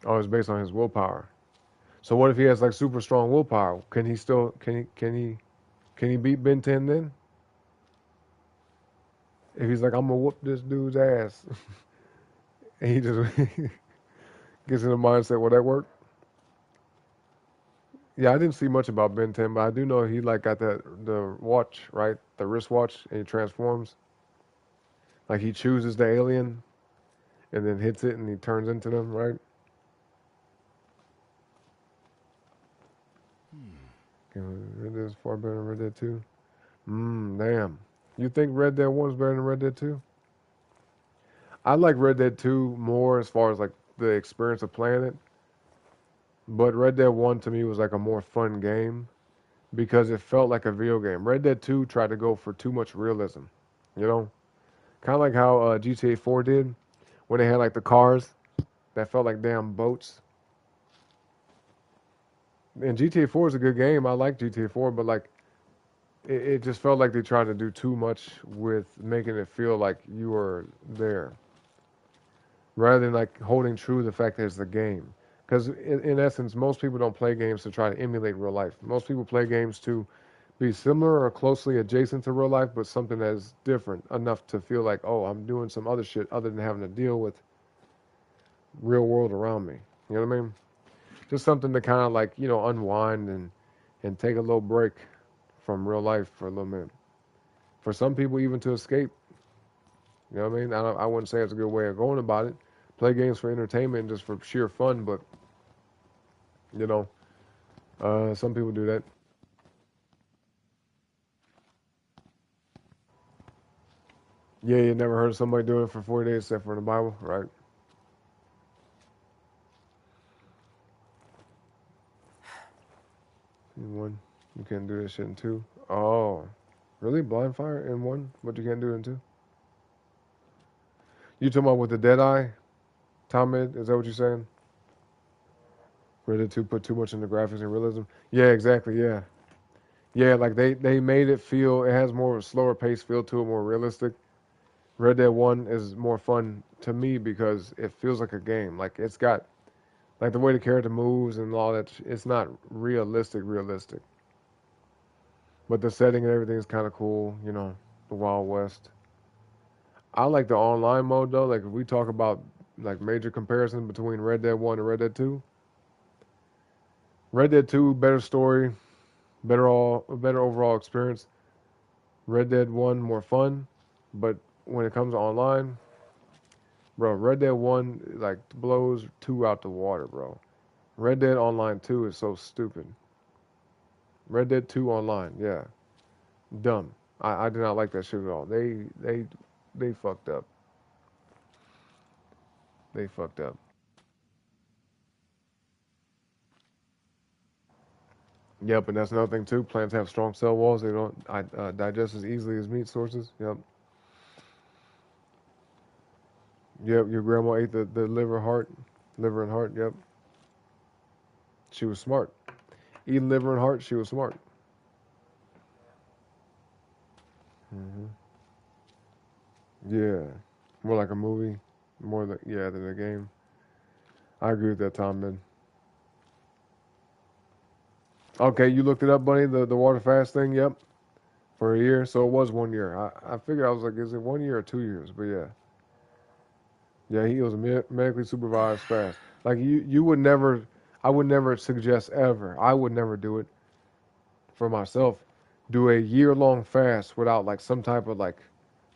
Oh, it's based on his willpower. So what if he has like super strong willpower? Can he beat Ben 10 then? If he's like, I'm gonna whoop this dude's ass, and he just gets in the mindset, will that work? Yeah, I didn't see much about Ben 10, but I do know he like got the watch, right? The wristwatch, and he transforms. Like he chooses the alien, and then hits it, and he turns into them, right? Red Dead's far better than Red Dead 2. Damn. You think Red Dead 1 is better than Red Dead 2? I like Red Dead 2 more as far as like the experience of playing it. But Red Dead 1 to me was like a more fun game because it felt like a video game. Red Dead 2 tried to go for too much realism, you know? Kind of like how GTA 4 did when they had like the cars that felt like damn boats. And GTA 4 is a good game. I like GTA 4, but like it just felt like they tried to do too much with making it feel like you were there rather than like holding true to the fact that it's a game. Because in essence, most people don't play games to try to emulate real life. Most people play games to be similar or closely adjacent to real life, but something that is different enough to feel like, oh, I'm doing some other shit other than having to deal with real world around me. You know what I mean? Just something to kind of like, you know, unwind and take a little break from real life for a little minute. For some people, even to escape. You know what I mean? I wouldn't say it's a good way of going about it. Play games for entertainment, just for sheer fun, but you know, some people do that. Yeah, you never heard of somebody doing it for 40 days except for in the Bible, right? In one, you can't do this shit in two. Oh, really? Blind fire in one, but you can't do it in two? You talking about with the dead eye, Talmud? Is that what you're saying? Red Dead 2 put too much in the graphics and realism. Yeah, exactly. Yeah, yeah. Like they made it feel it has more of a slower pace feel to it, more realistic. Red Dead 1 is more fun to me because it feels like a game. Like it's got like the way the character moves and all that. It's not realistic. But the setting and everything is kind of cool. You know, the Wild West. I like the online mode though. Like if we talk about like major comparison between Red Dead 1 and Red Dead 2. Red Dead 2 better story, better overall experience. Red Dead 1 more fun, but when it comes to online, bro, Red Dead 1 like blows 2 out the water, bro. Red Dead Online 2 is so stupid. Red Dead 2 Online, yeah. Dumb. I did not like that shit at all. They fucked up. They fucked up. Yep, and that's another thing too. Plants have strong cell walls. They don't digest as easily as meat sources. Yep. Yep, your grandma ate the liver and heart. Yep. She was smart. Eating liver and heart, she was smart. hmm Yeah, more like a movie, more like than a game. I agree with that, Tom. Man. Okay, you looked it up, Bunny. The water fast thing. Yep, for a year. So it was 1 year. I figured I was like, is it 1 year or 2 years? But yeah, yeah, he was a medically supervised fast. Like you would never. I would never suggest ever. I would never do it for myself. Do a year-long fast without like some type of like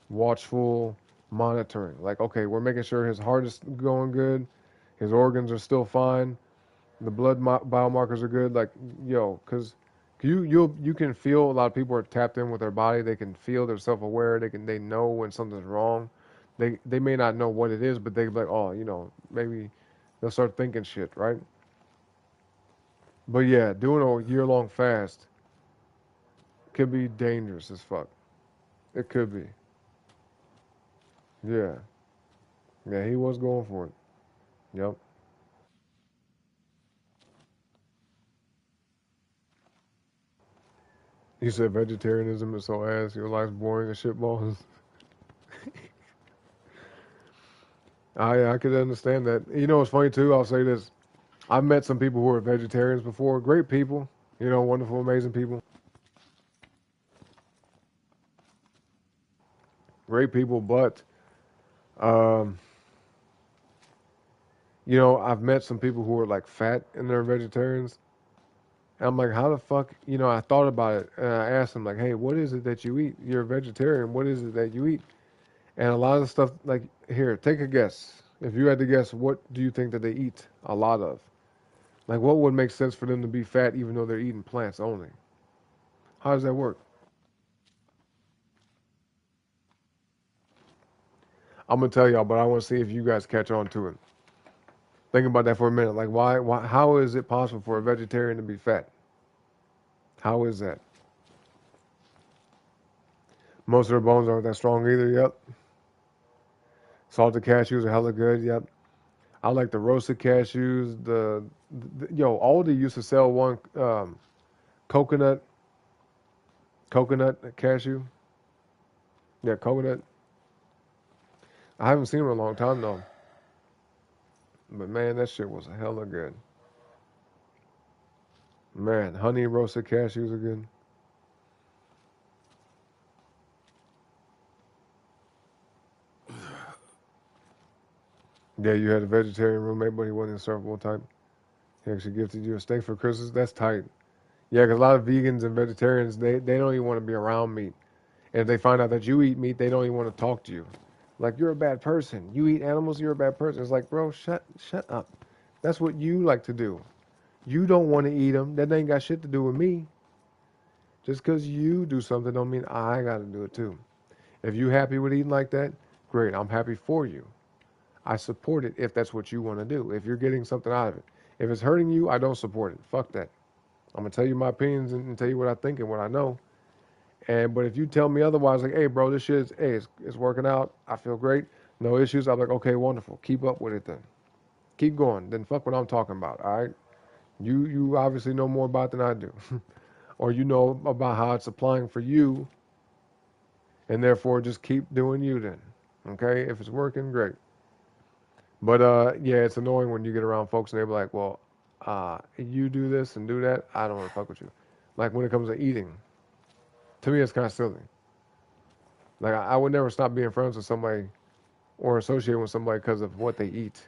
watchful monitoring. Like, okay, we're making sure his heart is going good, his organs are still fine, the blood biomarkers are good. Like, yo, because you can feel a lot of people are tapped in with their body. They can feel they're self-aware. They know when something's wrong. They may not know what it is, but they be like, oh, maybe they'll start thinking shit, right? But yeah, doing a year-long fast could be dangerous as fuck. It could be. Yeah. Yeah, he was going for it. Yep. He said vegetarianism is so ass, your life's boring as shitballs. I could understand that. You know what's funny too? I'll say this. I've met some people who are vegetarians before. Great people. Wonderful, amazing people. Great people, but um, I've met some people who are like fat and they're vegetarians. And I'm like, how the fuck, I thought about it and I asked them like, hey, what is it that you eat? You're a vegetarian. What is it that you eat? And a lot of stuff, like, here, take a guess. If you had to guess, what do you think that they eat a lot of? Like, what would make sense for them to be fat even though they're eating plants only? How does that work? I'm gonna tell y'all, but I want to see if you guys catch on to it. Think about that for a minute. Like, how is it possible for a vegetarian to be fat? How is that? Most of their bones aren't that strong either. Yep. Salted cashews are hella good. Yep. I like the roasted cashews. Yo, Aldi used to sell one coconut cashew. Yeah, coconut. I haven't seen them in a long time though. But man, that shit was hella good. Man, honey roasted cashews are good. Yeah, you had a vegetarian roommate, but he wasn't insufferable type. He actually gifted you a steak for Christmas. That's tight. Yeah, because a lot of vegans and vegetarians, they don't even want to be around meat. And if they find out that you eat meat, they don't even want to talk to you. Like, you're a bad person. You eat animals, you're a bad person. It's like, bro, shut up. That's what you like to do. You don't want to eat them. That ain't got shit to do with me. Just because you do something don't mean I got to do it too. If you happy with eating like that, great. I'm happy for you. I support it if that's what you want to do. If you're getting something out of it. If it's hurting you, I don't support it. Fuck that. I'm going to tell you my opinions and tell you what I think and what I know. But if you tell me otherwise, like, hey, bro, this shit is, hey, it's working out. I feel great. No issues. I'm like, okay, wonderful. Keep up with it then. Keep going. Then fuck what I'm talking about, all right? You obviously know more about it than I do. Or you know about how it's applying for you, and therefore just keep doing you then. Okay? If it's working, great. But yeah, it's annoying when you get around folks and they be like, well, you do this and do that, I don't want to fuck with you. Like when it comes to eating, to me it's kind of silly. Like I would never stop being friends with somebody or associating with somebody because of what they eat.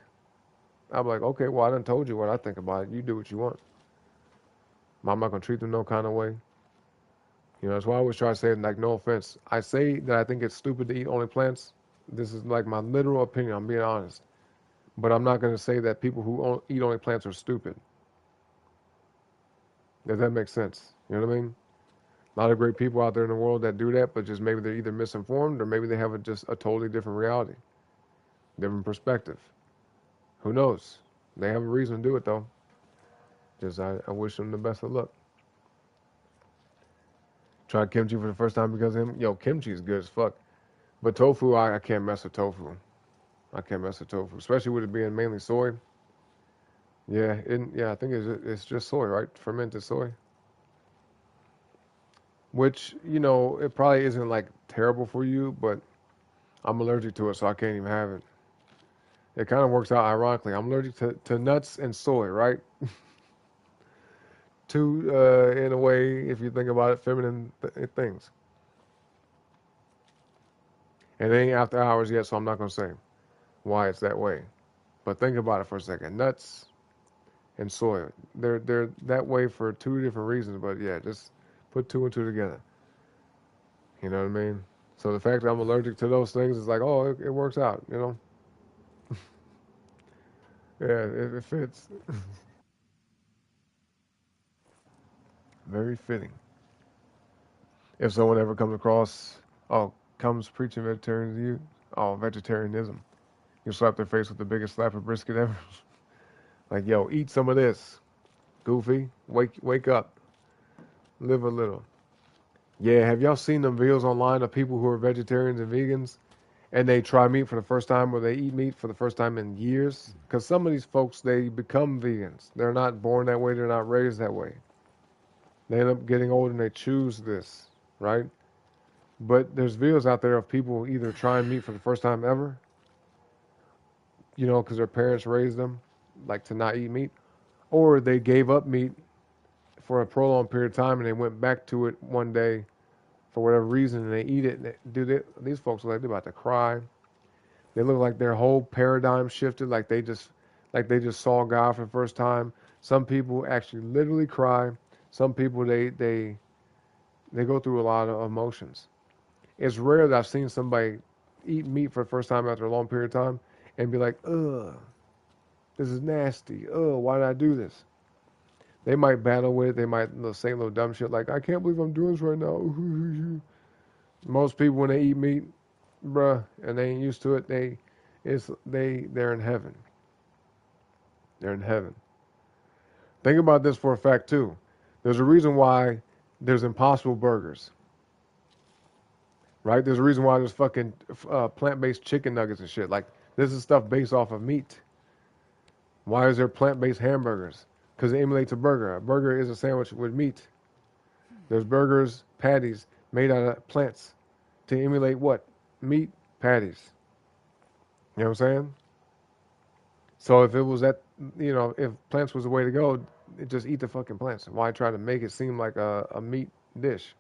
I'm like, okay, well, I done told you what I think about it. You do what you want. I'm not gonna treat them no kind of way. You know, that's why I always try to say, like, no offense. I say that I think it's stupid to eat only plants. This is like my literal opinion. I'm being honest. But I'm not gonna say that people who eat only plants are stupid. Does that make sense? You know what I mean? A lot of great people out there in the world that do that, but just maybe they're either misinformed or maybe they have just a totally different reality, different perspective. Who knows? They have a reason to do it though. Just I wish them the best of luck. Tried kimchi for the first time because of him. Yo, kimchi is good as fuck. But tofu, I can't mess with tofu. I can't mess with tofu, especially with it being mainly soy. Yeah, I think it's just soy, right? Fermented soy. Which, you know, it probably isn't like terrible for you, but I'm allergic to it, so I can't even have it. It kind of works out ironically. I'm allergic to nuts and soy, right? Two, in a way, if you think about it, feminine things. And it ain't after hours yet, so I'm not going to say why it's that way. But think about it for a second. Nuts and soy, they're that way for two different reasons, but yeah, just put two and two together. You know what I mean? So the fact that I'm allergic to those things is like, oh, it works out, you know? Yeah, it fits. Very fitting. If someone ever comes across, comes preaching vegetarianism, you slap their face with the biggest slap of brisket ever. Like, yo, eat some of this. Goofy, wake up. Live a little. Yeah, have y'all seen them videos online of people who are vegetarians and vegans and they try meat for the first time or they eat meat for the first time in years? Because some of these folks, they become vegans. They're not born that way. They're not raised that way. They end up getting old and they choose this, right? But there's videos out there of people either trying meat for the first time ever, you know, because their parents raised them, like, to not eat meat, or they gave up meat for a prolonged period of time and they went back to it one day for whatever reason and they eat it. And these folks look like they're about to cry. They look like their whole paradigm shifted, like they just saw God for the first time. Some people actually literally cry. Some people they go through a lot of emotions. It's rare that I've seen somebody eat meat for the first time after a long period of time and be like, ugh, this is nasty. Ugh, why did I do this? They might battle with it. They might say little dumb shit like, I can't believe I'm doing this right now. Most people, when they eat meat, bruh, and they ain't used to it, they're in heaven. They're in heaven. Think about this for a fact, too. There's a reason why there's Impossible Burgers. Right? There's a reason why there's fucking plant-based chicken nuggets and shit. Like, this is stuff based off of meat. Why is there plant-based hamburgers? Because it emulates a burger. A burger is a sandwich with meat. There's burgers, patties, made out of plants to emulate what? Meat patties. You know what I'm saying? So if it was if plants was the way to go, just eat the fucking plants. Why try to make it seem like a meat dish?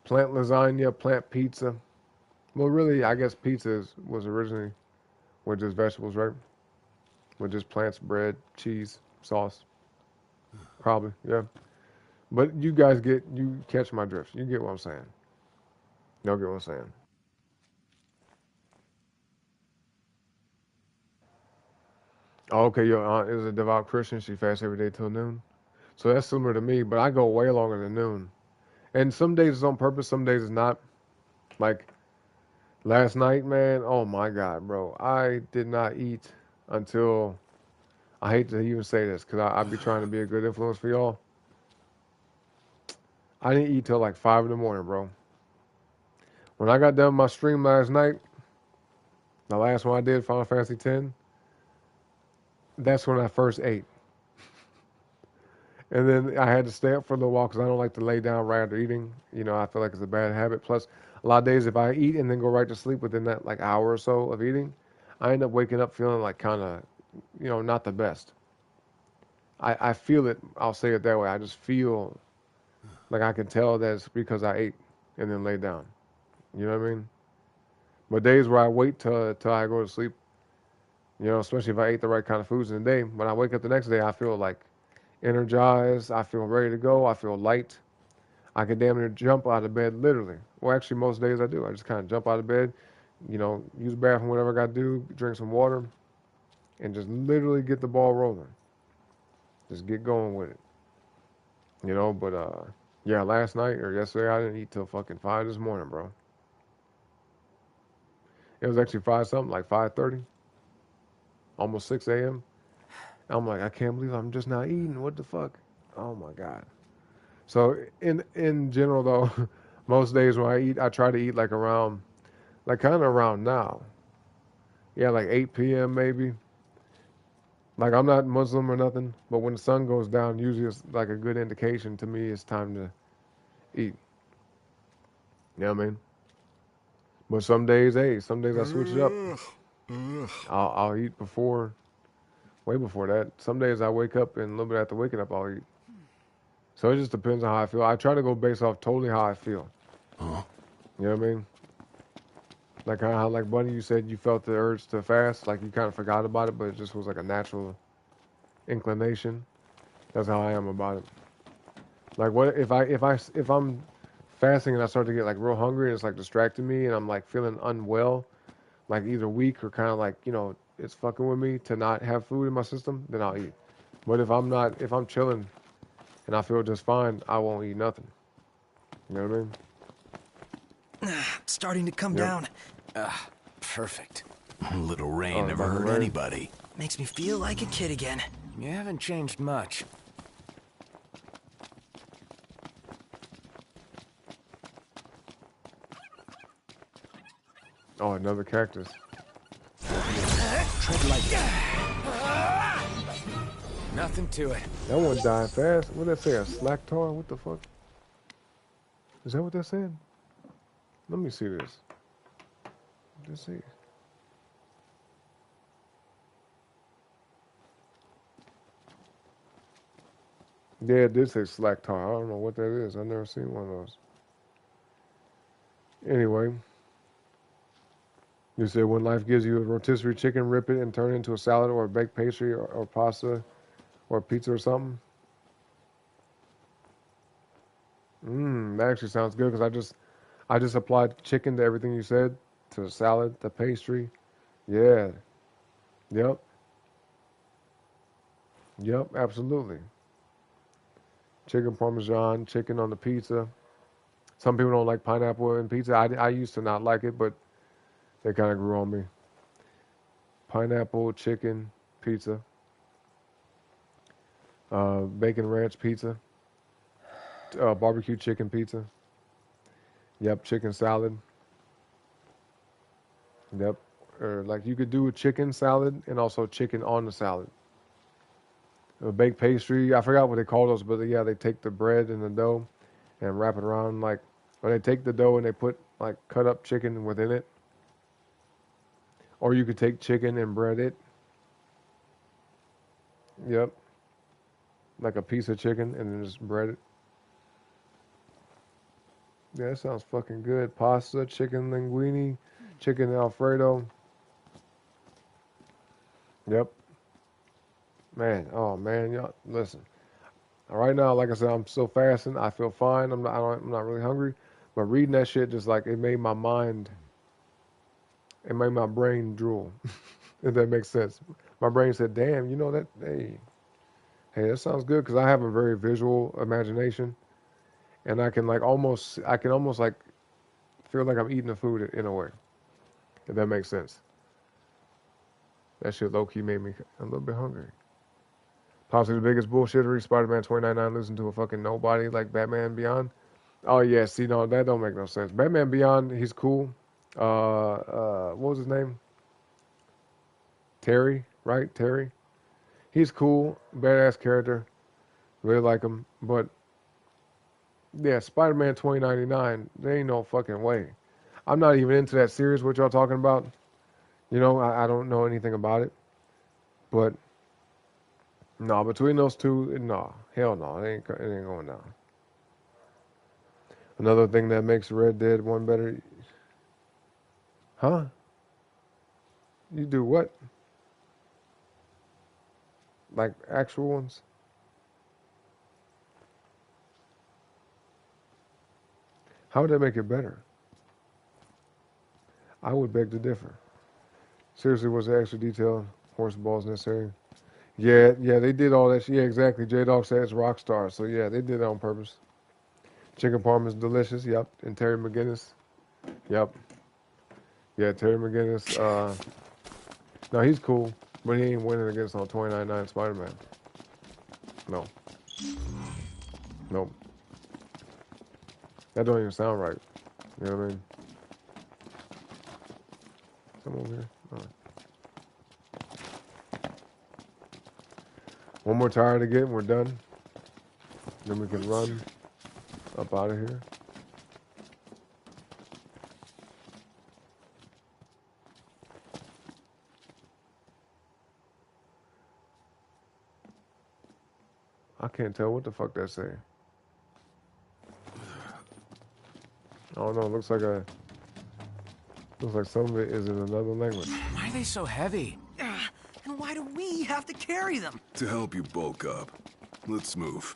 Plant lasagna, plant pizza. Well, really, I guess pizza was originally with just vegetables, right? With just plants, bread, cheese, sauce. Probably, yeah. But you guys you catch my drift. You get what I'm saying. Y'all get what I'm saying. Oh, okay, your aunt is a devout Christian. She fasts every day till noon. So that's similar to me, but I go way longer than noon. And some days it's on purpose, some days it's not. Like last night, man, oh my God, bro. I did not eat until, I hate to even say this because I be trying to be a good influence for y'all. I didn't eat till like 5 in the morning, bro. When I got done with my stream last night, the last one I did, Final Fantasy X, that's when I first ate. And then I had to stay up for a little while because I don't like to lay down right after eating. You know, I feel like it's a bad habit. Plus, a lot of days if I eat and then go right to sleep within that like hour or so of eating, I end up waking up feeling like kind of, you know, not the best. I feel it. I'll say it that way. I just feel like I can tell that it's because I ate and then lay down. You know what I mean? But days where I wait till I go to sleep, you know, especially if I ate the right kind of foods in the day, when I wake up the next day, I feel like energized. I feel ready to go. I feel light. I can damn near jump out of bed literally. Well, actually, most days I do. I just kind of jump out of bed, you know, use the bathroom, whatever I got to do, drink some water, and just literally get the ball rolling. Just get going with it. You know, but yeah, last night or yesterday I didn't eat till fucking 5 this morning, bro. It was actually 5 something, like 5:30, almost 6 a.m. I'm like, I can't believe I'm just not eating. What the fuck? Oh my God. So in general though, most days when I eat, I try to eat like around, like kind of around now. Yeah, like 8 p.m. maybe. Like I'm not Muslim or nothing, but when the sun goes down, usually it's like a good indication to me it's time to eat. You know what I mean? But some days, hey, some days I switch it up. I'll eat before, way before that. Some days I wake up and a little bit after waking up I'll eat. So it just depends on how I feel. I try to go based off totally how I feel. Huh? You know what I mean? Like how, like Bunny, you said you felt the urge to fast, like you kind of forgot about it, but it just was like a natural inclination. That's how I am about it. Like what if I'm fasting and I start to get like real hungry and it's like distracting me and I'm like feeling unwell, like either weak or kind of like, you know, it's fucking with me to not have food in my system, then I'll eat. But if I'm chilling and I feel just fine, I won't eat nothing. You know what I mean? Starting to come Yep. down. Perfect. A little rain Oh, never little hurt rain? anybody. Makes me feel like a kid again. You haven't changed much. Oh, another cactus. Tread lightly. Nothing to it. That one died fast. What did that say? A slack tar? What the fuck? Is that what that said? Let me see this. Let's see. Yeah, it did say slack tar. I don't know what that is. I've never seen one of those. Anyway, you said when life gives you a rotisserie chicken, rip it and turn it into a salad or a baked pastry or pasta or pizza or something. That actually sounds good because I just applied chicken to everything you said, to the salad, the pastry. Yeah. Yep. Yep. Absolutely. Chicken parmesan, chicken on the pizza. Some people don't like pineapple in pizza. I used to not like it, but they kind of grew on me. Pineapple, chicken, pizza. Bacon ranch pizza. Barbecue chicken pizza. Yep, chicken salad. Yep. Or like you could do a chicken salad and also chicken on the salad. A baked pastry. I forgot what they call those, but yeah, they take the bread and the dough and wrap it around like, or they take the dough and they put like cut up chicken within it. Or you could take chicken and bread it. Yep. Like a piece of chicken and then just bread it. Yeah, that sounds fucking good. Pasta, chicken linguine, chicken Alfredo. Yep. Man, oh man, y'all listen. Right now, like I said, I'm still fasting. I feel fine. I'm not really hungry. But reading that shit just like it made my brain drool. If that makes sense. My brain said, "Damn, you know that? Hey, that sounds good." Because I have a very visual imagination, and I can almost like feel like I'm eating the food in a way. If that makes sense. That shit low key made me a little bit hungry. Possibly the biggest bullshittery. Spider-Man 2099 losing to a fucking nobody like Batman Beyond. Oh yeah, see, no, that don't make no sense. Batman Beyond, he's cool. What was his name? Terry, right? Terry. He's cool, badass character. Really like him, but yeah, Spider-Man 2099, there ain't no fucking way. I'm not even into that series. What y'all talking about? You know, I don't know anything about it, but no, between those two, no, hell no, it ain't going down. Another thing that makes Red Dead 1 better, huh? You do what? Like actual ones? How would that make it better? I would beg to differ. Seriously, was the extra detail horse balls necessary? Yeah, they did all that. Yeah, exactly. J Dog said it's Rockstar, so yeah, they did it on purpose. Chicken parm is delicious. Yep. And Terry McGinnis. Yep. Yeah, Terry McGinnis. No, he's cool, but he ain't winning against no 2099 Spider-Man. No. Nope. That don't even sound right. You know what I mean? Come over here. All right. One more tire to get and we're done. Then we can run up out of here. I can't tell what the fuck that's saying. I don't know. Looks like some of it is in another language. Why are they so heavy? And why do we have to carry them? To help you bulk up. Let's move.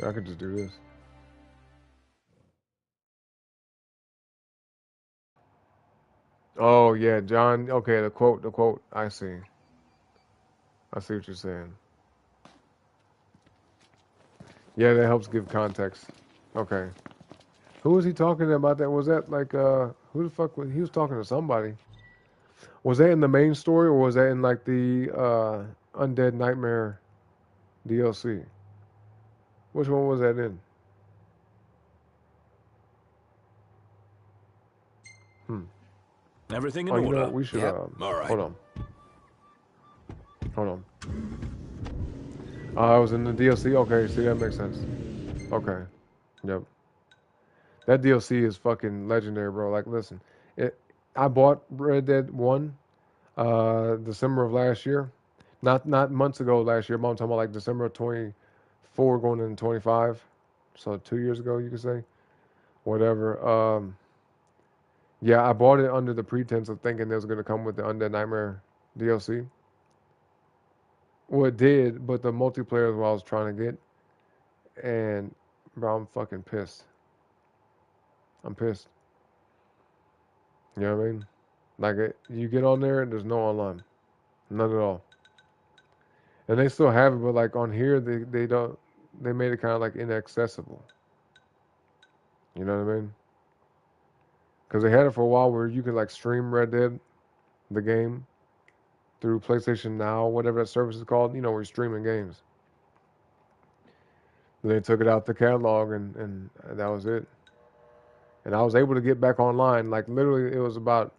I could just do this. Oh yeah, John. Okay, the quote. I see. I see what you're saying. Yeah, that helps give context. Okay. Who was he talking about that? Was that like, who the fuck was he was talking to somebody? Was that in the main story or was that in like the Undead Nightmare DLC? Which one was that in? Everything in Oh, you know order. what? We should, Yep. All right. hold on. Hold on. I was in the DLC? Okay, see, that makes sense. Okay. Yep. That DLC is fucking legendary, bro. Like, listen, I bought Red Dead 1 December of last year. Not months ago last year, but I'm talking about like December of 24 going into 25. So 2 years ago, you could say. Whatever. Yeah, I bought it under the pretense of thinking it was going to come with the Undead Nightmare DLC. Well, it did, but the multiplayer is what I was trying to get. And, bro, I'm fucking pissed. I'm pissed. You know what I mean? Like, you get on there and there's no online. None at all. And they still have it, but like on here, they don't, they made it kind of like inaccessible. You know what I mean? Because they had it for a while where you could like stream Red Dead, the game, through PlayStation Now, whatever that service is called, you know, where you're streaming games. And they took it out the catalog and that was it. And I was able to get back online. Like literally, it was about,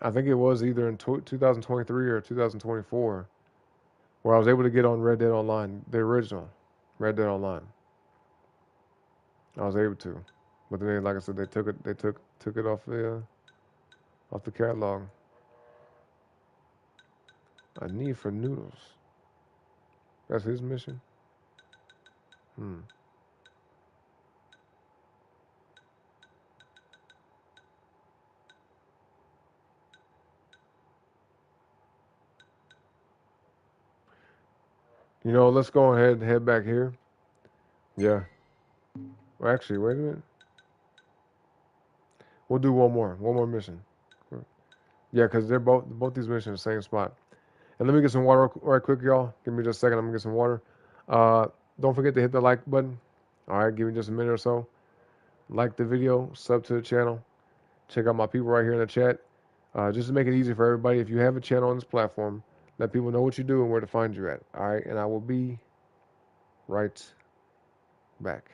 I think it was either in 2023 or 2024, where I was able to get on Red Dead Online, the original Red Dead Online. I was able to, but then, like I said, they took it off the catalog. A need for noodles. That's his mission. You know, let's go ahead and head back here. Yeah. Well, actually, wait a minute. We'll do one more mission. Yeah, because they're both these missions in the same spot. And let me get some water right quick, y'all. Give me just a second. I'm gonna get some water. Don't forget to hit the like button. All right, give me just a minute or so. Like the video, sub to the channel. Check out my people right here in the chat. Just to make it easy for everybody, if you have a channel on this platform, let people know what you do and where to find you at. All right, and I will be right back.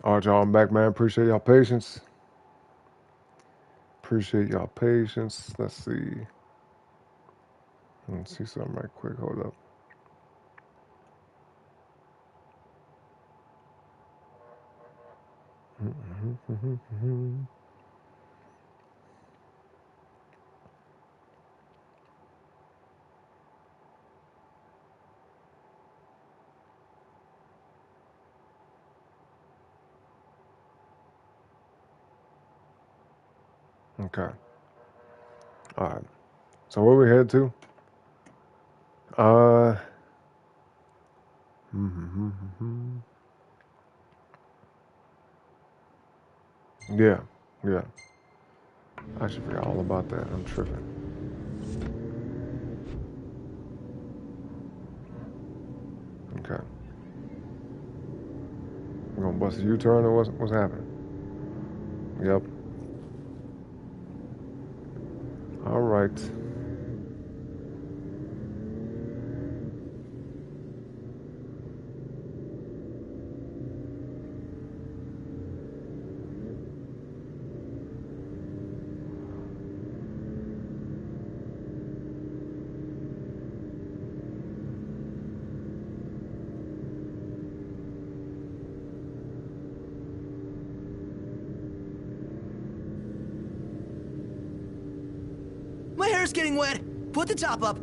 All right, y'all. I'm back, man. Appreciate y'all patience. Appreciate y'all patience. Let's see. Let's see something right quick. Hold up. Okay. All right. So where we head to? Uh. Yeah. Yeah. I should forget all about that. I'm tripping. Okay. You gonna bust a U-turn or what's happening? Yep. All right. My hair's getting wet. Put the top up.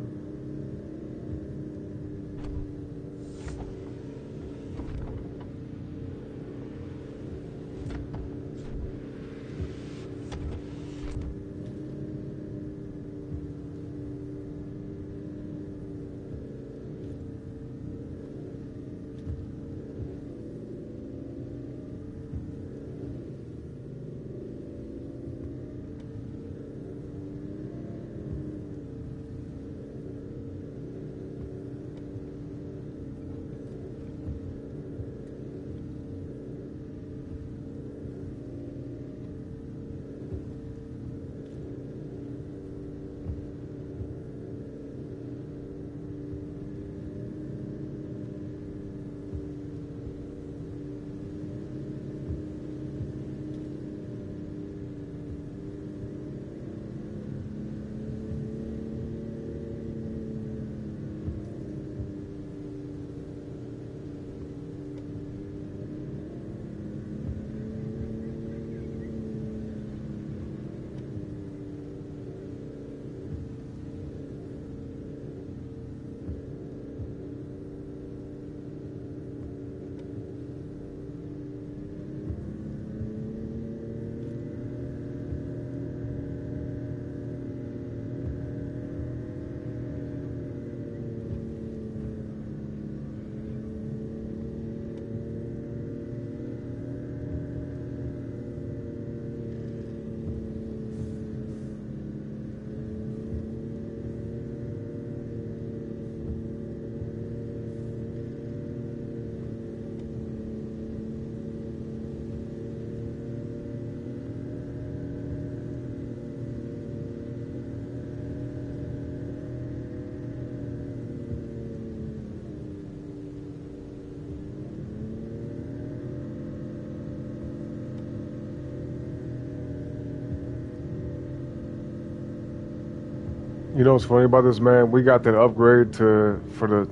You know what's funny about this, man? We got that upgrade for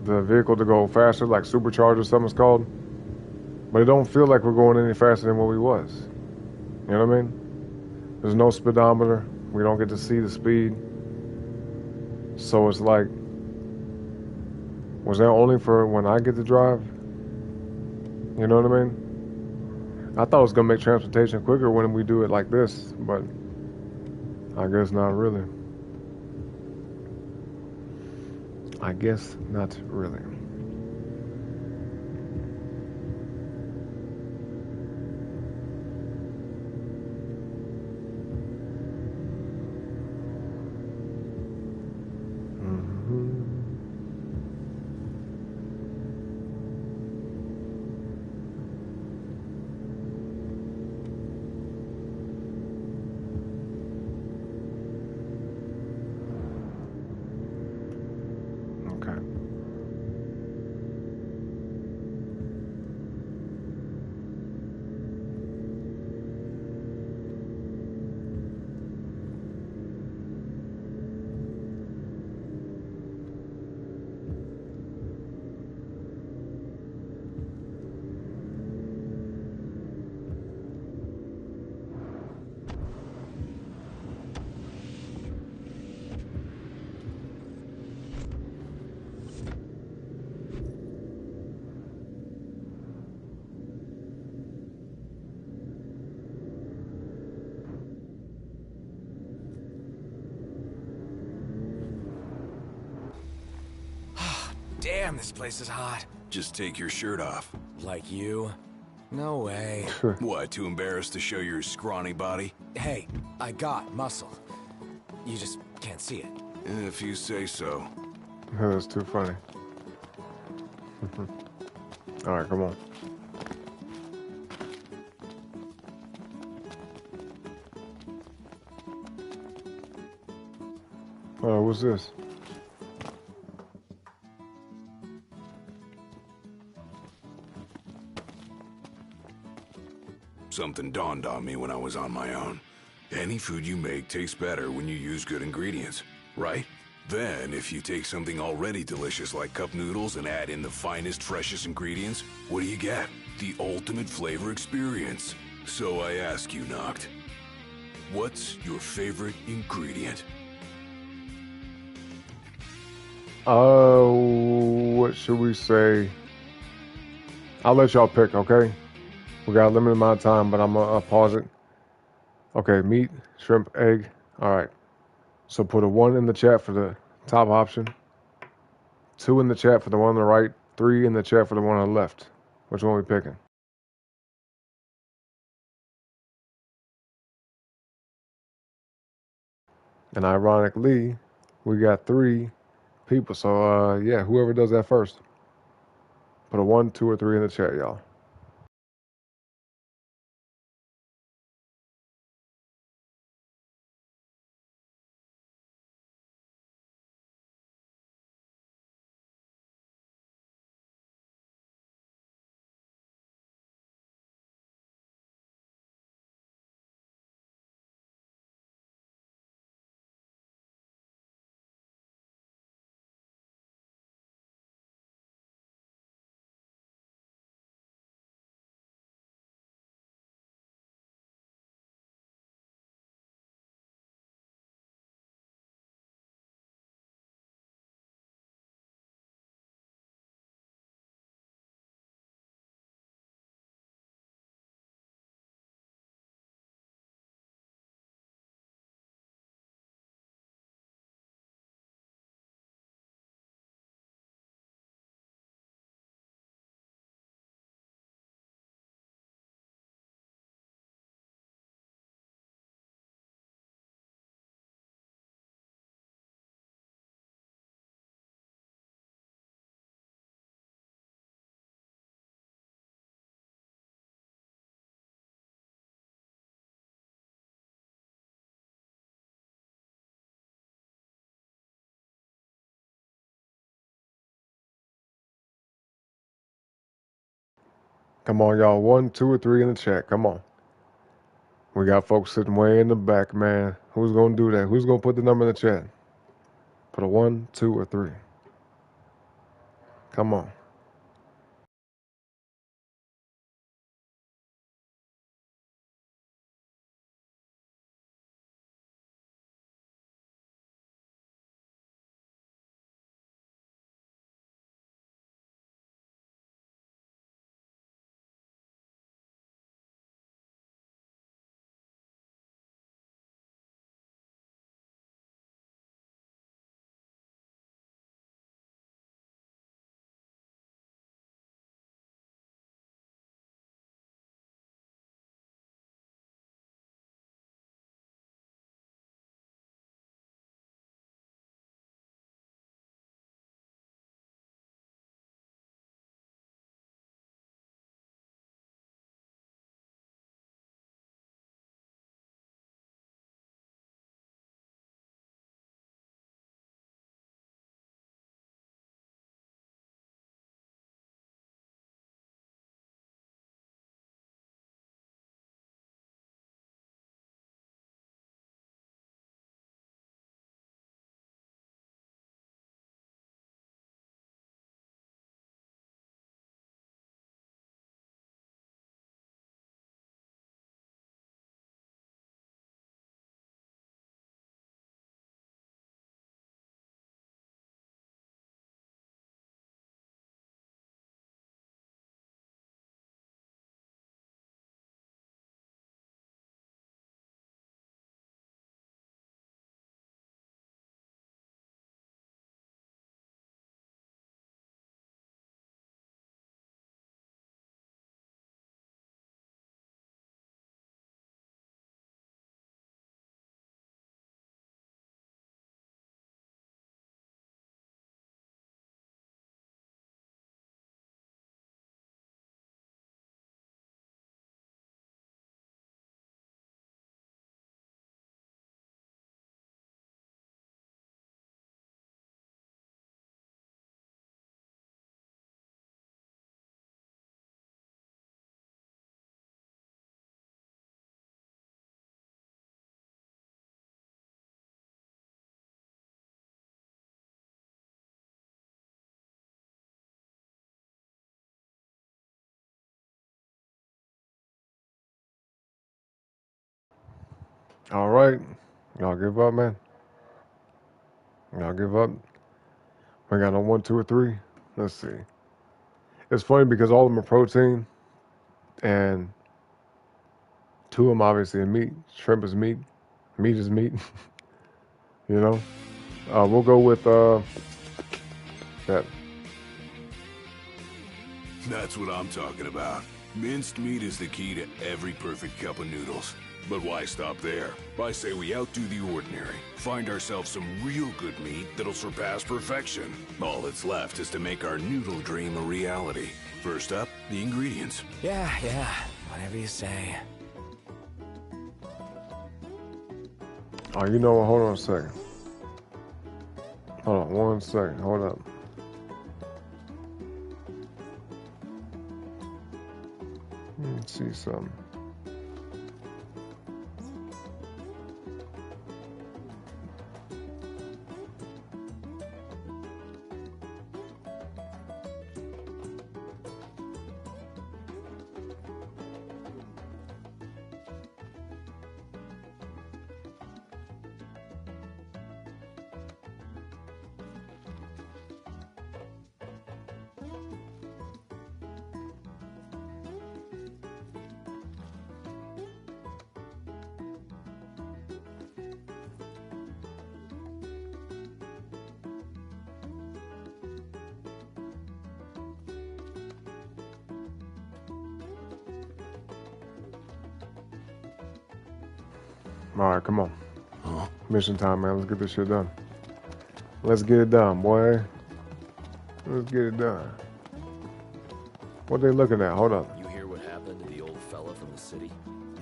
the vehicle to go faster, like supercharger or something it's called. But it don't feel like we're going any faster than what we was. You know what I mean? There's no speedometer. We don't get to see the speed. So it's like, was that only for when I get to drive? You know what I mean? I thought it was gonna make transportation quicker when we do it like this, but I guess not really. I guess not really. Okay. Damn, this place is hot. Just take your shirt off. Like you? No way. What, too embarrassed to show your scrawny body? Hey, I got muscle. You just can't see it. If you say so. That's too funny. All right, come on. What's this? Something dawned on me when I was on my own. Any food you make tastes better when you use good ingredients, right? Then, if you take something already delicious like cup noodles and add in the finest, freshest ingredients, what do you get? The ultimate flavor experience. So I ask you, Noct, what's your favorite ingredient? What should we say? I'll let y'all pick, okay? We got a limited amount of time, but I'm gonna pause it. Okay, meat, shrimp, egg. All right. So put a 1 in the chat for the top option, 2 in the chat for the one on the right, 3 in the chat for the one on the left. Which one are we picking? And ironically, we got 3 people. So yeah, whoever does that first. Put a 1, 2, or 3 in the chat, y'all. Come on, y'all. 1, 2, or 3 in the chat. Come on. We got folks sitting way in the back, man. Who's gonna do that? Who's gonna put the number in the chat? Put a 1, 2, or 3. Come on. All right. Y'all give up, man. Y'all give up. We got no 1, 2, or 3. Let's see. It's funny because all of them are protein, and 2 of them obviously are meat. Shrimp is meat. Meat is meat. You know? We'll go with that. That's what I'm talking about. Minced meat is the key to every perfect cup of noodles. But why stop there? I say we outdo the ordinary. Find ourselves some real good meat that'll surpass perfection. All that's left is to make our noodle dream a reality. First up, the ingredients. Yeah, whatever you say. Oh, you know what? Hold on a second. Hold on 1 second. Hold up. Let's see something. All right, come on. Huh? Mission time, man. Let's get this shit done. Let's get it done, boy. Let's get it done. What they looking at? Hold up. You hear what happened to the old fella from the city?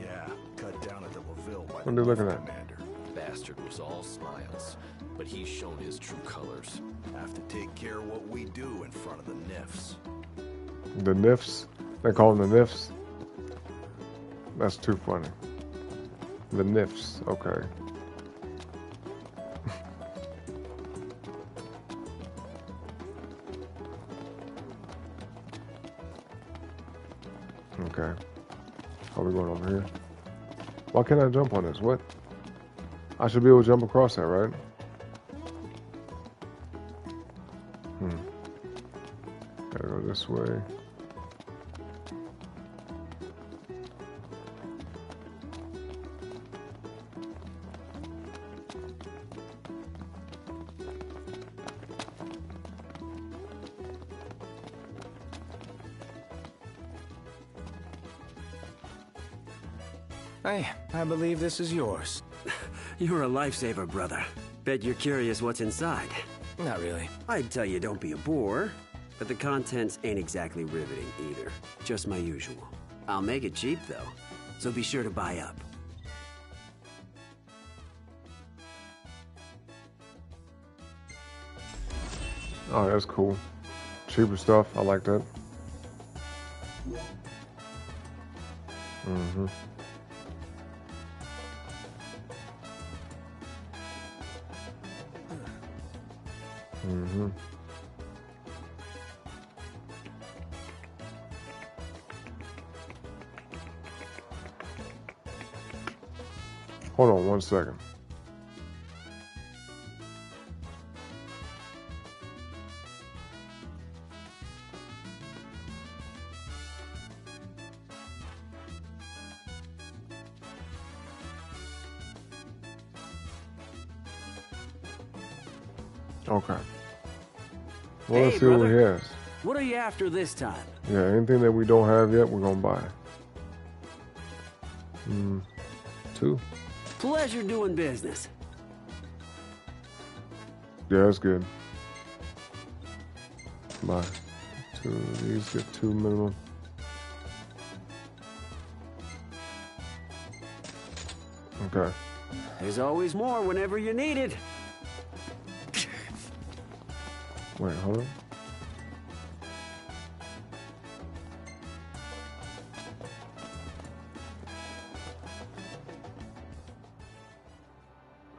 Yeah, cut down at the Laville by What the they looking at? commander. Bastard was all smiles, but he's shown his true colors. Have to take care of what we do in front of the Nifs. The Nifs? They call them the Nifs? That's too funny. The Nifs, okay. Okay. How are we going over here? Why can't I jump on this? What? I should be able to jump across that, right? Gotta go this way. I believe this is yours. You're a lifesaver, brother. Bet you're curious what's inside. Not really. I'd tell you don't be a bore, but the contents ain't exactly riveting either. Just my usual. I'll make it cheap, though, so be sure to buy up. Oh, that's cool. Cheaper stuff. I like that. Mm-hmm. Mm-hmm. Hold on 1 second. Okay. Well, let's see what he has. What are you after this time? Yeah, anything that we don't have yet, we're gonna buy. 2. Pleasure doing business. Yeah, that's good. Buy 2 of these, get 2 minimum. Okay. There's always more whenever you need it. Wait, hold on.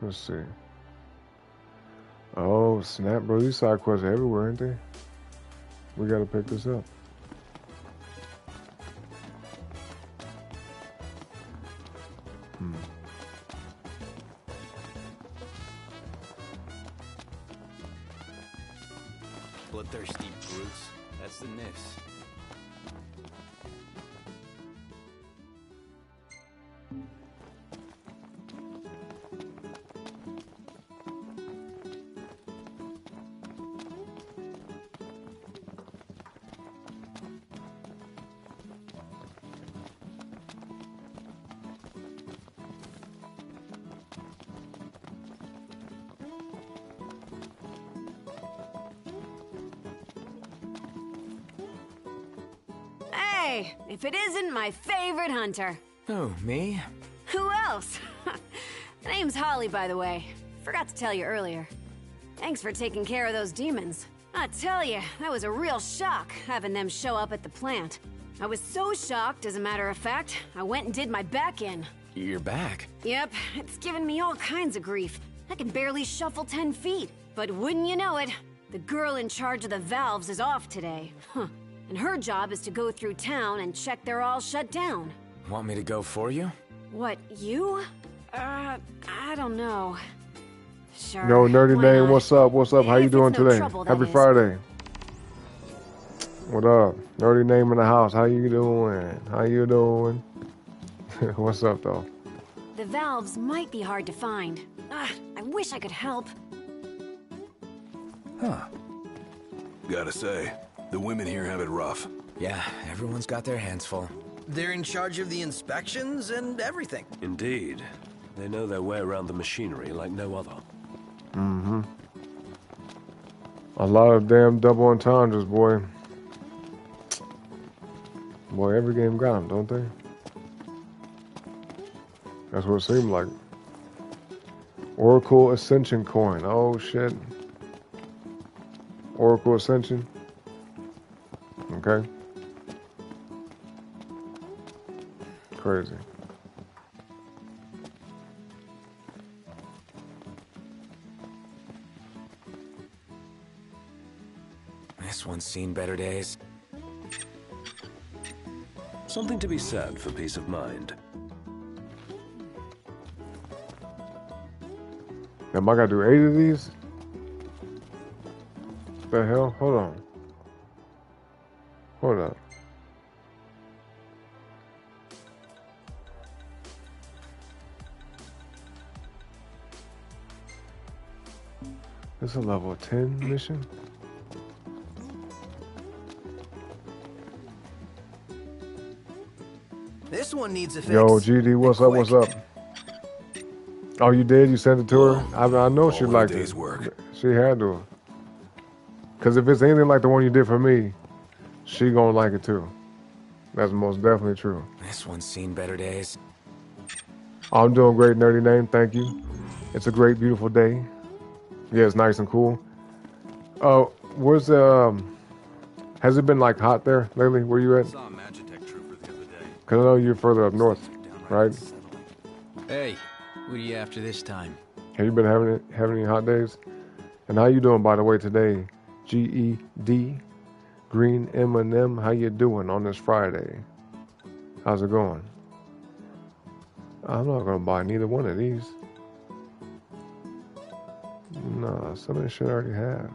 Let's see. Oh, snap, bro. These side quests are everywhere, ain't they? We gotta pick this up. bloodthirsty brutes. That's the nifs. Hey, if it isn't my favorite hunter. Oh, me? Who else? The name's Holly, by the way. Forgot to tell you earlier. Thanks for taking care of those demons. I tell you, that was a real shock, having them show up at the plant. I was so shocked, as a matter of fact, I went and did my back in. You're back? Yep, it's given me all kinds of grief. I can barely shuffle 10 feet. But wouldn't you know it, the girl in charge of the valves is off today. Huh. And her job is to go through town and check they're all shut down. Want me to go for you? What, you? I don't know. Sure. Yo, Nerdy why Name, not? what's up? What's up? How you If doing it's no today? trouble, that Happy is. Friday. What up? Nerdy Name in the house. How you doing? How you doing? What's up, though? The valves might be hard to find. I wish I could help. Huh. Gotta say, the women here have it rough. Yeah, everyone's got their hands full. They're in charge of the inspections and everything. Indeed. They know their way around the machinery like no other. Mm-hmm. A lot of damn double entendres, boy. Boy, every game got them, don't they? That's what it seemed like. Oracle Ascension coin. Oh, shit. Oracle Ascension. Okay. Crazy. This one's seen better days. Something to be said for peace of mind. Am I gotta do 8 of these? The hell? Hold on. Hold up. This is a level 10 mission? This one needs a fix. Yo, GD, what's up? What's up? Oh, you did? You sent it to her? I know she liked it. She had to. Because if it's anything like the one you did for me, she gonna like it too. That's most definitely true. This one's seen better days. I'm doing great, Nerdy Name. Thank you. It's a great, beautiful day. Yeah, it's nice and cool. Oh, where's the... has it been like hot there lately? Where you at? Saw a Magitech trooper the other day. Because I know you're further up north, right? Hey, what are you after this time? Have you been having any hot days? And how you doing, by the way, today? GED, Green M&M, how you doing on this Friday? How's it going? I'm not going to buy neither one of these. No, some of this shit I already have.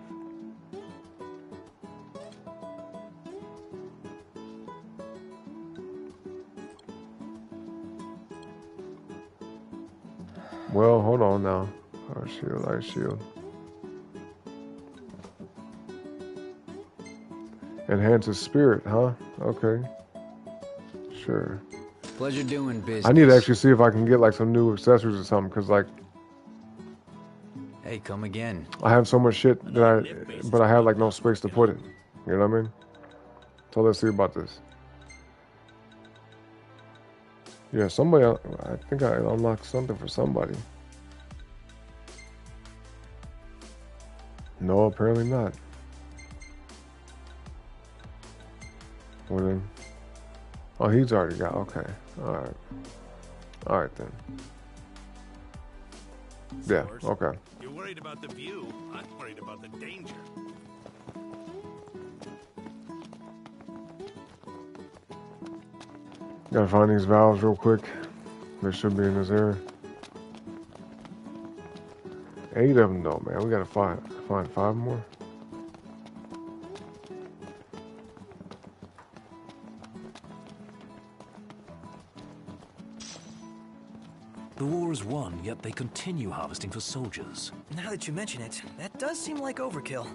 Well, hold on now. Our shield, ice shield. Enhances spirit, huh? Okay. Sure. Pleasure doing business. I need to actually see if I can get like some new accessories or something, because like Hey, come again. I have so much shit that but I have like no space to put it. You know what I mean? So let's see about this. Yeah, somebody, I think I unlocked something for somebody. No, apparently not. Well then, oh, he's already got, okay. Alright. Alright then. Yeah, okay. You're worried about the view. I'm worried about the danger. Gotta find these valves real quick. They should be in this area. 8 of them though, man. We gotta find 5 more. The war is won, yet they continue harvesting for soldiers. Now that you mention it, that does seem like overkill.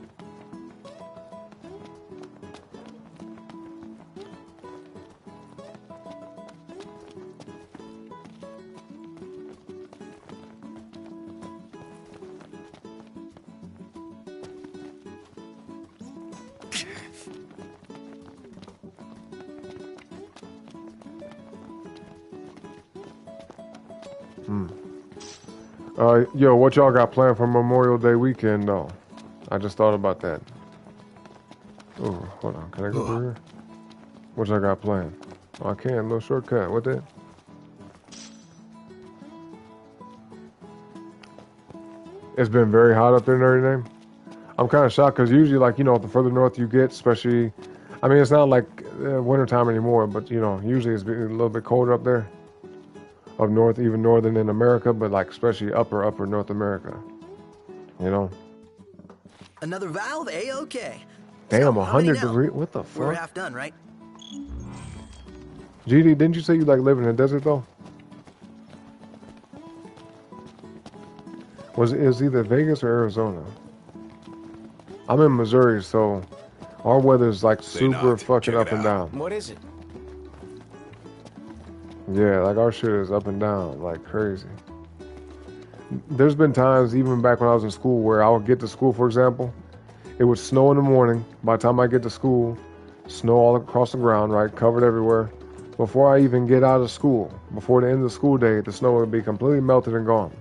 Yo, what y'all got planned for Memorial Day weekend, though? I just thought about that. Oh, hold on. Can I go through here? What y'all got planned? Oh, I can. Little shortcut. What that? It's been very hot up there and everything. I'm kind of shocked because usually, like, you know, the further north you get, especially, I mean, it's not like wintertime anymore, but, you know, usually it's a little bit colder up there. Up north, even northern in America, but like especially upper North America. You know? Another valve, A-OK. Damn, So, 100 degrees? What the fuck? We're half done, right? GD, didn't you say you like living in the desert though? It was either Vegas or Arizona. I'm in Missouri, so our weather's like super fucking up and down. What is it? Yeah, like our shit is up and down like crazy. There's been times, even back when I was in school, where I would get to school, for example, it would snow in the morning. By the time I get to school, snow all across the ground, right, covered everywhere. Before I even get out of school, before the end of the school day, the snow would be completely melted and gone.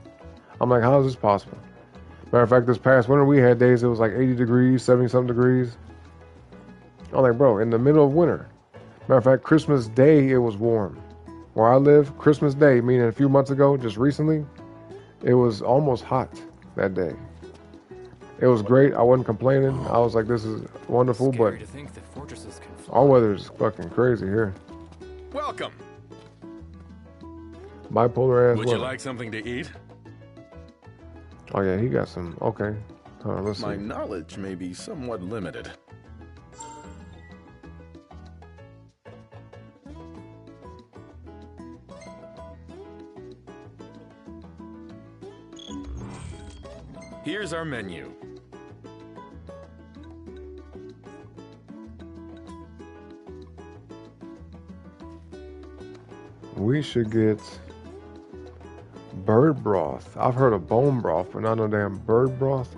I'm like, how is this possible? Matter of fact, this past winter we had days it was like 80 degrees, 70-something degrees. I'm like, bro, in the middle of winter. Matter of fact, Christmas Day, it was warm. Where I live, Christmas Day, meaning a few months ago, just recently, it was almost hot that day. It was great. I wasn't complaining. I was like, this is wonderful, but our weather is fucking crazy here. Welcome. Bipolar ass Would weather. you like something to eat? Oh yeah, he got some. Okay. Let's My see. knowledge may be somewhat limited. Here's our menu. We should get bird broth. I've heard of bone broth, but not no damn bird broth.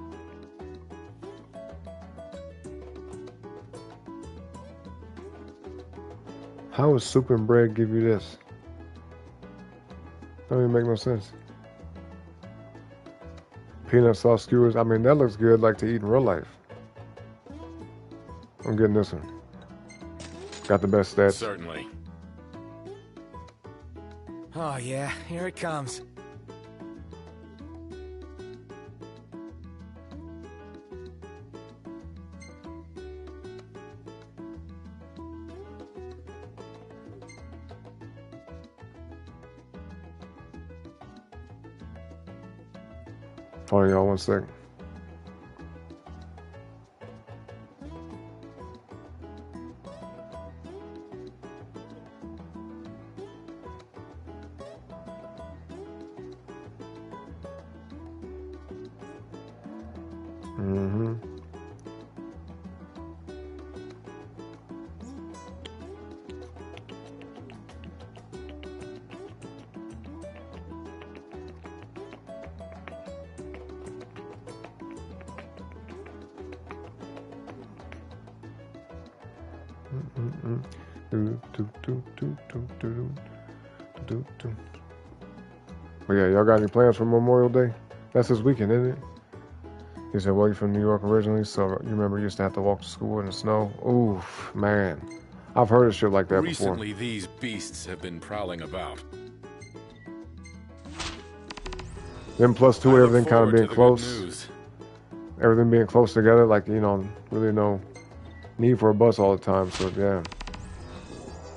How would soup and bread give you this? That don't even make no sense. Peanut sauce skewers. I mean, that looks good, like to eat in real life. I'm getting this one. Got the best stats. Certainly. Oh yeah, here it comes. Hold on, y'all, 1 sec. Mm-hmm. Well, yeah, y'all got any plans for Memorial Day? That's this weekend, isn't it? He said, well, you're from New York originally, so you remember you used to have to walk to school in the snow? Oof, man. I've heard of shit like that Recently, before. these beasts have been prowling about. Then plus two, everything kind of being close. News. Everything being close together, like, you know, really no need for a bus all the time, so yeah.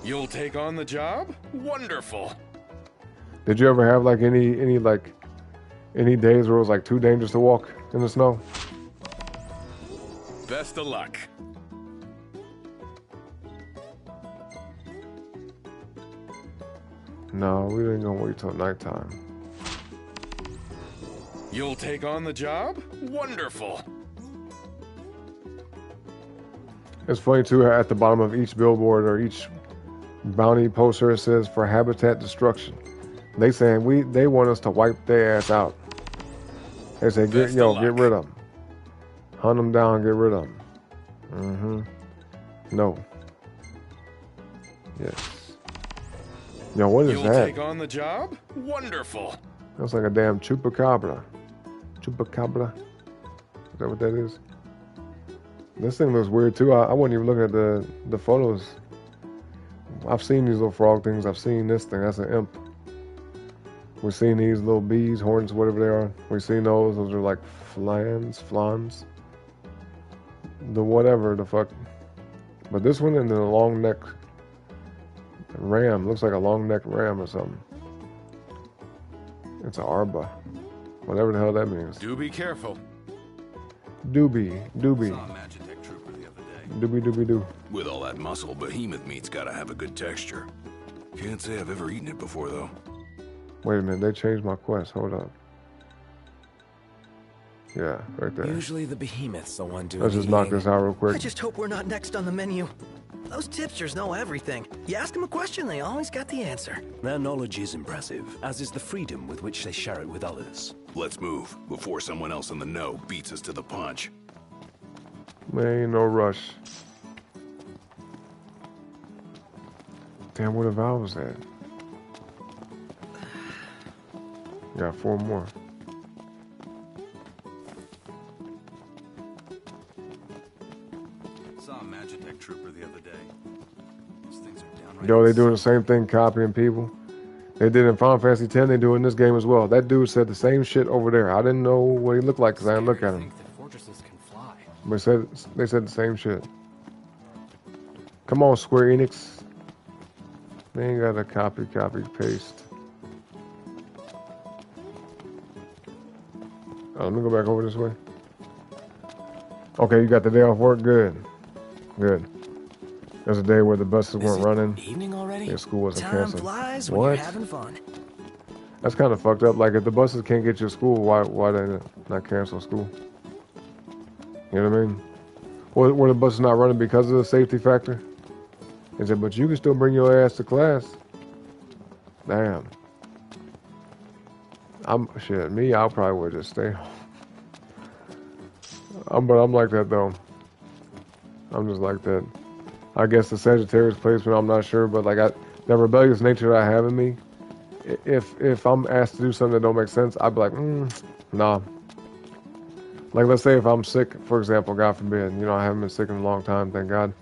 You'll take on the job? Wonderful. Did you ever have like any days where it was like too dangerous to walk in the snow? Best of luck. No, we ain't gonna wait till nighttime. You'll take on the job? Wonderful. It's funny too, at the bottom of each billboard or each bounty poster, it says for habitat destruction. They saying they want us to wipe their ass out. They say, get rid of them. Hunt them down, get rid of them. No. Yes. Yo, what is You'll that? Take on the job? Wonderful. Looks like a damn chupacabra. Chupacabra? Is that what that is? This thing looks weird too. I wasn't even looking at the photos. I've seen these little frog things. I've seen this thing. That's an imp. We've seen these little bees, horns, whatever they are. We've seen those. Those are like flans. The whatever the fuck. But this one and the long neck ram. Looks like a long neck ram or something. It's an arba. Whatever the hell that means. Do be careful. Doobie. Saw a Magitech trooper the other day. Doobie. With all that muscle, behemoth meat's gotta have a good texture. Can't say I've ever eaten it before, though. Wait a minute, they changed my quest. Hold up. Yeah, right there. Usually the behemoth's the one doing Let's just knock this out real quick. I just hope we're not next on the menu. Those tipsters know everything. You ask them a question, they always got the answer. Their knowledge is impressive, as is the freedom with which they share it with others. Let's move, before someone else in the know beats us to the punch. Man, ain't no rush. Damn, where the valves at? Got 4 more. Saw a Magitech trooper the other day. These things are downright. Yo, they doing the same thing, copying people. They did in Final Fantasy X. They do in this game as well. That dude said the same shit over there. I didn't know what he looked like because I didn't look at him. Fortresses can fly. But they said the same shit. Come on, Square Enix. They ain't got a copy, paste. Let me go back over this way. Okay, you got the day off work? Good. There's a day where the buses weren't running. Evening already? Yeah, school wasn't Time canceled. flies when you're having fun. That's kind of fucked up. Like, if the buses can't get you to school, why they not cancel school? You know what I mean? Were the buses not running because of the safety factor? He said, but you can still bring your ass to class. Damn. I'll probably would just stay home. But I'm like that though. I'm just like that. I guess the Sagittarius placement, I'm not sure, but like that rebellious nature that I have in me, if I'm asked to do something that don't make sense, I'd be like, nah. Like, let's say if I'm sick, for example, God forbid, I haven't been sick in a long time, thank God.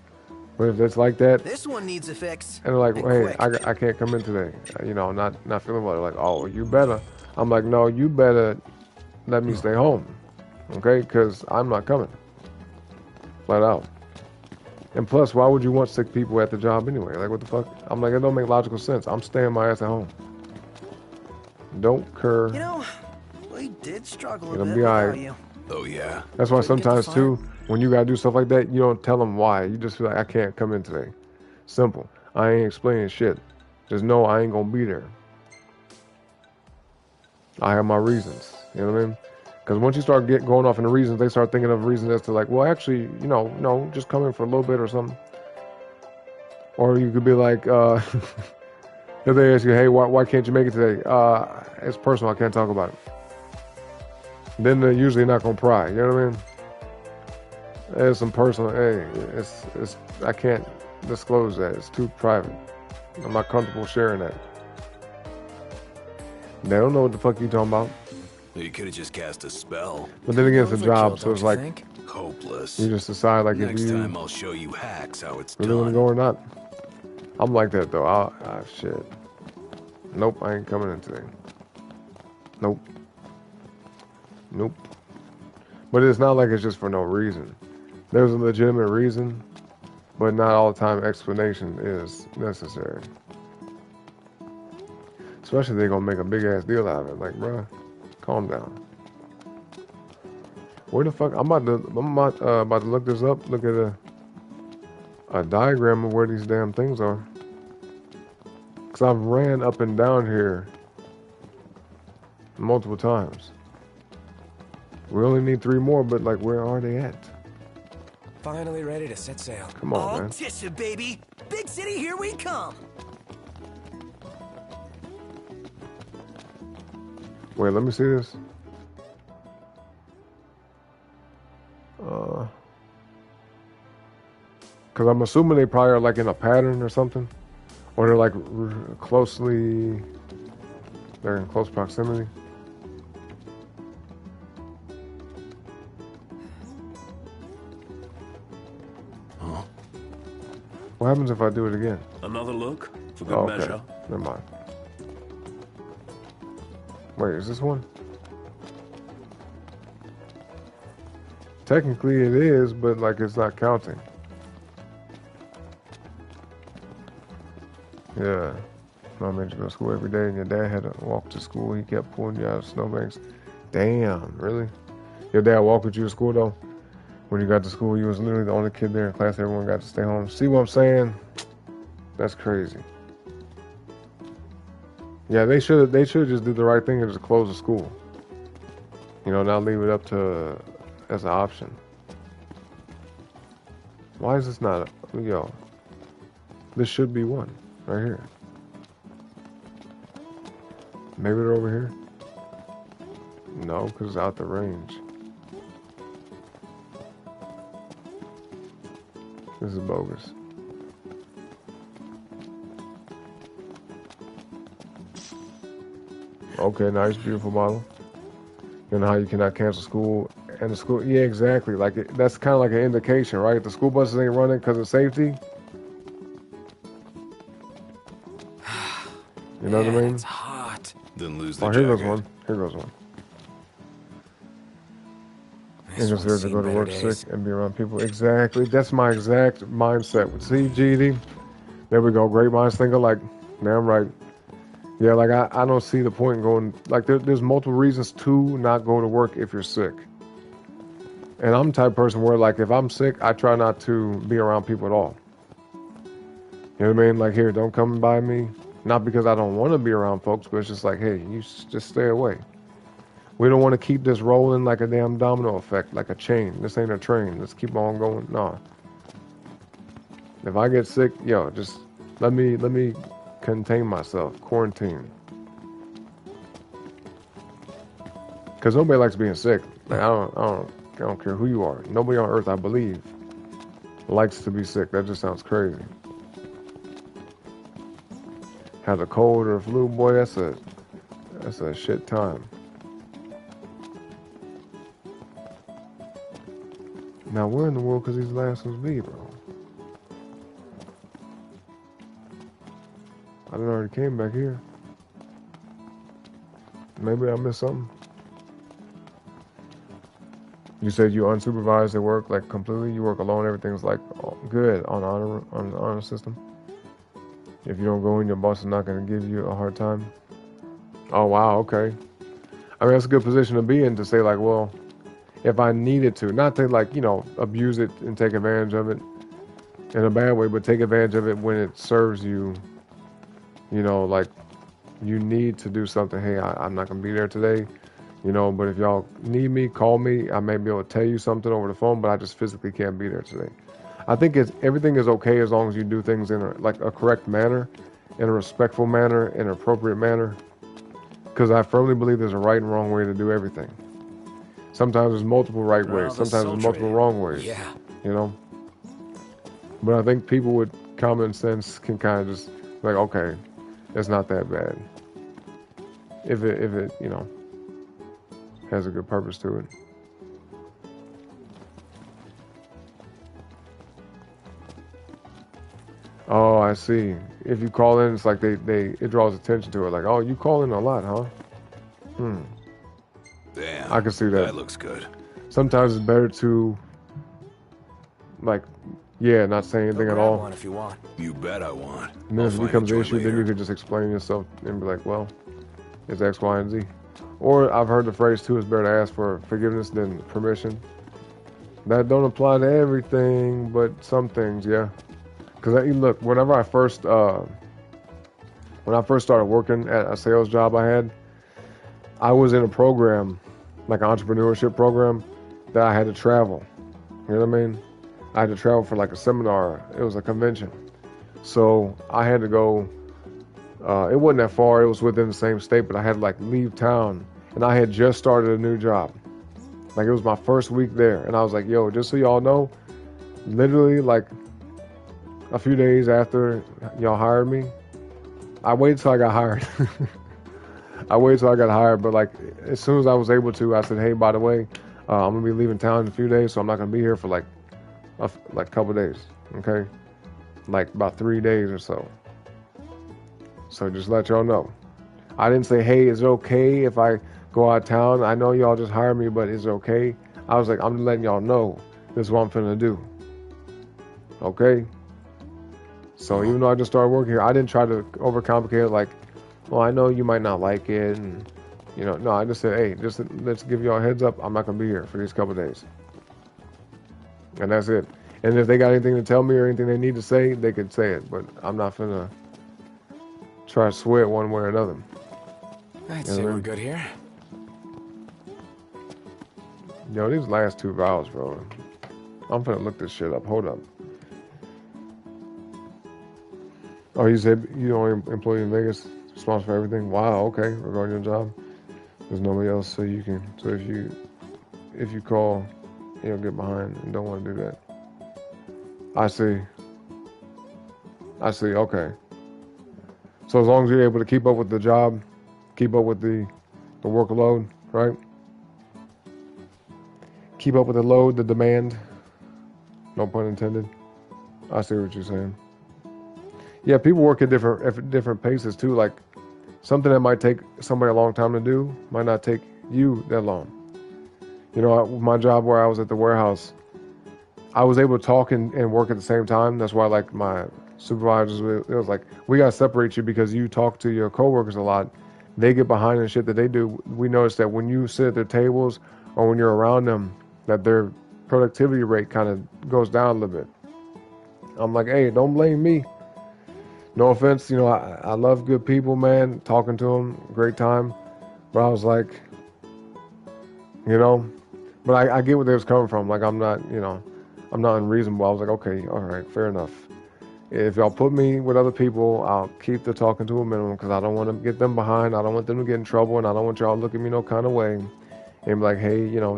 But if it's like that, this one needs a fix. And they're like, hey, I can't come in today. Not feeling well. They're like, oh, you better. I'm like, no, you better let me stay home, okay? Because I'm not coming. Flat out. And plus, why would you want sick people at the job anyway? Like, what the fuck? I'm like, it don't make logical sense. I'm staying my ass at home. Don't cur. We did struggle It'll a bit be without alright. you. Oh, yeah? That's why sometimes, too, when you gotta do stuff like that, you don't tell them why. You just feel like, I can't come in today. Simple. I ain't explaining shit. Just know I ain't gonna be there. I have my reasons. You know what I mean? Because once you start going off into reasons, they start thinking of reasons as to like, well, actually, no, just come in for a little bit or something. Or you could be like, if they ask you, hey, why can't you make it today? It's personal. I can't talk about it. Then they're usually not gonna pry. You know what I mean? It's some personal. Hey, it's I can't disclose that. It's too private. I'm not comfortable sharing that. They don't know what the fuck you talking about. You could have just cast a spell. But then again, it's a job, so it's like hopeless. You just decide like Next if you time I'll show you hacks how it's really want to done. go or not. I'm like that though. Shit. Nope, I ain't coming in today. Nope. But it's not like it's just for no reason. There's a legitimate reason, but not all the time explanation is necessary. Especially if they're gonna make a big ass deal out of it. Like, bruh, calm down. Where the fuck? I'm about to look this up. Look at a diagram of where these damn things are. Cause I've ran up and down here multiple times. We only need 3 more, but like, where are they at? Finally ready to set sail. Come on, man. Tisha, baby. Big city, here we come. Wait, let me see this. Because I'm assuming they probably are like in a pattern or something. Or they're like they're in close proximity. Huh? What happens if I do it again? Another look? For good measure. Never mind. Wait, is this one? Technically it is, but like it's not counting. Yeah. Mom made you go to school every day and your dad had to walk to school. He kept pulling you out of snowbanks. Damn, really? Your dad walked with you to school though? When you got to school, you was literally the only kid there in class. Everyone got to stay home. See what I'm saying? That's crazy. Yeah, they should just do the right thing and just close the school. You know, not leave it up to as an option. Why is this not yo? This should be one right here. Maybe they're over here. No, because it's out the range. This is bogus. Okay, nice, beautiful model. You know how you cannot cancel school and the school. Yeah, exactly. Like that's kind of like an indication, right? If the school buses ain't running because of safety. You know what I mean? It's hot. Then lose the Oh, here jacket. goes one. Here goes one. And just there to go to work sick and be around people. Exactly. That's my exact mindset. See, GD? There we go. Great minds think alike. Damn right. Yeah, like I don't see the point in going. Like there's multiple reasons to not go to work if you're sick. And I'm the type of person where like if I'm sick, I try not to be around people at all. You know what I mean? Like here, don't come by me. Not because I don't want to be around folks, but it's just like, hey, you just stay away. We don't want to keep this rolling like a damn domino effect, like a chain. This ain't a train. Let's keep on going. No. If I get sick, yo, just let me contain myself, quarantine. Because nobody likes being sick. Like, I don't care who you are. Nobody on earth, I believe, likes to be sick. That just sounds crazy. Have a cold or a flu, boy, that's a shit time. Now, where in the world could these last ones be, bro? I done already came back here. Maybe I missed something. You said you unsupervised at work, like completely. You work alone. Everything's like good on the honor system. If you don't go in, your boss is not going to give you a hard time. Oh wow, okay. I mean, that's a good position to be in to say like, well, if I needed to, not to like, you know, abuse it and take advantage of it in a bad way, but take advantage of it when it serves you, you know, like you need to do something. Hey, I'm not going to be there today, you know, but if y'all need me, call me. I may be able to tell you something over the phone, but I just physically can't be there today. I think everything is okay as long as you do things in a correct manner, in a respectful manner, in an appropriate manner. Because I firmly believe there's a right and wrong way to do everything. Sometimes there's multiple right ways. Sometimes there's multiple wrong ways. Yeah. You know? But I think people with common sense can kind of just like, okay, it's not that bad. If it, you know, has a good purpose to it. Oh, I see. If you call in, it's like it draws attention to it. Like, oh, you call in a lot, huh? Damn. I can see that. That looks good. Sometimes it's better to, like, yeah, not say anything at all. If you want. You bet I want. And then if it becomes an issue, then you could just explain yourself and be like, well, it's X, Y, and Z. Or I've heard the phrase too, it's better to ask for forgiveness than permission. That don't apply to everything, but some things, yeah. Because look, whenever I first, when I first started working at a sales job I had, I was in a program like an entrepreneurship program that I had to travel. You know what I mean? I had to travel for like a seminar. It was a convention. So I had to go, it wasn't that far. It was within the same state, but I had to like leave town. And I had just started a new job. Like it was my first week there. And I was like, yo, just so y'all know, literally like a few days after y'all hired me, I waited till I got hired. I waited till I got hired, but like as soon as I was able to, I said, hey, by the way, I'm gonna be leaving town in a few days, so I'm not gonna be here for like a couple days, okay? Like about 3 days or so. So just let y'all know. I didn't say, hey, is it okay if I go out of town? I know y'all just hired me, but is it okay? I was like, I'm letting y'all know this is what I'm finna do. Okay? So even though I just started working here, I didn't try to overcomplicate it like, well, I know you might not like it, and you know, no, I just said, hey, just let's give y'all a heads up, I'm not gonna be here for these couple of days. And that's it. And if they got anything to tell me or anything they need to say, they could say it, but I'm not finna try to swear one way or another. I'd say we're good here. Yo, these last 2 vowels, bro. I'm finna look this shit up. Hold up. Oh, you said you don't employ in Vegas, responsible for everything? Wow, okay, regarding your job. There's nobody else, so you can, so if you call, you'll get behind and don't want to do that. I see, okay. So as long as you're able to keep up with the job, keep up with the workload, right? Keep up with the load, the demand. No pun intended. I see what you're saying. Yeah, people work at different paces too. Like something that might take somebody a long time to do might not take you that long. You know, my job where I was at the warehouse, I was able to talk and work at the same time. That's why, like, my supervisors, it was like, we got to separate you because you talk to your coworkers a lot. They get behind in shit that they do. We notice that when you sit at their tables or when you're around them, that their productivity rate kind of goes down a little bit. I'm like, hey, don't blame me. No offense, you know, I love good people, man. Talking to them, great time. But I was like, you know, but I get where they was coming from. Like, I'm not, you know, I'm not unreasonable. I was like, okay, all right, fair enough. If y'all put me with other people, I'll keep the talking to a minimum because I don't want to get them behind. I don't want them to get in trouble, and I don't want y'all to look at me no kind of way and be like, hey, you know,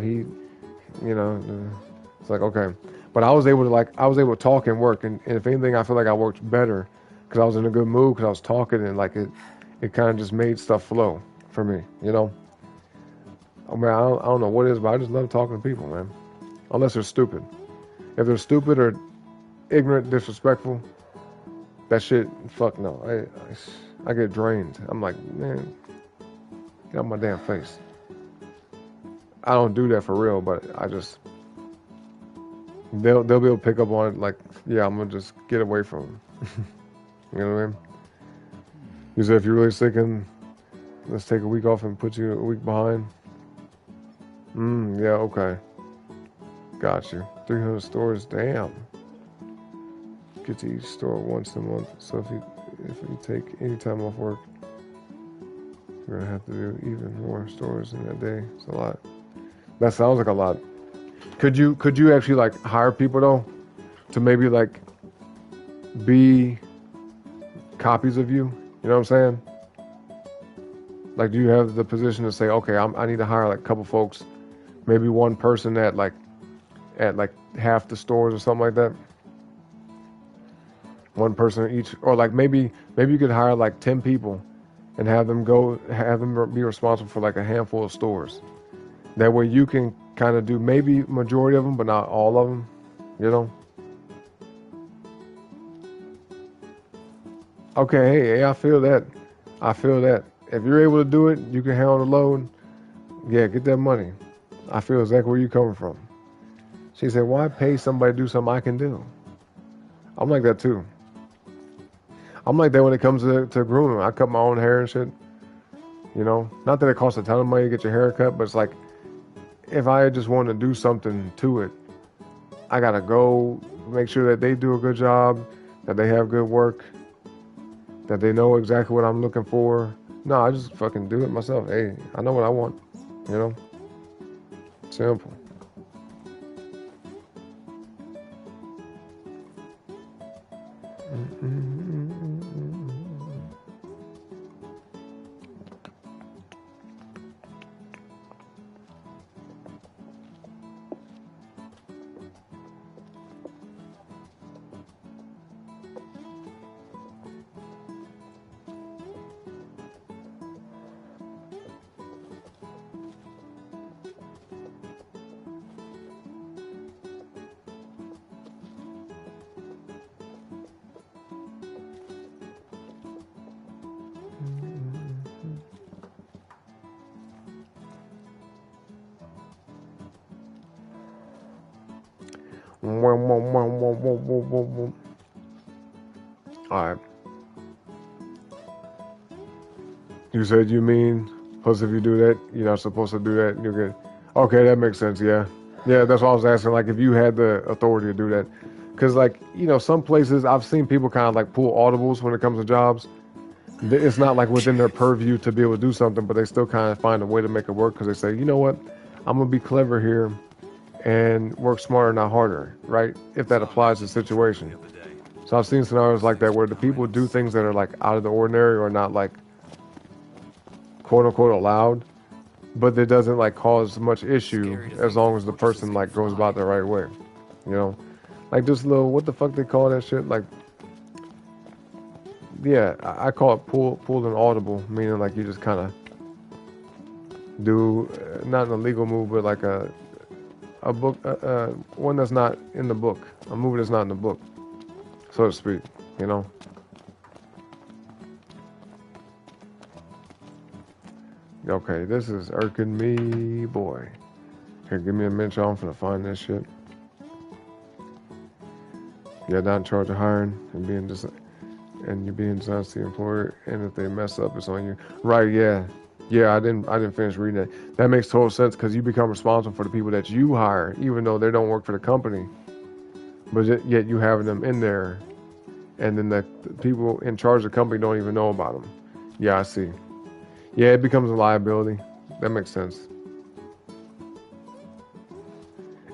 it's like, okay. But I was able to talk and work, and if anything, I feel like I worked better because I was in a good mood because I was talking and like it kind of just made stuff flow for me, you know. I mean, I don't know what it is, but I just love talking to people, man. Unless they're stupid. If they're stupid or ignorant, disrespectful, that shit, fuck no. I get drained. I'm like, man, get out my damn face. I don't do that for real, but I just, they'll be able to pick up on it. Like, yeah, I'm gonna just get away from them. You know what I mean? You said if you're really sick, and let's take a week off and put you a week behind. Yeah, okay. Got you. 300 stores, damn. Get to each store once a month. So if you take any time off work, you're gonna have to do even more stores in that day. It's a lot. That sounds like a lot. Could you actually like hire people though, to maybe like be copies of you? You know what I'm saying? Like, do you have the position to say, okay, I need to hire like a couple folks, maybe one person at like half the stores or something like that? One person each, or like maybe you could hire like 10 people and have them be responsible for like a handful of stores. That way you can kind of do maybe majority of them, but not all of them, you know? Okay, hey, I feel that. If you're able to do it, you can handle the load. Yeah, get that money. I feel exactly where you're coming from. She said, why pay somebody to do something I can do? I'm like that too. I'm like that when it comes to grooming. I cut my own hair and shit. You know, not that it costs a ton of money to get your hair cut, but it's like, if I just want to do something to it, I gotta go make sure that they do a good job, that they have good work, that they know exactly what I'm looking for. No, I just fucking do it myself. Hey, I know what I want, you know? Simple. Alright. You said you mean, plus if you do that, you're not supposed to do that, you're good. Okay, that makes sense, yeah. Yeah, that's why I was asking, like, if you had the authority to do that. Because, like, you know, some places, I've seen people kind of, like, pull audibles when it comes to jobs. It's not, like, within their purview to be able to do something, but they still kind of find a way to make it work because they say, you know what, I'm going to be clever here and work smarter, not harder, right? If that applies to the situation. So I've seen scenarios like that where the people do things that are, like, out of the ordinary or not, like, quote-unquote allowed, but it doesn't, like, cause much issue as long as the person, like, goes about the right way, you know? Like, this little, what the fuck they call that shit? Like, yeah, I call it pulled an audible, meaning, like, you just kind of do, not an illegal move, but, like, a book, one that's not in the book, a movie that's not in the book, so to speak, you know? Okay, this is irking me, boy. Here, give me a minute, y'all. I'm finna find this shit. You're not in charge of hiring and you're being dishonest to the employer, and if they mess up, it's on you. Right? Yeah, yeah. I didn't finish reading that. That makes total sense because you become responsible for the people that you hire, even though they don't work for the company, but yet you having them in there, and then the people in charge of the company don't even know about them. Yeah, I see. Yeah, it becomes a liability. That makes sense.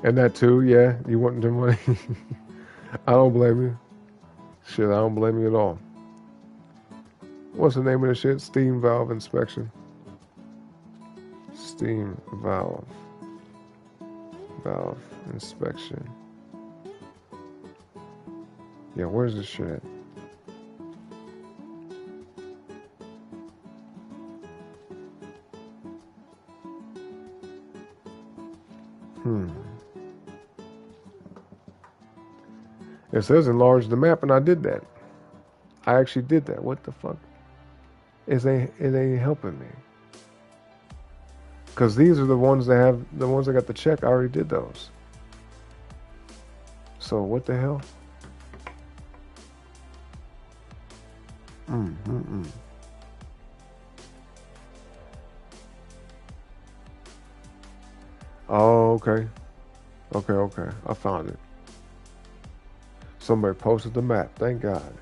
And that too, yeah, you want the money. I don't blame you. Shit, I don't blame you at all. What's the name of the shit? Steam valve inspection. Steam valve inspection. Yeah, where's this shit at? It says enlarge the map, and I did that. I actually did that. What the fuck? It ain't helping me. Cause these are the ones that got the check. I already did those. So what the hell? Oh, okay. Okay. I found it. Somebody posted the map. Thank God.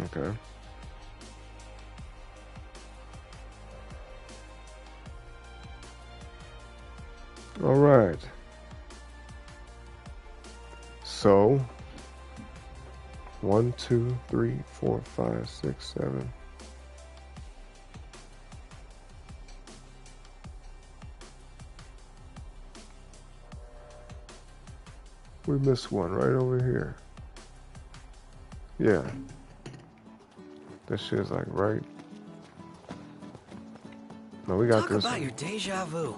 Okay. All right. So 1, 2, 3, 4, 5, 6, 7. We missed one right over here. Yeah. This shit's like right. No, we got this. Talk about your deja vu.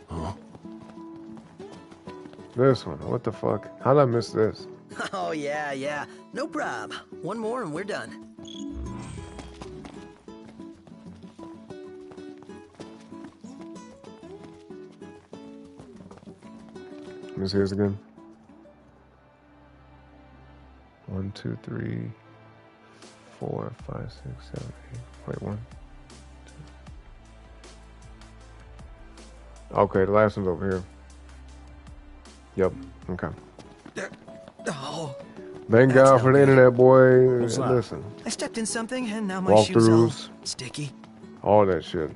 Huh? This one. What the fuck? How'd I miss this? Oh, yeah. No prob. One more and we're done. Let me see this again. 1, 2, 3, 4, 5, 6, 7, 8. Wait, 1. 2. Okay, the last one's over here. Yep. Okay. Oh. Thank God for the internet, boy. What's that? Listen. I stepped in something and now my shoe's all sticky. All that shit.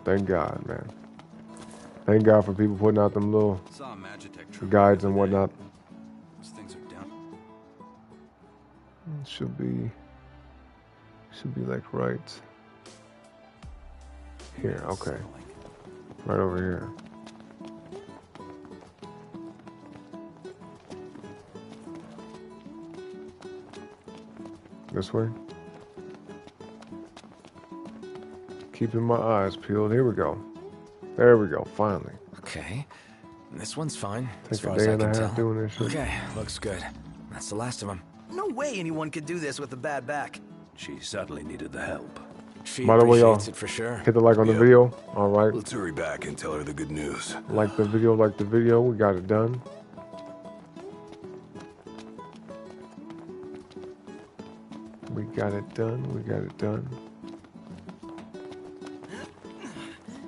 Thank God, man. Thank God for people putting out them little guides and whatnot. These things are down. It should be like right here. Okay. Right over here. This way. Keeping my eyes peeled. Here we go. There we go. Finally. Okay. This one's fine. Take as far a as day I and a can half tell. doing this shit. Okay, looks good. That's the last of them. No way anyone could do this with a bad back. She certainly needed the help. She By the way, y'all, appreciates it for sure. hit the like on the video. All right. Let's hurry back and tell her the good news. Like the video. We got it done. We got it done.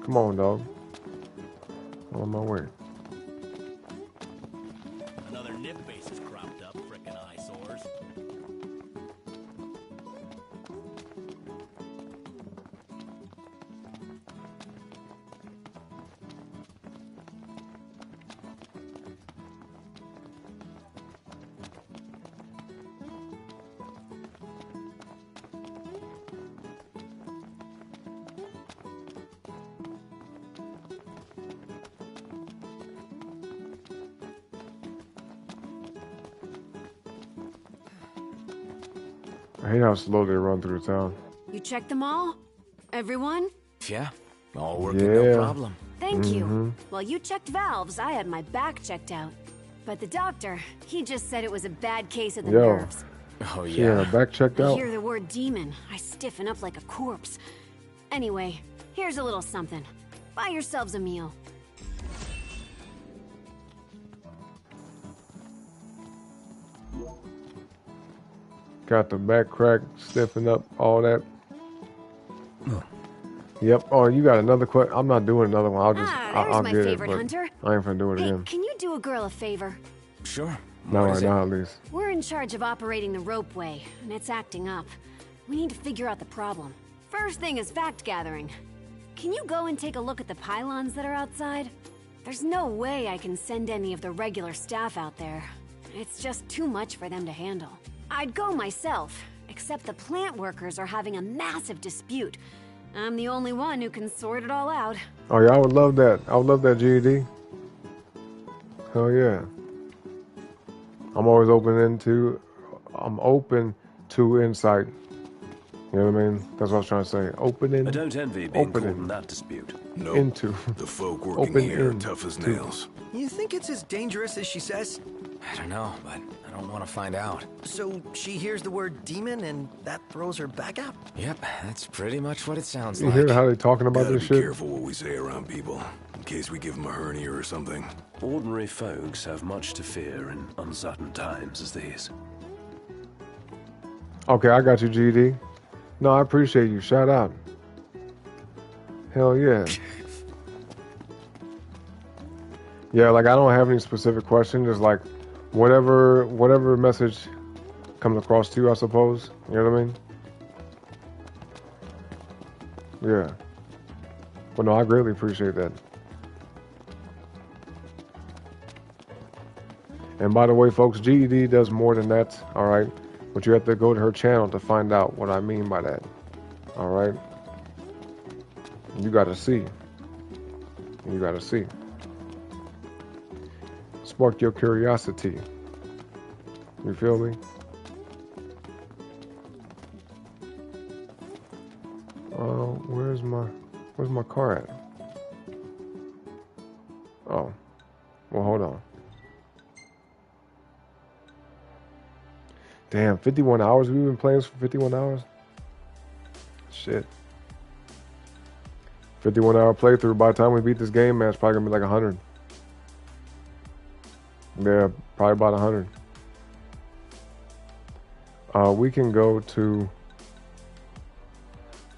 Come on, dog. On my way. Another nip base is cropped up, frickin' eyesores. I hate how slow they run through the town. You checked them all? Everyone? Yeah, all working, Yeah. no problem. Thank you. Mhm. While you checked valves, I had my back checked out. But the doctor, he just said it was a bad case of the Yo. nerves. Oh, She had her back checked I out. hear the word demon, I stiffen up like a corpse. Anyway, here's a little something. Buy yourselves a meal. Got the back crack, stiffen up, all that. Yep. Oh, you got another question? I'm not doing another one. There's I'll my get favorite it, but hunter. I ain't finna do it Hey, again. can you do a girl a favor? Sure. Not right now, at least. We're in charge of operating the ropeway, and it's acting up. We need to figure out the problem. First thing is fact gathering. Can you go and take a look at the pylons that are outside? There's no way I can send any of the regular staff out there. It's just too much for them to handle. I'd go myself, except the plant workers are having a massive dispute. I'm the only one who can sort it all out. Oh yeah, I would love that. I would love that, GED. Hell yeah. I'm open to insight. You know what I mean? That's what I was trying to say. I don't envy being caught in that dispute. No, into the folk working here are tough as nails. You think it's as dangerous as she says? I don't know, but I don't want to find out. So she hears the word demon and that throws her back out? Yep, that's pretty much what it sounds You like. hear how they talking about Gotta this be shit? careful what we say around people, in case we give them a hernia or something. Ordinary folks have much to fear in uncertain times as these. Okay, I got you, GD. No, I appreciate you. Shout out. Hell yeah. Yeah, like I don't have any specific question. Just like whatever message comes across to you, I suppose. You know what I mean? Yeah. But no, I greatly appreciate that. And by the way, folks, GED does more than that, all right? But you have to go to her channel to find out what I mean by that, all right? You got to see. You got to see. Spark your curiosity. You feel me? Where's my car at? Oh, well, hold on. Damn, 51 hours? We've been playing this for 51 hours? Shit. 51-hour playthrough. By the time we beat this game, man, it's probably gonna be like 100. Yeah, probably about 100. We can go to...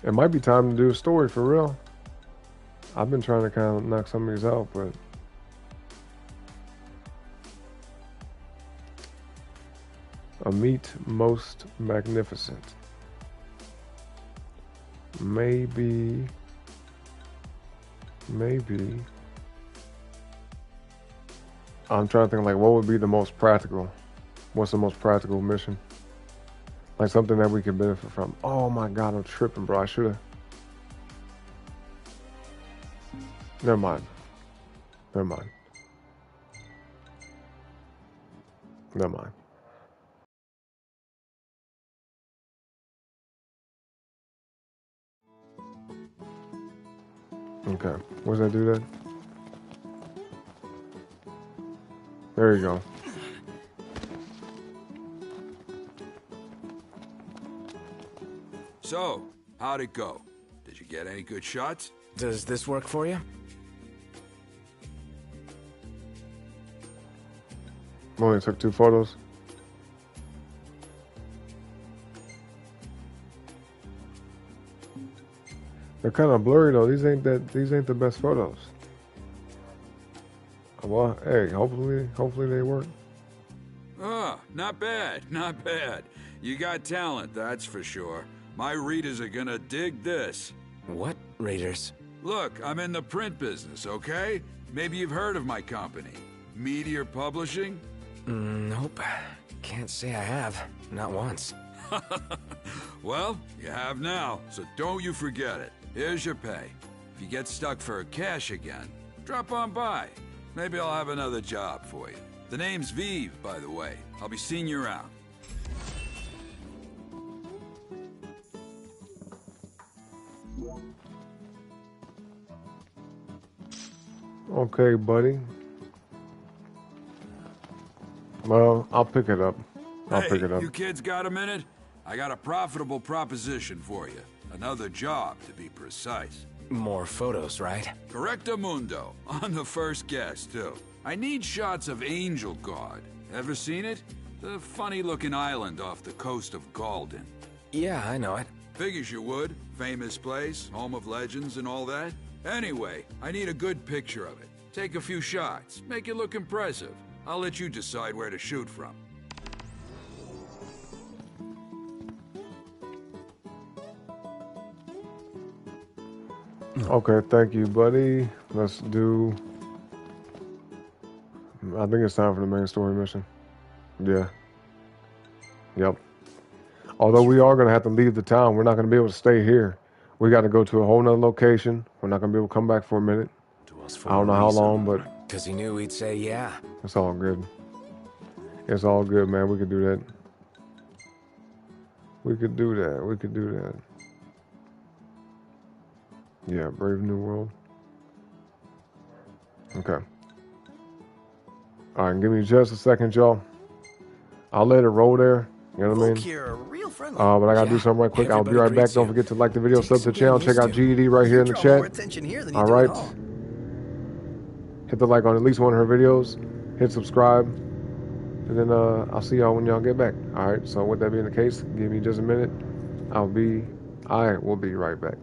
It might be time to do a story for real. I've been trying to kind of knock some of these out, but... A meet most magnificent. Maybe... I'm trying to think like what would be the most practical. What's the most practical mission? Like something that we could benefit from. Oh my god, I'm tripping, bro. I should have. Never mind. Never mind. Never mind. Okay. What does that do then? There you go. So, how'd it go? Did you get any good shots? Does this work for you? Only took 2 photos. They're kind of blurry though. These ain't the best photos. Well, hey, hopefully they work. Oh, not bad, not bad. You got talent, that's for sure. My readers are gonna dig this. What readers? Look, I'm in the print business, okay? Maybe you've heard of my company. Meteor Publishing? Nope. Can't say I have. Not once. Well, you have now, so don't you forget it. Here's your pay. If you get stuck for cash again, drop on by. Maybe I'll have another job for you. The name's Vive, by the way. I'll be seeing you around. Okay, buddy. Well, I'll pick it up. I'll pick it up. You kids got a minute? I got a profitable proposition for you. Another job, to be precise. More photos, right? Correctamundo. On the first guess, too. I need shots of Angel Guard. Ever seen it? The funny-looking island off the coast of Galden. Yeah, I know it. Figures you would. Famous place, home of legends and all that. Anyway, I need a good picture of it. Take a few shots. Make it look impressive. I'll let you decide where to shoot from. Okay, thank you, buddy. Let's do... I think it's time for the main story mission. Yeah. Yep. Although we are going to have to leave the town. We're not going to be able to stay here. We got to go to a whole nother location. We're not going to be able to come back for a minute. I don't know how long, but... Because he knew we'd say yeah. It's all good. It's all good, man. We could do that. We could do that. We could do that. Yeah, Brave New World. Okay. All right, give me just a second, y'all. I'll let it roll there. You know what I mean? Here are real friendly. But I gotta do something right quick. I'll be right back. Don't forget to like the video, sub to the channel, check out GED right here in the chat. All right. Hit the like on at least one of her videos. Hit subscribe. And then I'll see y'all when y'all get back. All right. So with that being the case, give me just a minute. I will be right back.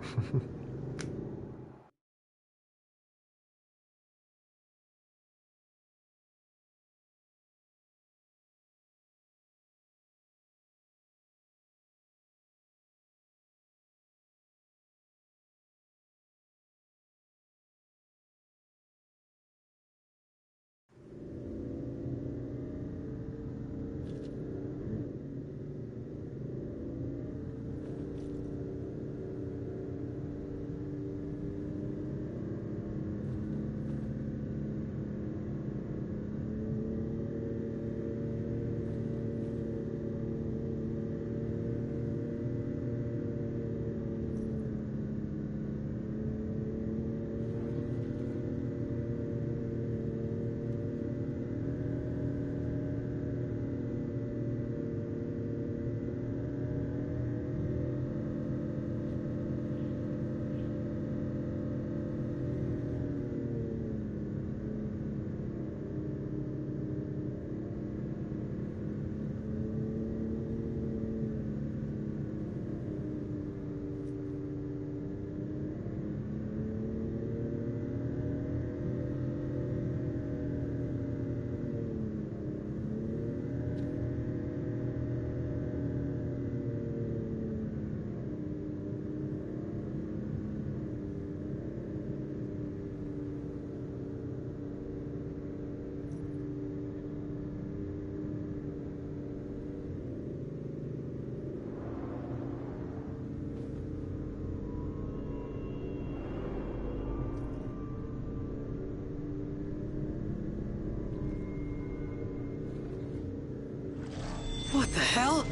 What the hell?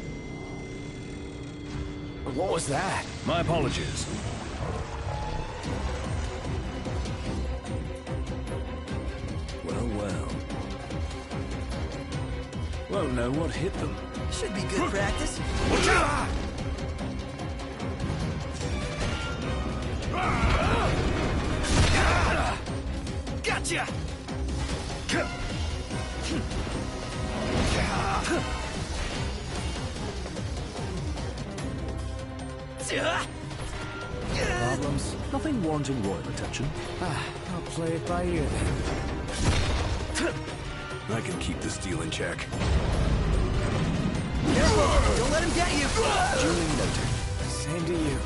What was that? My apologies. Well, well. Won't know what hit them. Should be good practice. Gotcha! Problems? Nothing warranting royal attention. I'll play it by ear then. I can keep the steel in check. Careful! Don't let him get you! Duly noted. Same to you.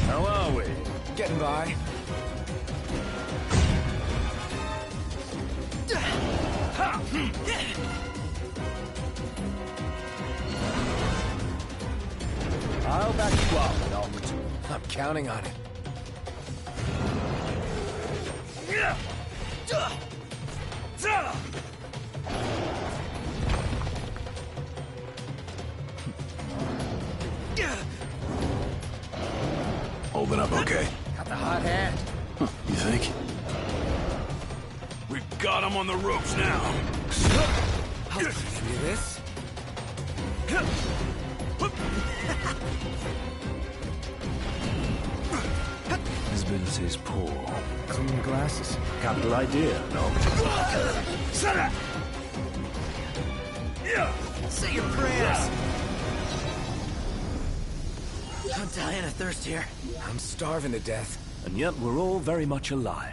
How are we? Getting by. I'll back you up and I'll return. I'm counting on it. Holding up okay? Got the hot hand. You think? We got him on the ropes now. I'll do this. Visibility's poor. Clean glasses. Capital idea, no? Say your prayers! I'm dying of thirst here. I'm starving to death. And yet we're all very much alive.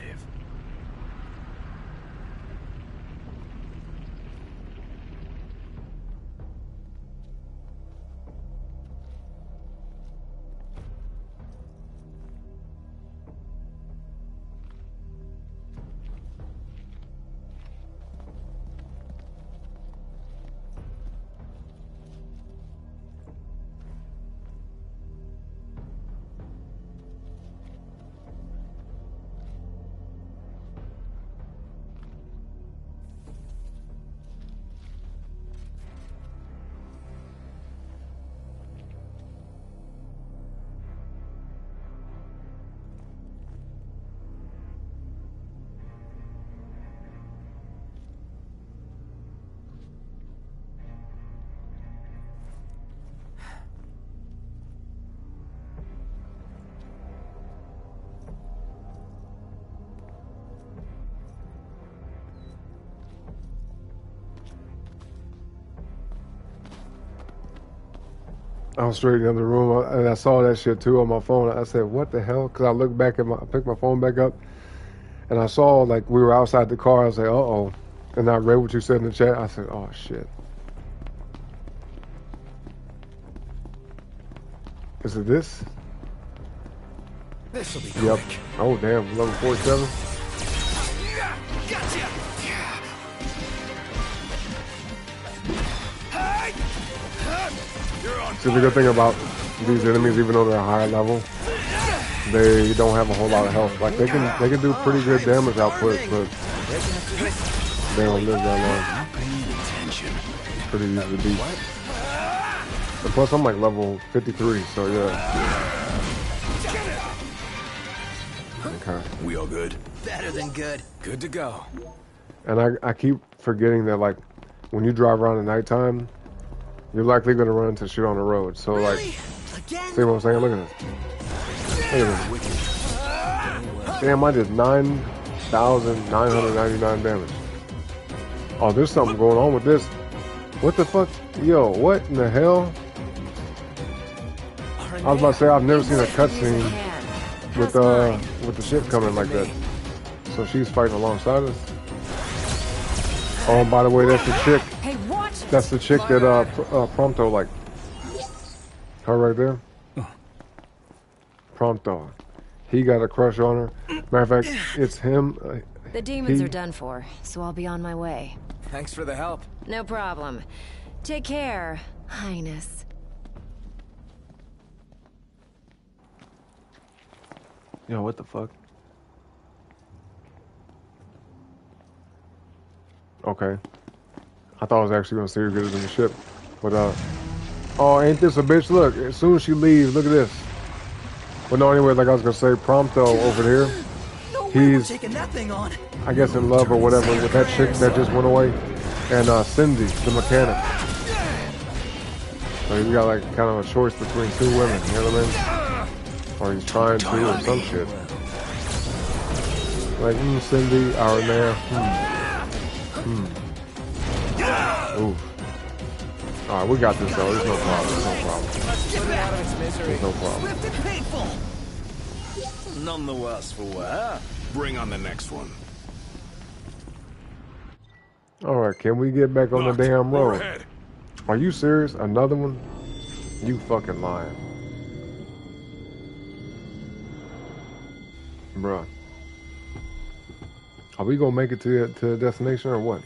I was straight in the other room, and I saw that shit too on my phone. I said, "What the hell?" Because I looked back I picked my phone back up, and I saw like we were outside the car. I was like, "Uh oh," and I read what you said in the chat. I said, "Oh shit." Is it this? This'll be Yep. quick. Oh damn, level 47. Gotcha! See, the good thing about these enemies, even though they're higher level, they don't have a whole lot of health. Like they can do pretty good damage output, but they don't live that long. It's pretty easy to beat. And plus, I'm like level 53, so yeah. Okay. We all good? Better than good. Good to go. And I keep forgetting that like when you drive around at nighttime, you're likely gonna run into shit on the road. So like, see what I'm saying? Look at this. Look at this. Damn, I did 9,999 damage. Oh, there's something going on with this. What the fuck? Yo, what in the hell? I was about to say I've never seen a cutscene with the ship coming like that. So she's fighting alongside us. Oh, and by the way, that's the chick. That's the chick that Prompto like. Her right there. Prompto. He got a crush on her. Matter of fact, it's him. The demons are done for, so I'll be on my way. Thanks for the help. No problem. Take care, Highness. Yo, what the fuck? Okay. I thought I was actually gonna see her get it in the ship. But oh, ain't this a bitch? Look, as soon as she leaves, look at this. But no, anyway, like I was gonna say, Prompto over here. He's taking that thing on. I guess in love or whatever with that chick that just went away. And Cindy, the mechanic. So he's got like kind of a choice between two women, you know what I mean? Or he's trying to or some shit. Like, Cindy, our there. Ooh. Alright, we got this though. There's no problem. There's no problem. There's no problem. None the worse for wear. Bring on the next one. Alright, can we get back on the damn road? Overhead. Are you serious? Another one? You fucking lying. Bruh. Are we gonna make it to the destination or what?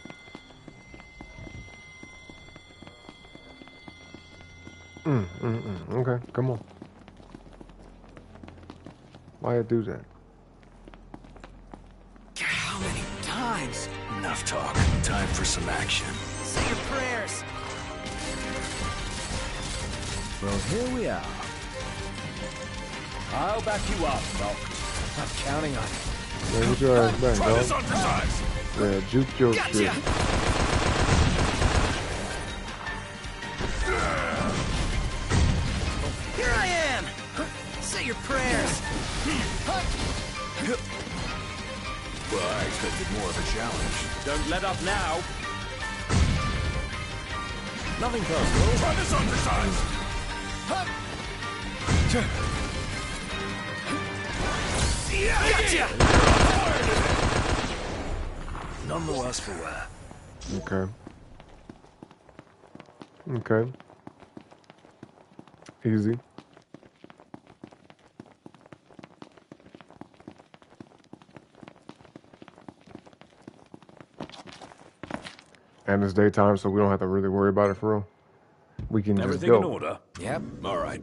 Okay, come on. Why you do that? How many times? Enough talk. Time for some action. Say your prayers. Well, here we are. I'll back you up, Doc. I'm counting on it. Yeah, get your ass back, Try dog. this on for size. Yeah, juke your shit. Here I am. Say your prayers. Well, I expected more of a challenge. Don't let up now. Nothing personal. Try this on for size. Gotcha! None the worse for wear. Okay. Okay. Easy. And it's daytime, so we don't have to really worry about it for real. We can just Everything go. in order? Yep. All right.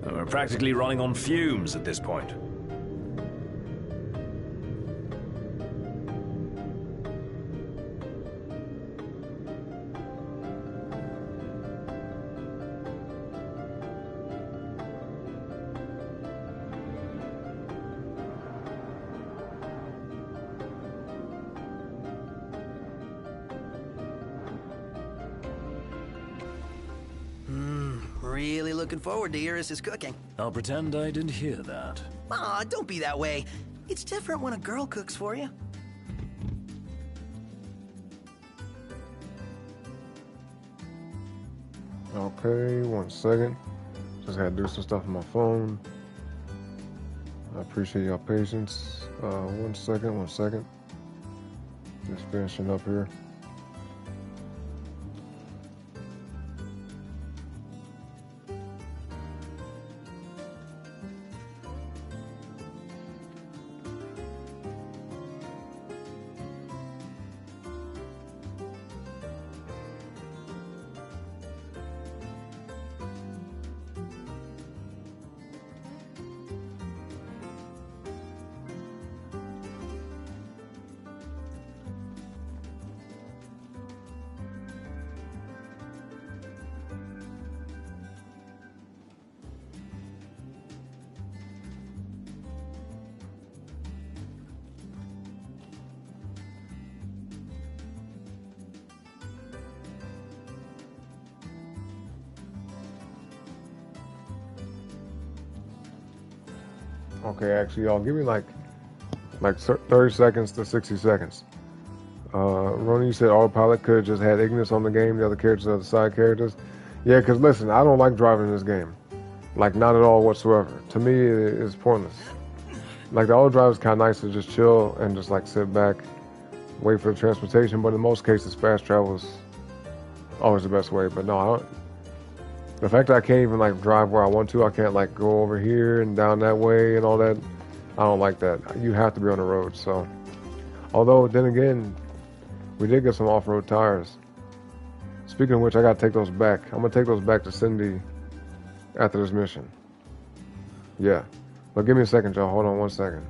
We're practically running on fumes at this point. Really looking forward to Iris' cooking. I'll pretend I didn't hear that. Aw, don't be that way. It's different when a girl cooks for you. Okay, 1 second. Just gotta do some stuff on my phone. I appreciate your patience. 1 second, 1 second. Just finishing up here. Okay, actually, y'all give me like 30 seconds to 60 seconds. Ronnie, you said autopilot could have just had Ignis on the game, the other characters are the side characters. Yeah, because listen, I don't like driving this game. Like, not at all whatsoever. To me, it's pointless. Like, the auto drive is kind of nice to just chill and just like sit back, wait for the transportation, but in most cases, fast travel is always the best way. But no, I don't. The fact that I can't even like drive where I want to, I can't like go over here and down that way and all that. I don't like that. You have to be on the road. So, although then again, we did get some off-road tires. Speaking of which, I gotta take those back. I'm gonna take those back to Cindy after this mission. Yeah, but give me a second, y'all. Hold on 1 second.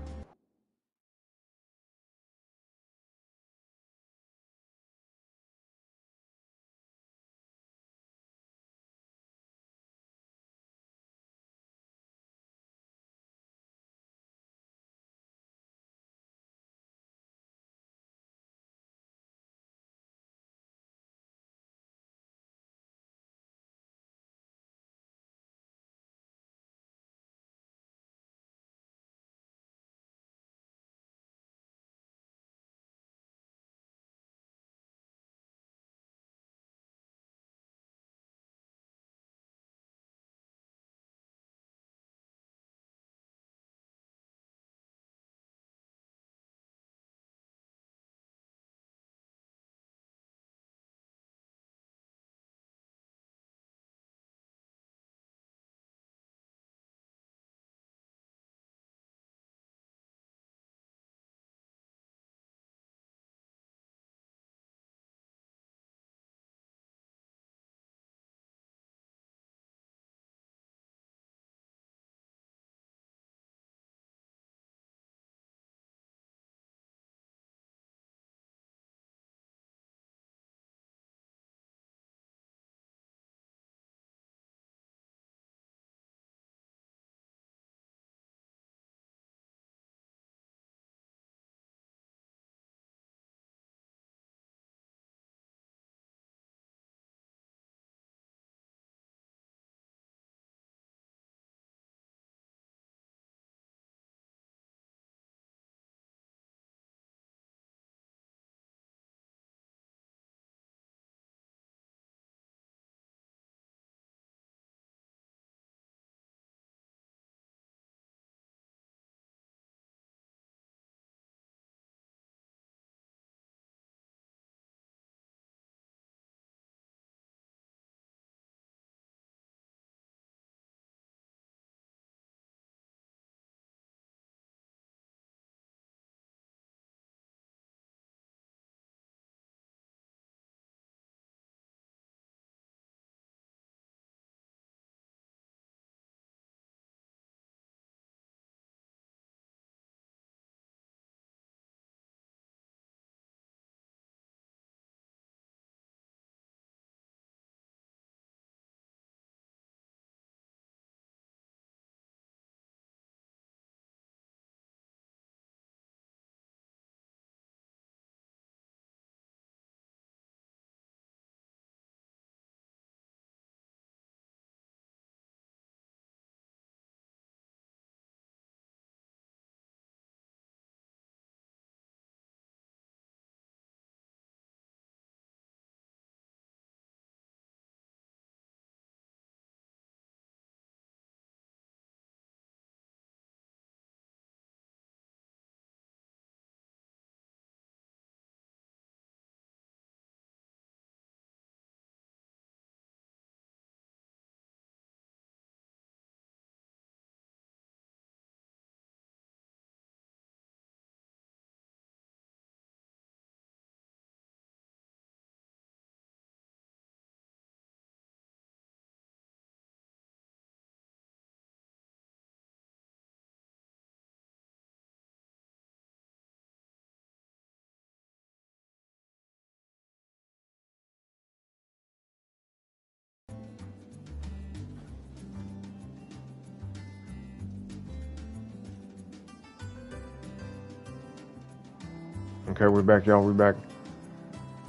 Okay, we're back, y'all. We're back.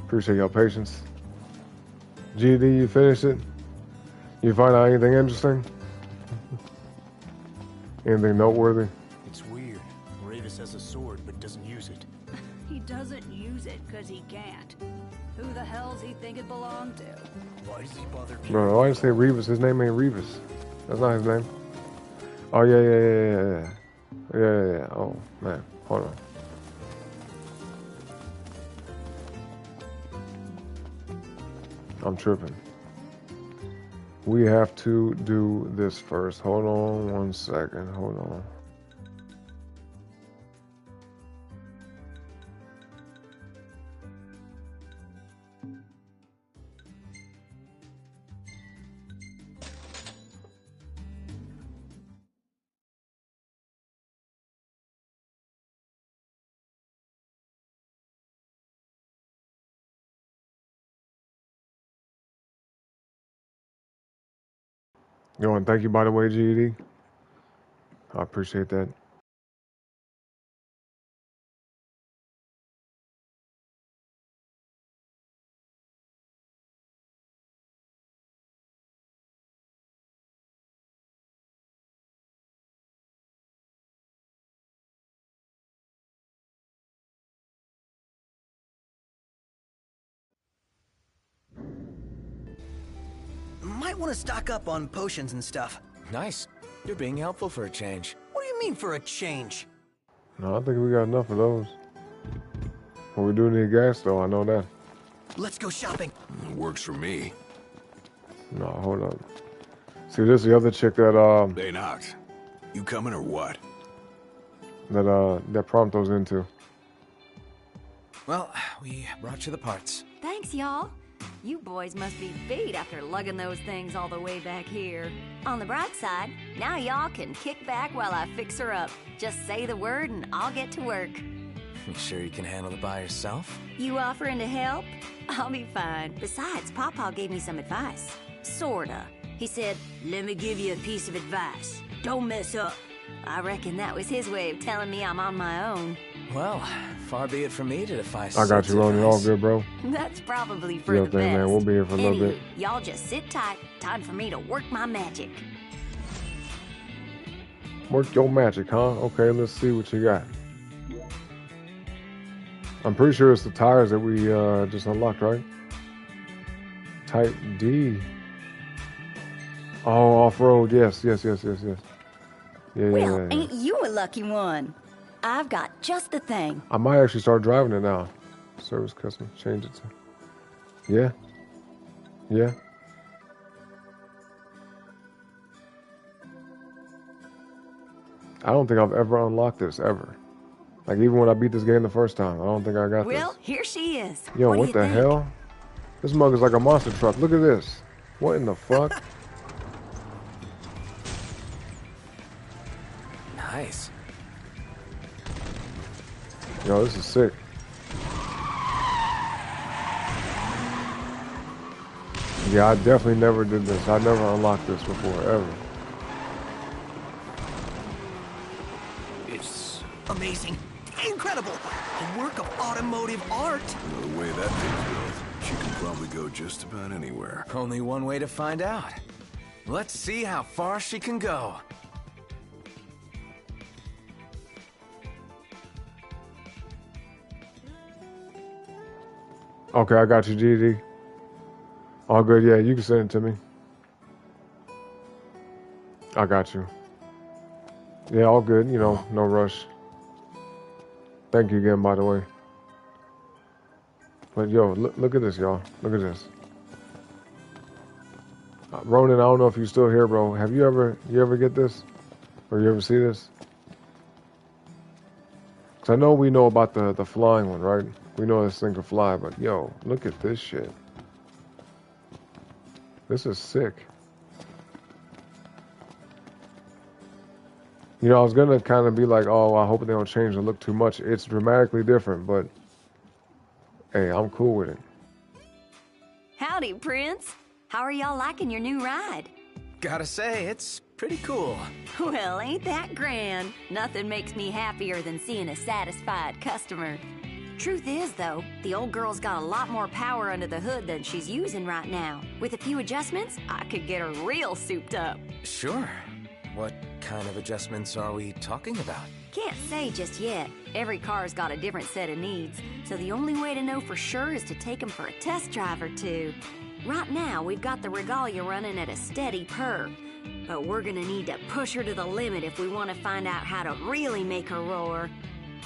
Appreciate y'all patience. GD, you finished it? You find out anything interesting? Anything noteworthy? It's weird. Ravis has a sword, but doesn't use it. He doesn't use it because he can't. Who the hell's he think it belonged to? Why does he bother me? Bro, why did you say Revis? His name ain't Revis. That's not his name. Oh, yeah. Yeah. Oh, man. Hold on. I'm tripping. We have to do this first. Hold on 1 second. Hold on. Yo, and thank you, by the way, GED. I appreciate that. Might want to stock up on potions and stuff. Nice. You're being helpful for a change. What do you mean for a change? No, I think we got enough of those. Well, we do need gas, though. I know that. Let's go shopping. It works for me. No, hold up. See, this is the other chick that Hey, Nox. You coming or what? that Prompto's into. Well, we brought you the parts. Thanks, y'all. You boys must be beat after lugging those things all the way back here. On the bright side, now y'all can kick back while I fix her up. Just say the word and I'll get to work. You sure you can handle it by yourself? You offering to help? I'll be fine. Besides, Pawpaw gave me some advice. Sorta. He said, let me give you a piece of advice. Don't mess up. I reckon that was his way of telling me I'm on my own. Well, far be it from me to defy I got you, Ronnie. All good, bro. That's probably for Yeah, the thing, best. man. We'll be here for a little bit. Y'all just sit tight. Time for me to work my magic. Work your magic, huh? Okay, let's see what you got. I'm pretty sure it's the tires that we just unlocked, right? Type D. Oh, off-road. Yes. Yeah. Well, ain't you a lucky one? I've got just the thing. I might actually start driving it now. Service custom. Change it to... Yeah. I don't think I've ever unlocked this, ever. Like, even when I beat this game the first time, I don't think I got this. Well, here she is. Yo, what what do the you think? hell? This mug is like a monster truck. Look at this. What in the fuck? Nice. Yo, this is sick. Yeah, I definitely never did this. I never unlocked this before, ever. It's amazing. Incredible. A work of automotive art. You know, the way that thing's built, she can probably go just about anywhere. Only one way to find out. Let's see how far she can go. Okay, I got you, GD. All good, yeah, you can send it to me. I got you. Yeah, all good, you know, no rush. Thank you again, by the way. But yo, look at this, y'all. Look at this. Ronan, I don't know if you're still here, bro. Have you ever get this? Or you ever see this? Because I know we know about the flying one, right? We know this thing can fly, but yo, look at this shit. This is sick. You know, I was gonna kind of be like, oh, I hope they don't change the look too much. It's dramatically different, but hey, I'm cool with it. Howdy, Prince. How are y'all liking your new ride? Gotta say, it's pretty cool. Well, ain't that grand? Nothing makes me happier than seeing a satisfied customer. Truth is, though, the old girl's got a lot more power under the hood than she's using right now. With a few adjustments, I could get her real souped up. Sure. What kind of adjustments are we talking about? Can't say just yet. Every car's got a different set of needs, so the only way to know for sure is to take them for a test drive or two. Right now, we've got the Regalia running at a steady purr, but we're gonna need to push her to the limit if we want to find out how to really make her roar.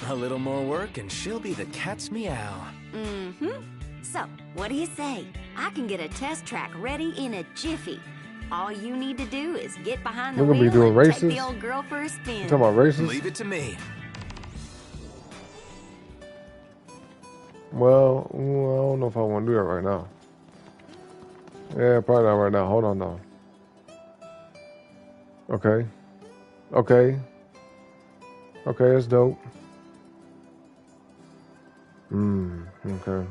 A little more work and she'll be the cat's meow. Mm-hmm. So, what do you say? I can get a test track ready in a jiffy. All you need to do is get behind the We're gonna be wheel doing and races? take the old girl for a spin. You talking about races? Leave it to me. Well, I don't know if I want to do that right now. Yeah, probably not right now. Hold on, though. Okay. Okay. Okay, that's dope. Okay.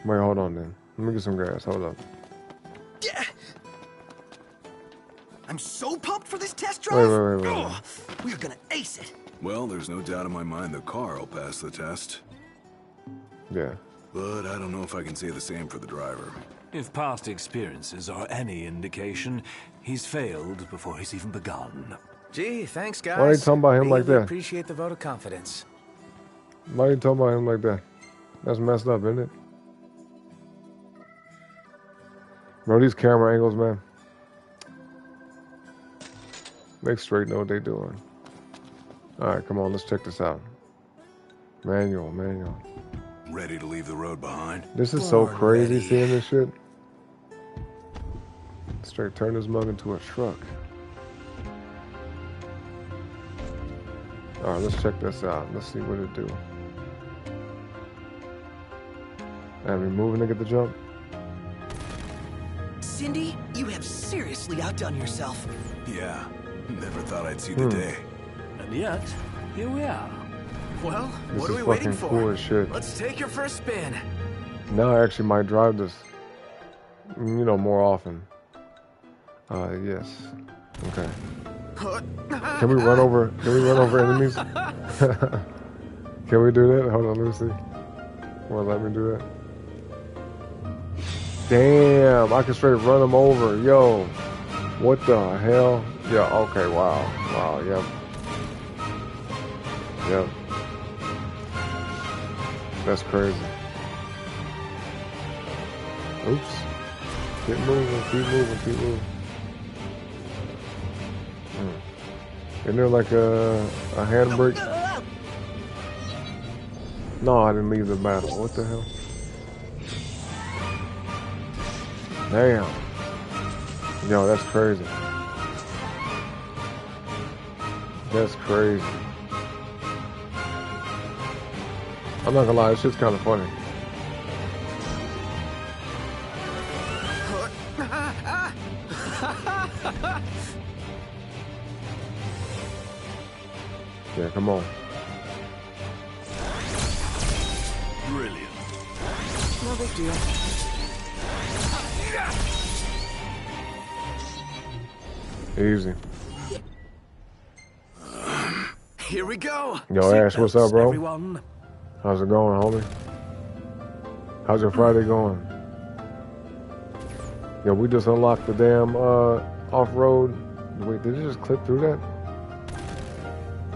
Wait, hold on then. Let me get some gas. Hold up. Yeah. I'm so pumped for this test drive. Wait. Oh, we're gonna ace it. Well, there's no doubt in my mind the car will pass the test. Yeah. But I don't know if I can say the same for the driver. If past experiences are any indication, he's failed before he's even begun. Gee, thanks, guys. Why are you talking about him like Really that? Appreciate the vote of confidence. Why are you talking about him like that? That's messed up, isn't it? Bro, these camera angles, man. They straight know what they doing. Alright, come on, let's check this out. Manual. Ready to leave the road behind? This is so crazy seeing this shit. Straight turn this mug into a truck. Alright, let's check this out. Let's see what it do. And we moving to get the jump? Cindy, you have seriously outdone yourself. Yeah, never thought I'd see the day. And yet, here we are. Well, This what are is we waiting fucking for? cool as shit. Let's take her for a spin. Now I actually might drive this, more often. Yes. Okay. Can we run over enemies? Can we do that? Hold on, let me see. Wanna let me do that? Damn, I can straight run them over. Yo, what the hell? Yeah, okay, wow, yep. That's crazy. Oops. Keep moving. Isn't there like a handbrake? No, I didn't leave the battle. What the hell? Damn. Yo, that's crazy. That's crazy. I'm not gonna lie, this shit's kind of funny. Yeah, come on. Brilliant. No big deal. Easy. Here we go. Yo, Ash, what's up, bro? Everyone. How's it going, homie? How's your Friday going? Yo, we just unlocked the damn off-road. Wait, did it just clip through that?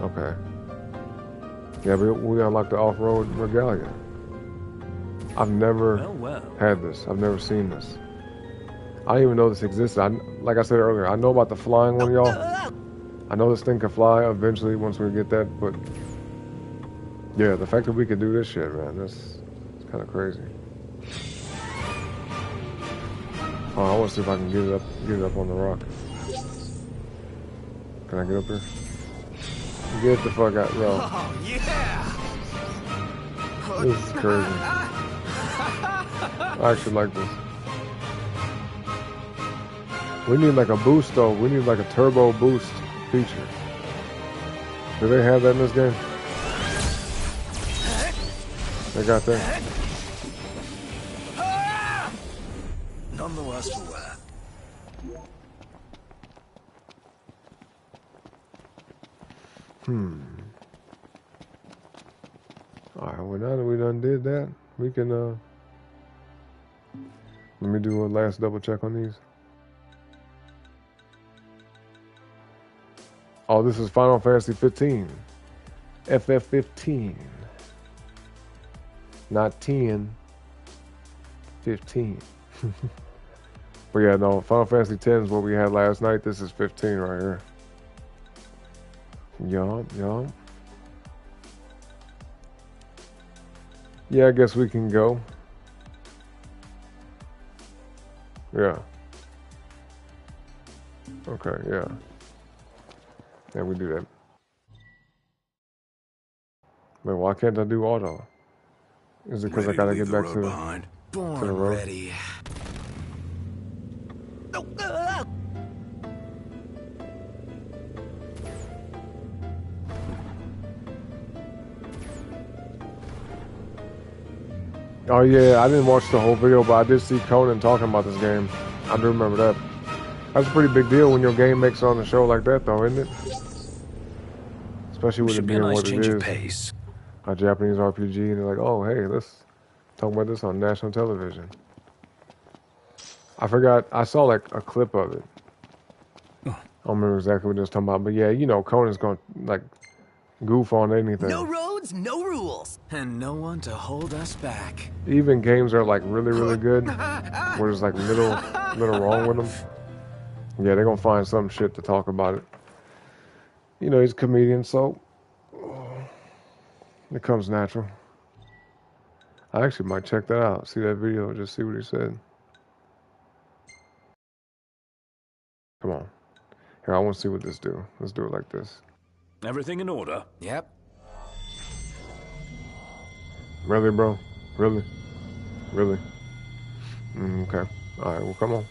Okay. Yeah, we unlocked the off-road Regalia. I've never had this. I've never seen this. I didn't even know this existed. Like I said earlier, I know about the flying one, y'all. I know this thing can fly eventually once we get that, but yeah, the fact that we can do this shit, man, it's kind of crazy. Oh, I want to see if I can get it up on the rock. Can I get up here? Get the fuck out, bro. Oh, yeah. This is crazy. I actually like this. We need like a boost though. We need like a turbo boost feature. Do they have that in this game? They got that? Nonetheless, well, now that we done did that, we can, let me do a last double check on these. Oh, this is Final Fantasy 15. FF15. Not 10. 15. But yeah, no, Final Fantasy 10 is what we had last night. This is 15 right here. Yup. Yeah, I guess we can go. Yeah. Okay, yeah. Yeah, we do that. But why can't I do auto? Is it because I gotta get back to the road? Ready. Oh yeah, I didn't watch the whole video, but I did see Conan talking about this game. I do remember that. That's a pretty big deal when your game makes it on the show like that, though, isn't it? Especially with it being what it is. A Japanese RPG, and they're like, oh, hey, let's talk about this on national television. I forgot, I saw like a clip of it. I don't remember exactly what it was talking about, but yeah, you know, Conan's going to like goof on anything. No roads, no rules. And no one to hold us back. Even games are like really, really good, where there's like little wrong with them. Yeah, they're going to find some shit to talk about it. You know, he's a comedian, so it comes natural. I actually might check that out, see that video, and just see what he said. Come on. Here, I want to see what this do. Let's do it like this. Everything in order? Yep. Really, bro? Really? Really? Okay. All right, well, come on.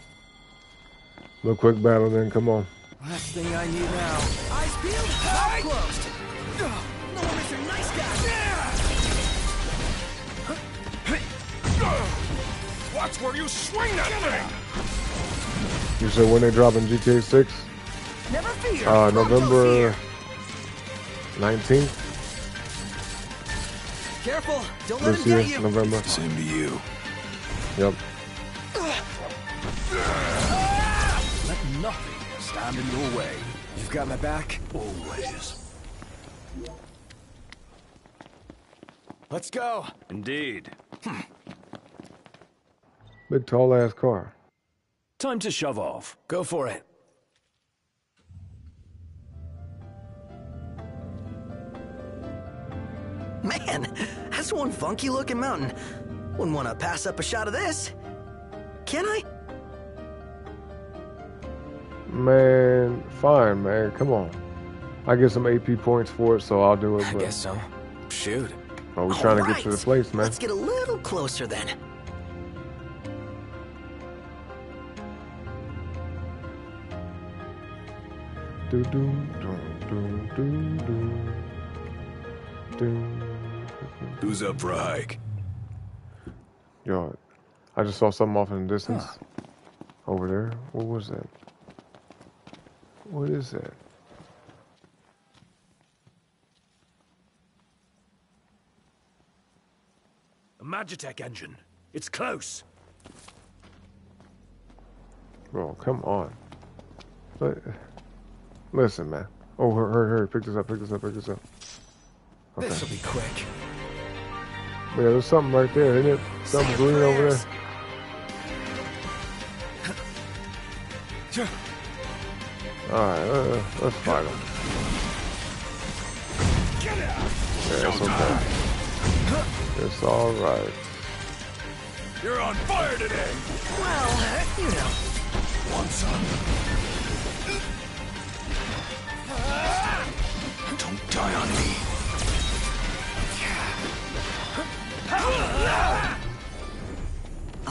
Little quick battle then, come on. Last thing I need now. Eyes peeled, mouth closed. No one is your nice guy. Watch where you swing that thing! You said when they drop in GTA 6? Never fear. November 19th. Careful, don't let This him year, get you. November. Same to you. Yep. Let nothing stand in your way. You've got my back? Always. Let's go. Indeed. Big tall ass car. Time to shove off. Go for it. Man, that's one funky looking mountain. Wouldn't want to pass up a shot of this. Can I? Man, fine, man. Come on. I get some AP points for it, so I'll do it. I guess so. Shoot. Well, we're trying to get to the place, man. Let's get a little closer then. Do do do do do do. Who's up for a hike? Yo, I just saw something off in the distance. Over there. What was that? What is that? A Magitech engine. It's close. Bro, come on. Listen, man. Oh, hurry. Pick this up. Okay. This'll be quick. Yeah, there's something right there, isn't it? Something green over there. Alright, let's fight him. Yeah, it's okay. It's alright. You're on fire today! Well, you know. Want some? Don't die on me.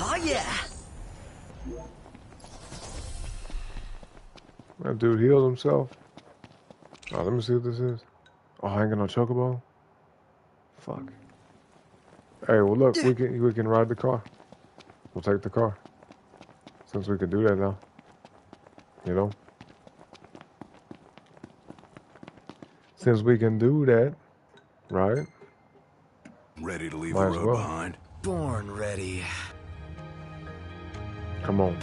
Oh, yeah. That dude healed himself. Oh, let me see what this is. Oh, I ain't got no chocobo. Fuck. Hey, well look, we can ride the car. We'll take the car. Since we can do that now. You know? Since we can do that, right? Ready to leave Might the as road well. behind? Born ready. Come on.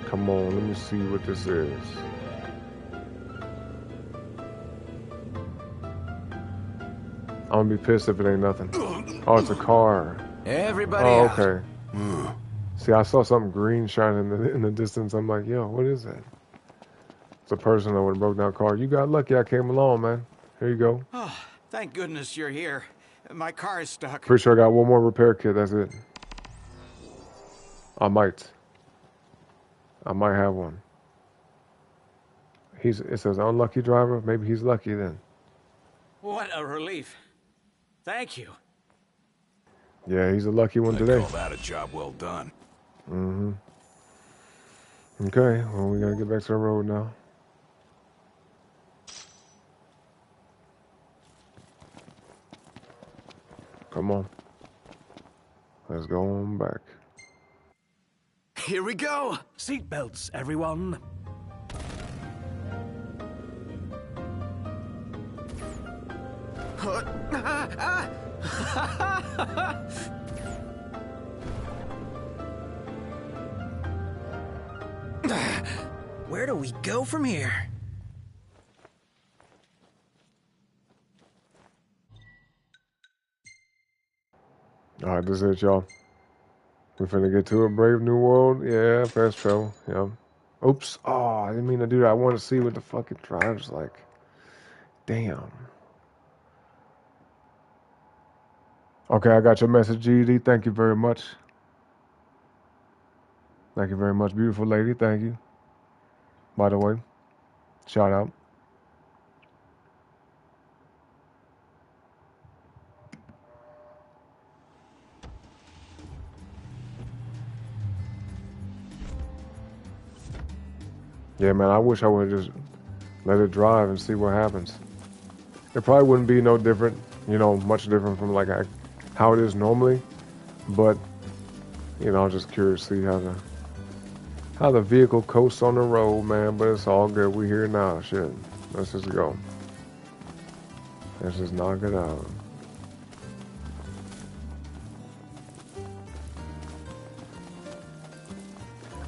Come on, let me see what this is. I'm gonna be pissed if it ain't nothing. Oh, it's a car. Everybody Oh, out. okay. See, I saw something green shining in the distance. I'm like, yo, what is that? It's a person that would have broke down car. You got lucky I came along, man. Here you go. Oh, thank goodness you're here. My car is stuck. Pretty sure I got one more repair kit. That's it. I might have one. It says unlucky driver. Maybe he's lucky then. What a relief. Thank you. Yeah, he's a lucky one I'd today. call that a job well done. Mm-hmm. Okay, well, we gotta get back to the road now. Come on. Let's go on back. Here we go! Seatbelts, everyone. Where do we go from here? Alright, this is it, y'all. We finna get to it. Brave New World. Yeah, fast travel. Yeah. Oops. Oh, I didn't mean to do that. I want to see what the fucking drive's like. Damn. Okay, I got your message, GD. Thank you very much. Thank you very much, beautiful lady. Thank you. By the way, shout out. Yeah, man, I wish I would have just let it drive and see what happens. It probably wouldn't be no different, you know, much different from like how it is normally. But, you know, I'm just curious to see how the vehicle coasts on the road, man. But it's all good. We here now. Shit. Let's just go. Let's just knock it out.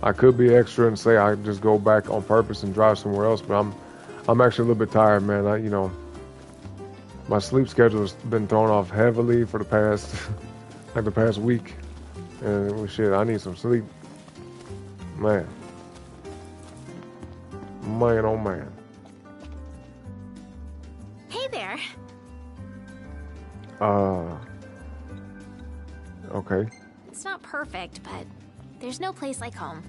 I could be extra and say I just go back on purpose and drive somewhere else, but I'm actually a little bit tired, man. You know, my sleep schedule has been thrown off heavily for the past like the past week, and shit, I need some sleep, man. Man, oh man. Hey there. Okay. It's not perfect, but there's no place like home.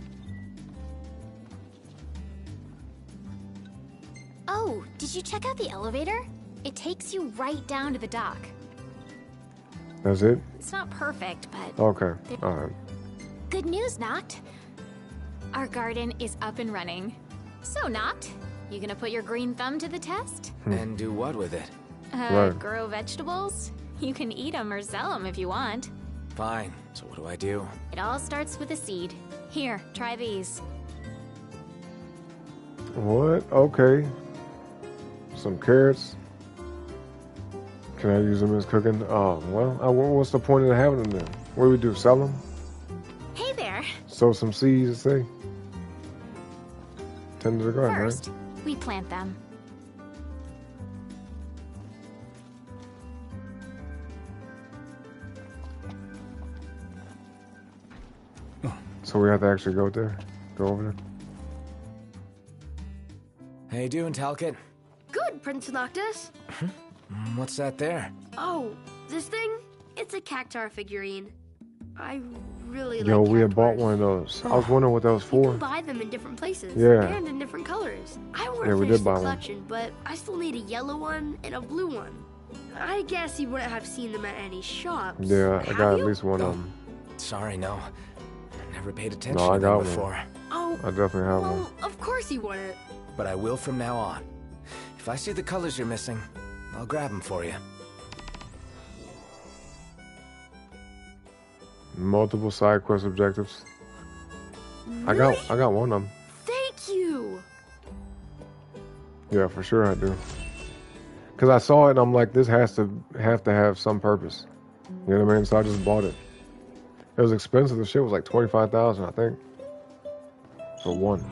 Oh, did you check out the elevator? It takes you right down to the dock. That's it? It's not perfect, but... Okay, alright. Good news, Noct. Our garden is up and running. So, Noct, you gonna put your green thumb to the test? And do what with it? Right. Grow vegetables? You can eat them or sell them if you want. Fine. So what do I do? It all starts with a seed. Here, try these. What? Okay. Some carrots. Can I use them as cooking? Oh, well, what's the point of having them then? What do we do, sell them? Hey there. Sow some seeds, say? Tend to the garden, First, we plant them. So we have to actually go there? Go over there? How you doing, Talcott? Good, Prince Noctis. What's that there? Oh, this thing? It's a cactar figurine. I really Yo, like we had cactuars. bought one of those. I was wondering what that was You for. can buy them in different places. Yeah. And in different colors. I want Yeah, to we finish did the buy one. collection, but I still need a yellow one and a blue one. I guess you wouldn't have seen them at any shops. Yeah, I Have got you? at least one of them. Sorry, no. Never paid attention No, I to them got one. before. Oh, I definitely have one. well, of course you wouldn't. But I will from now on. If I see the colors you're missing, I'll grab them for you. Multiple side quest objectives. I got one of them. Thank you. Yeah, for sure I do. Because I saw it and I'm like, this has to have some purpose. You know what I mean? So I just bought it. It was expensive. The shit was like 25,000, I think, for one.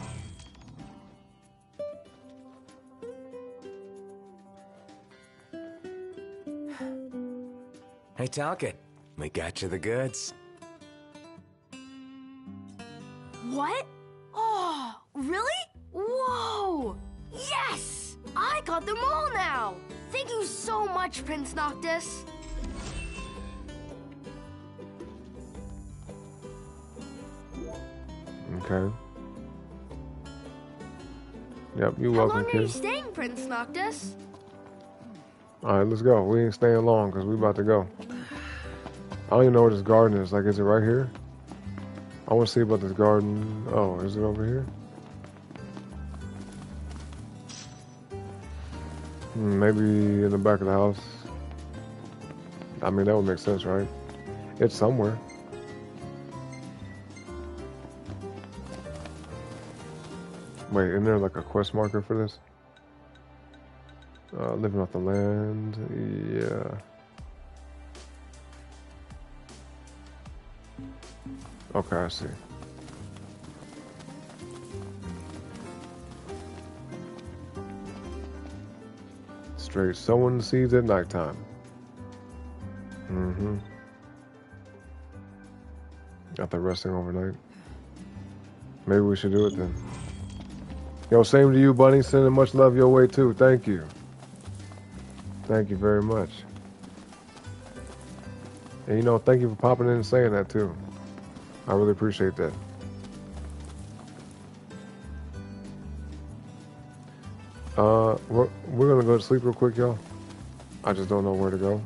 Hey, Talcott. We got you the goods. What? Oh, really? Whoa! Yes! I got them all now! Thank you so much, Prince Noctis. Okay. Yep, you're How welcome, long are you kid. staying, Prince Noctis? All right, let's go. We ain't staying long because we about to go. I don't even know where this garden is. Like, is it right here? I want to see about this garden. Oh, is it over here? Maybe in the back of the house. I mean, that would make sense, right? It's somewhere. Wait, isn't there like a quest marker for this? Living off the land, yeah. Okay, I see. Straight sowing seeds at nighttime. Mm-hmm. After resting overnight. Maybe we should do it then. Yo, same to you, Bunny. Sending much love your way too. Thank you. Thank you very much. And you know, thank you for popping in and saying that too. I really appreciate that. We're gonna go to sleep real quick, y'all. I just don't know where to go.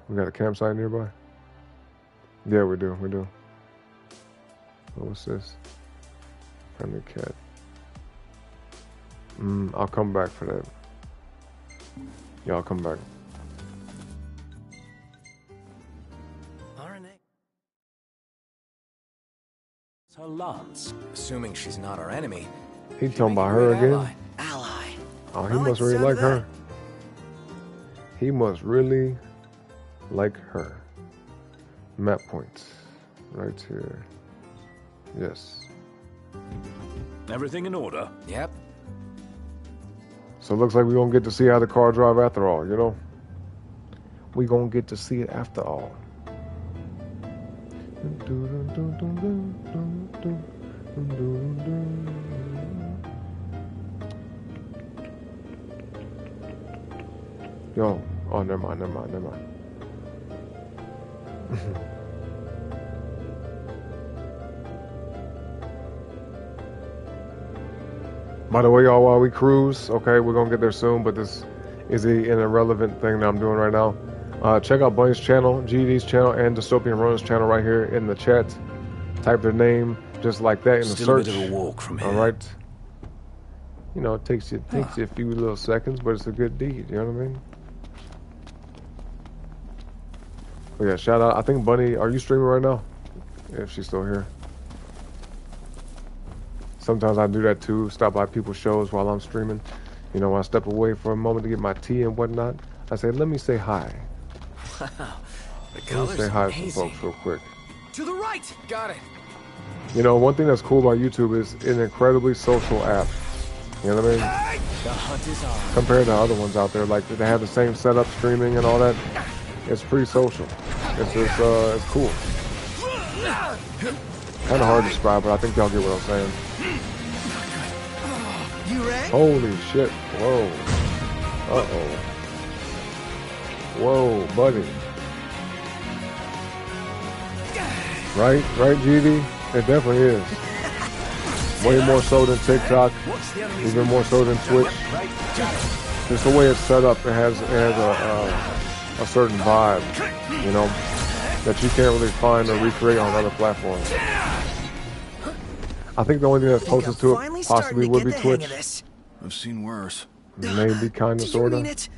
We got a campsite nearby? Yeah, we do. What's this? Friendly cat. I'll come back for that. Yeah, I'll come back. Her lance. Assuming she's not our enemy. He talking about her again? Ally. Oh, he must really like her. He must really like her. Map points. Right here. Yes. Everything in order? Yep. So it looks like we're going to get to see how the car drive after all, you know? We're going to get to see it after all. Yo. Oh, never mind. By the way, y'all, while we cruise, okay, we're going to get there soon, but this is an irrelevant thing that I'm doing right now. Check out Bunny's channel, GD's channel, and Dystopian Runner's channel right here in the chat. Type their name just like that in the search. A bit of a walk from here. All right. You know, it takes you a few little seconds, but it's a good deed. You know what I mean? But yeah, shout out. I think Bunny, are you streaming right now? If she's still here. Sometimes I do that too. Stop by people's shows while I'm streaming. You know, I step away for a moment to get my tea and whatnot. I say, let me say hi. Wow, the Let colors me say hi are to amazing. some folks real quick. To the right. Got it. You know, one thing that's cool about YouTube is an incredibly social app. You know what I mean? The hunt is on. Compared to other ones out there, like they have the same setup, streaming and all that. It's pretty social. It's cool. Kind of hard to describe, but I think y'all get what I'm saying. You ready? Holy shit! Whoa! Uh-oh! Whoa, buddy! Right, GD? It definitely is. Way more so than TikTok, even more so than Twitch. Just the way it's set up, it has a certain vibe, you know, that you can't really find or recreate on other platforms. I think the only thing that's closest to it possibly would be Twitch. I've seen worse. Maybe, kind of, Do you sort of. mean it?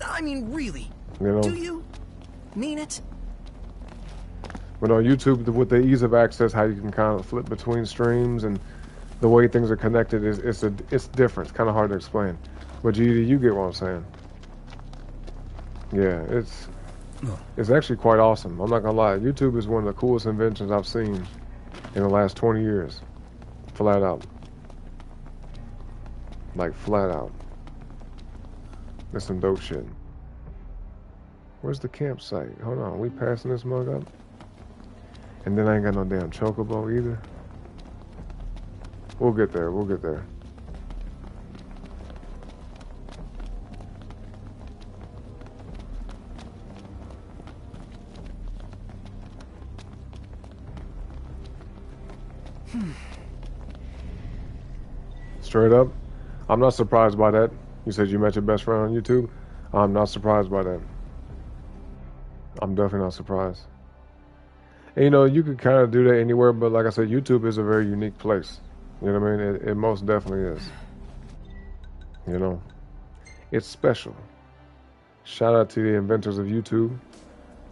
I mean, really? You know? Do you mean it? But on YouTube, with the ease of access, how you can kind of flip between streams and the way things are connected, it's different. It's kind of hard to explain. But GD, you get what I'm saying. Yeah, it's actually quite awesome. I'm not gonna lie. YouTube is one of the coolest inventions I've seen in the last 20 years. Flat out. Like, flat out. That's some dope shit. Where's the campsite? Hold on, we passing this mug up? And then I ain't got no damn chocobo either. We'll get there, we'll get there. Straight up, I'm not surprised by that. You said you met your best friend on YouTube. I'm not surprised by that. I'm definitely not surprised. And you know, you could kind of do that anywhere, but like I said, YouTube is a very unique place. You know what I mean? It most definitely is. You know, it's special. Shout out to the inventors of YouTube.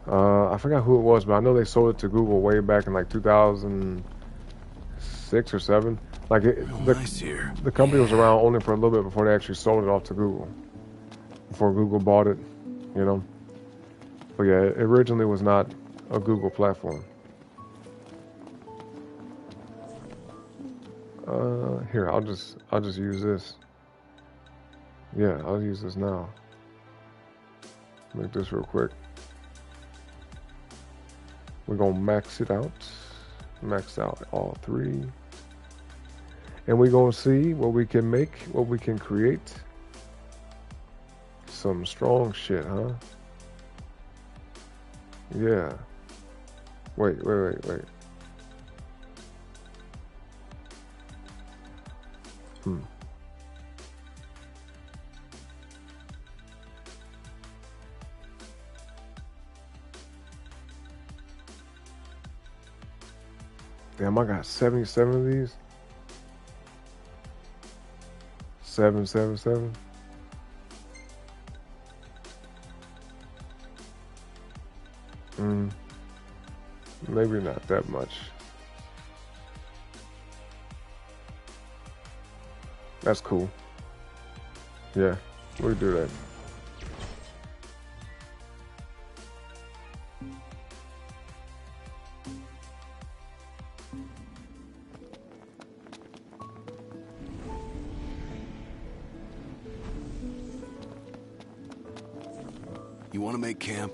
I forgot who it was, but I know they sold it to Google way back in like 2006 or 7. Like the company was around only for a little bit before they actually sold it off to Google. Before Google bought it, you know. But yeah, it originally was not a Google platform. Here, I'll just use this. Yeah, I'll use this now. Make this real quick. We're gonna max it out. Max out all 3. And we're gonna see what we can make, what we can create. Some strong shit, huh? Yeah. Wait. Damn, I got 77 of these. 777. Maybe not that much. That's cool. Yeah, we do that. You want to make camp?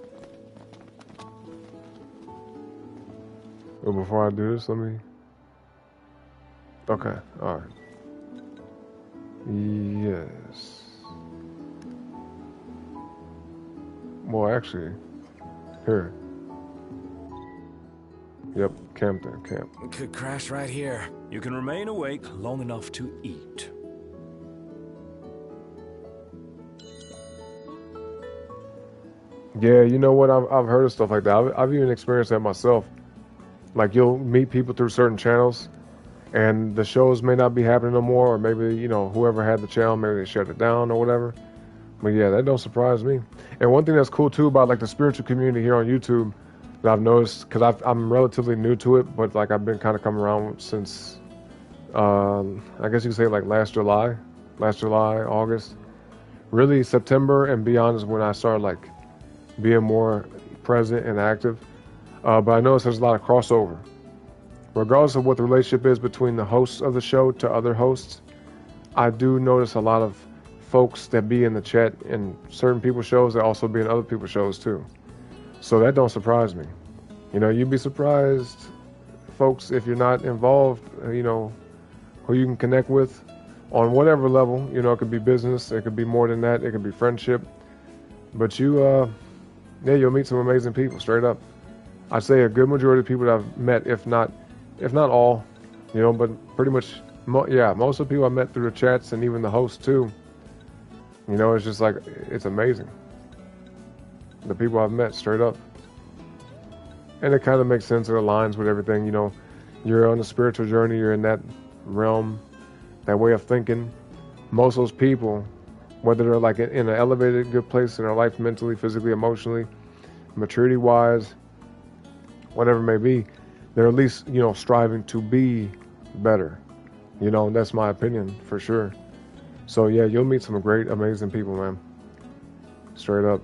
Well, before I do this, let me... Okay, alright. Yes. Well, actually, here. Yep, camp. Could crash right here. You can remain awake long enough to eat. Yeah, you know what? I've heard of stuff like that. I've even experienced that myself. Like, you'll meet people through certain channels, and the shows may not be happening no more, or maybe, you know, whoever had the channel, maybe they shut it down or whatever. But yeah, that don't surprise me. And one thing that's cool too about like the spiritual community here on YouTube that I've noticed, because I'm relatively new to it, but like I've been kind of coming around since, I guess you could say like last July, August. Really, September and beyond is when I started like being more present and active. But I noticed there's a lot of crossover. Regardless of what the relationship is between the hosts of the show to other hosts, I do notice a lot of folks that be in the chat in certain people's shows that also be in other people's shows too. So that don't surprise me. You know, you'd be surprised, folks, if you're not involved, you know, who you can connect with on whatever level. You know, it could be business, it could be more than that, it could be friendship. But yeah, you'll meet some amazing people, straight up. I'd say a good majority of people that I've met, if not all, you know, but pretty much, most of the people I met through the chats and even the hosts too. You know, it's just like, it's amazing. The people I've met, straight up. And it kind of makes sense, it aligns with everything, you know. You're on a spiritual journey, you're in that realm, that way of thinking. Most of those people, whether they're like in an elevated good place in their life, mentally, physically, emotionally, maturity-wise, whatever it may be, they're at least, you know, striving to be better. You know, that's my opinion, for sure. So yeah, you'll meet some great, amazing people, man. Straight up.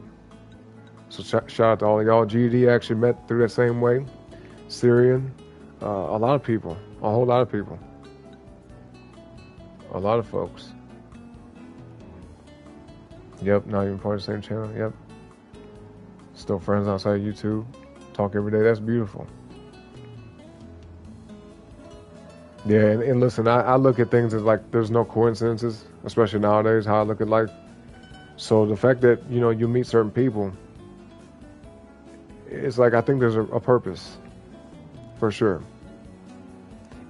So shout out to all of y'all. GD actually met through that same way. Syrian, a lot of people, a whole lot of people, a lot of folks. Yep, not even part of the same channel. Yep. Still friends outside YouTube. Talk every day. That's beautiful. Yeah, and listen, I look at things as like there's no coincidences, especially nowadays, how I look at life. So the fact that, you know, you meet certain people, it's like I think there's a purpose, for sure.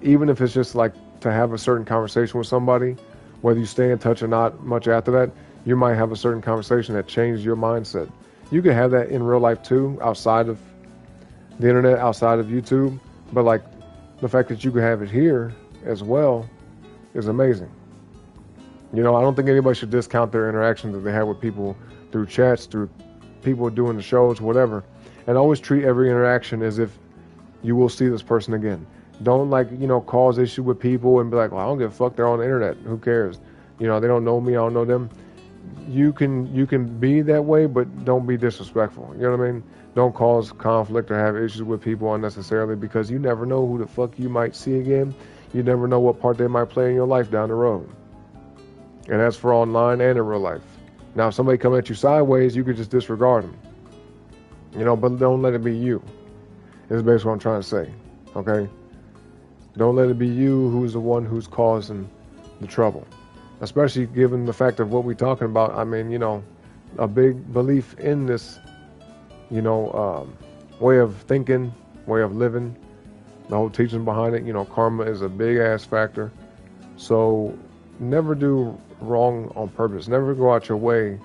Even if it's just like to have a certain conversation with somebody, whether you stay in touch or not much after that, you might have a certain conversation that changed your mindset. You could have that in real life too, outside of the internet, outside of YouTube, but like the fact that you could have it here as well is amazing. You know, I don't think anybody should discount their interactions that they have with people through chats, through people doing the shows, whatever. And always treat every interaction as if you will see this person again. Don't like, you know, cause issue with people and be like, well, I don't give a fuck, they're on the internet. Who cares? You know, they don't know me, I don't know them. You can be that way, but don't be disrespectful. You know what I mean? Don't cause conflict or have issues with people unnecessarily, because you never know who the fuck you might see again. You never know what part they might play in your life down the road. And that's for online and in real life. Now, if somebody come at you sideways, you could just disregard them. You know, but don't let it be you. Is basically what I'm trying to say. Okay? Don't let it be you who's the one who's causing the trouble. Especially given the fact of what we're talking about. I mean, you know, a big belief in this, you know, way of thinking, way of living, the whole teaching behind it. You know, karma is a big ass factor. So never do wrong on purpose. Never go out your way,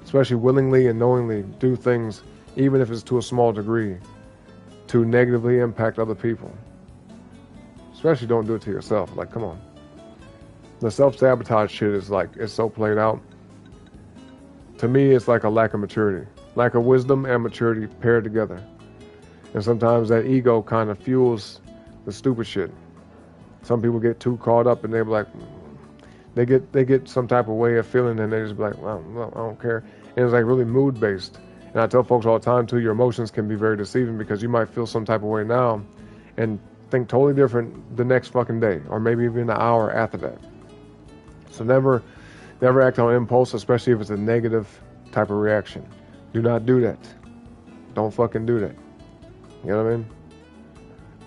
especially willingly and knowingly do things, even if it's to a small degree, to negatively impact other people. Especially don't do it to yourself. Like, come on. The self-sabotage shit is like, it's so played out. To me, it's like a lack of maturity. Lack of wisdom and maturity paired together. And sometimes that ego kind of fuels the stupid shit. Some people get too caught up and they're like, they get some type of way of feeling and they just be like, well, I don't care. And it's like really mood based. And I tell folks all the time too, your emotions can be very deceiving, because you might feel some type of way now and think totally different the next fucking day, or maybe even an hour after that. So never act on impulse, especially if it's a negative type of reaction. Do not do that. Don't fucking do that. You know what I mean?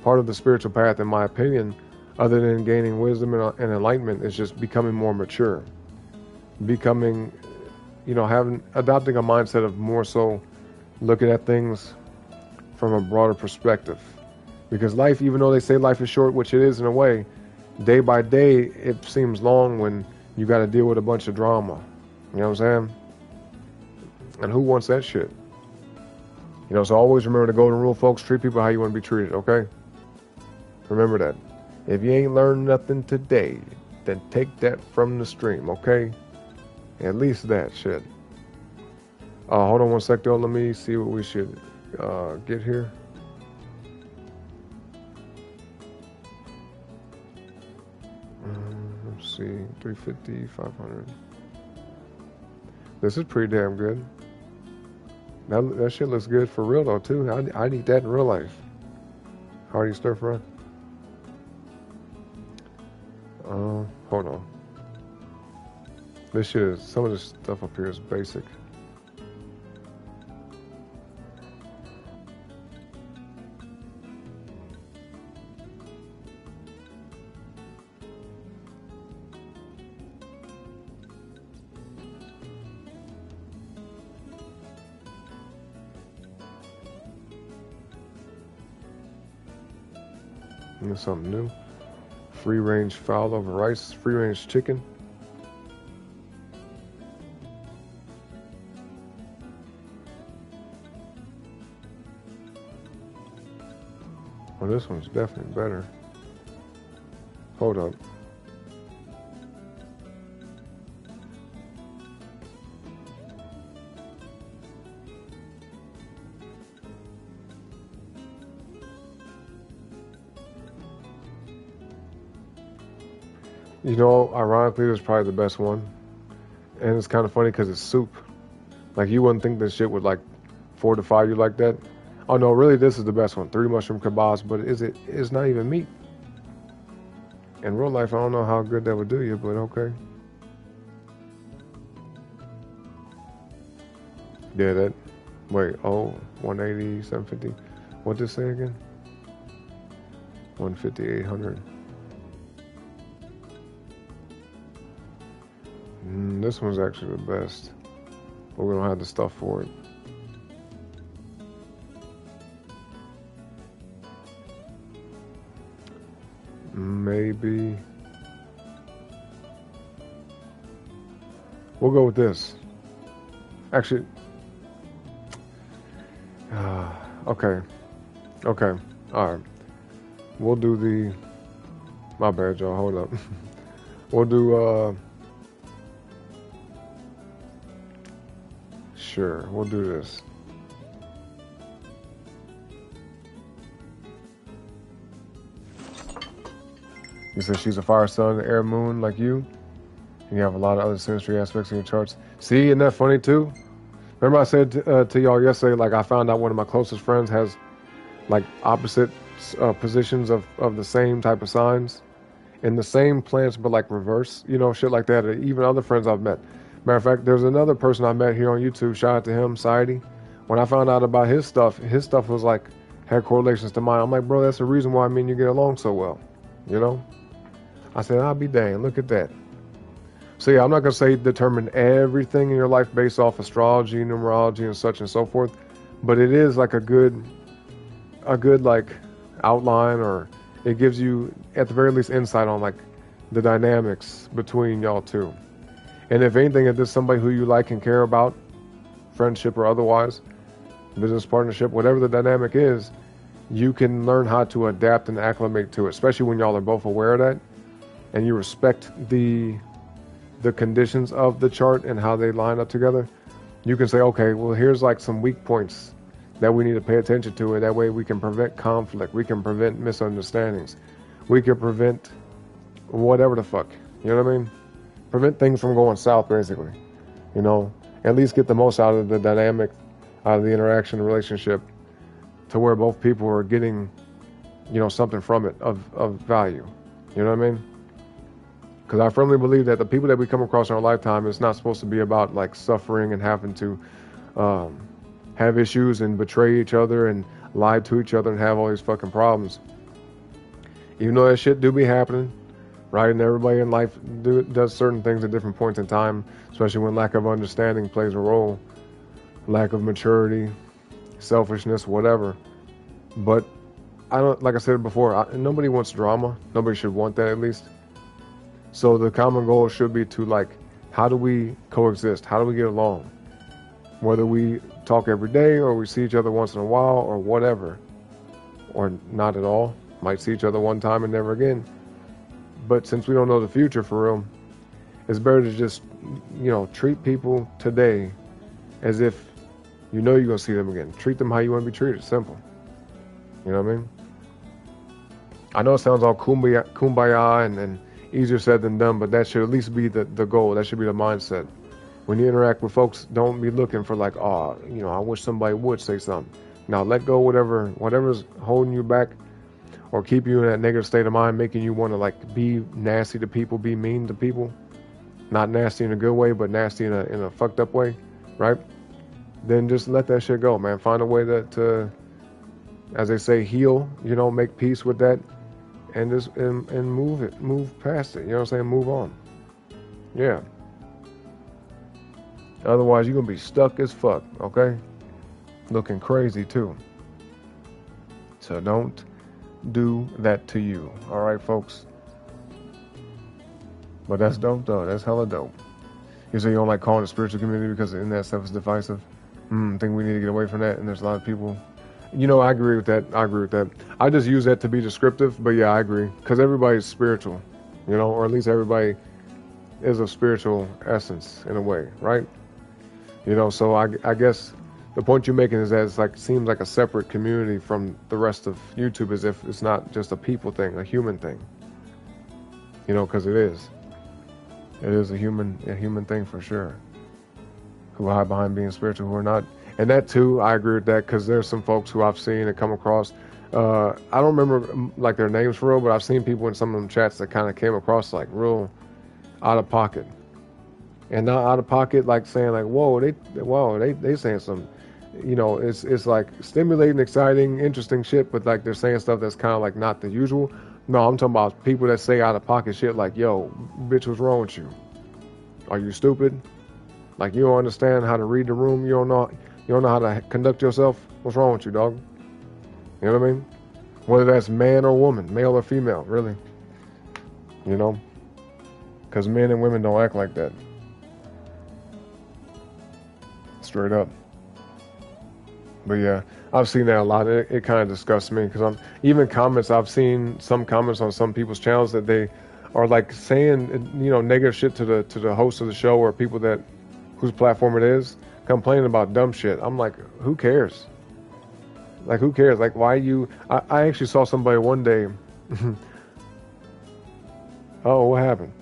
Part of the spiritual path, in my opinion, other than gaining wisdom and enlightenment, is just becoming more mature. Becoming, you know, adopting a mindset of more so looking at things from a broader perspective. Because life, even though they say life is short, which it is in a way, day by day, it seems long when you got to deal with a bunch of drama. You know what I'm saying? And who wants that shit? You know, so always remember the golden rule, folks. Treat people how you want to be treated, okay? Remember that. If you ain't learned nothing today, then take that from the stream, okay? At least that shit. Hold on one sec, though. Let me see what we should get here. Let's see, 350, 500. This is pretty damn good. That shit looks good for real though too. I need that in real life. Hearty stir fry. Hold on. This shit is, some of this stuff up here is basic. There's something new. Free range fowl over rice, free range chicken. Well, this one's definitely better. Hold up. You know, ironically, this is probably the best one. And it's kind of funny because it's soup. Like, you wouldn't think this shit would, like, fortify you like that. Oh, no, really, this is the best one. 3 mushroom kebabs, but it's not even meat. In real life, I don't know how good that would do you, but okay. Yeah, that, wait, 180, 750. What'd this say again? 150, 800. This one's actually the best, but we don't have the stuff for it. Maybe we'll go with this. Actually, okay, all right. We'll do the. My bad, y'all. Hold up. We'll do. Sure, we'll do this. You said she's a fire sun, air moon like you. And you have a lot of other sensory aspects in your charts. See, isn't that funny too? Remember I said to y'all yesterday, like I found out one of my closest friends has like opposite positions of the same type of signs in the same plants, but like reverse, you know, shit like that. Or even other friends I've met. Matter of fact, there's another person I met here on YouTube. Shout out to him, Saidi. When I found out about his stuff was like had correlations to mine. I'm like, bro, that's the reason why me and you get along so well, you know. I said, I'll be dang, look at that. So yeah, I'm not gonna say determine everything in your life based off astrology, numerology, and such and so forth, but it is like a good like outline, or it gives you at the very least insight on like the dynamics between y'all two. And if anything, if there's somebody who you like and care about, friendship or otherwise, business partnership, whatever the dynamic is, you can learn how to adapt and acclimate to it, especially when y'all are both aware of that and you respect the conditions of the chart and how they line up together. You can say, okay, well, here's like some weak points that we need to pay attention to, and that way we can prevent conflict, we can prevent misunderstandings, we can prevent whatever the fuck, you know what I mean? Prevent things from going south, basically, you know, at least get the most out of the dynamic, out of the interaction, relationship, to where both people are getting, you know, something from it of value, you know what I mean? Because I firmly believe that the people that we come across in our lifetime, it's not supposed to be about like suffering and having to have issues and betray each other and lie to each other and have all these fucking problems. Even though that shit do be happening, right? And everybody in life does certain things at different points in time, especially when lack of understanding plays a role, lack of maturity, selfishness, whatever. But I don't, like I said before, nobody wants drama. Nobody should want that, at least. So the common goal should be to like, how do we coexist? How do we get along? Whether we talk every day or we see each other once in a while or whatever, or not at all, might see each other one time and never again. But since we don't know the future for real, it's better to just, you know, treat people today as if you know you're going to see them again. Treat them how you want to be treated. Simple. You know what I mean? I know it sounds all kumbaya and easier said than done, but that should at least be the goal. That should be the mindset. When you interact with folks, don't be looking for like, oh, you know, I wish somebody would say something. Now let go whatever's holding you back or keep you in that negative state of mind, making you want to like be nasty to people, be mean to people. Not nasty in a good way, but nasty in a fucked up way, right? Then just let that shit go, man. Find a way to, as they say, heal, you know, make peace with that and just and move past it. You know what I'm saying? Move on. Yeah. Otherwise, you're going to be stuck as fuck, okay? Looking crazy, too. So don't do that to you. All right, folks? But that's dope, though. That's hella dope. You say you don't like calling the spiritual community because in that stuff is divisive? I think we need to get away from that, and there's a lot of people... You know, I agree with that. I just use that to be descriptive, but yeah, I agree. Because everybody's spiritual, you know, or at least everybody is of spiritual essence in a way, right? You know, so I guess the point you're making is that it's like seems like a separate community from the rest of YouTube, as if it's not just a people thing, a human thing. You know, because it is. It is a human thing for sure. Who hide behind being spiritual, who are not. And that too, I agree with that, because there's some folks who I've seen and come across. I don't remember like their names for real, but I've seen people in some of them chats that kind of came across like real out of pocket. And not out of pocket like saying like, whoa, they saying some, you know, it's like stimulating, exciting, interesting shit, but like they're saying stuff that's kind of like not the usual. No, I'm talking about people that say out of pocket shit like, yo, bitch, what's wrong with you? Are you stupid? Like, you don't understand how to read the room? You don't know how to conduct yourself? What's wrong with you, dog? You know what I mean? Whether that's man or woman, male or female, really. You know? Because men and women don't act like that. Straight up. But yeah, I've seen that a lot. It kind of disgusts me, because even comments, I've seen some comments on some people's channels that they are like saying, you know, negative shit to the host of the show or people that whose platform it is, complaining about dumb shit. I'm like, who cares? Like, who cares? Like, why you... I actually saw somebody one day... Oh, what happened?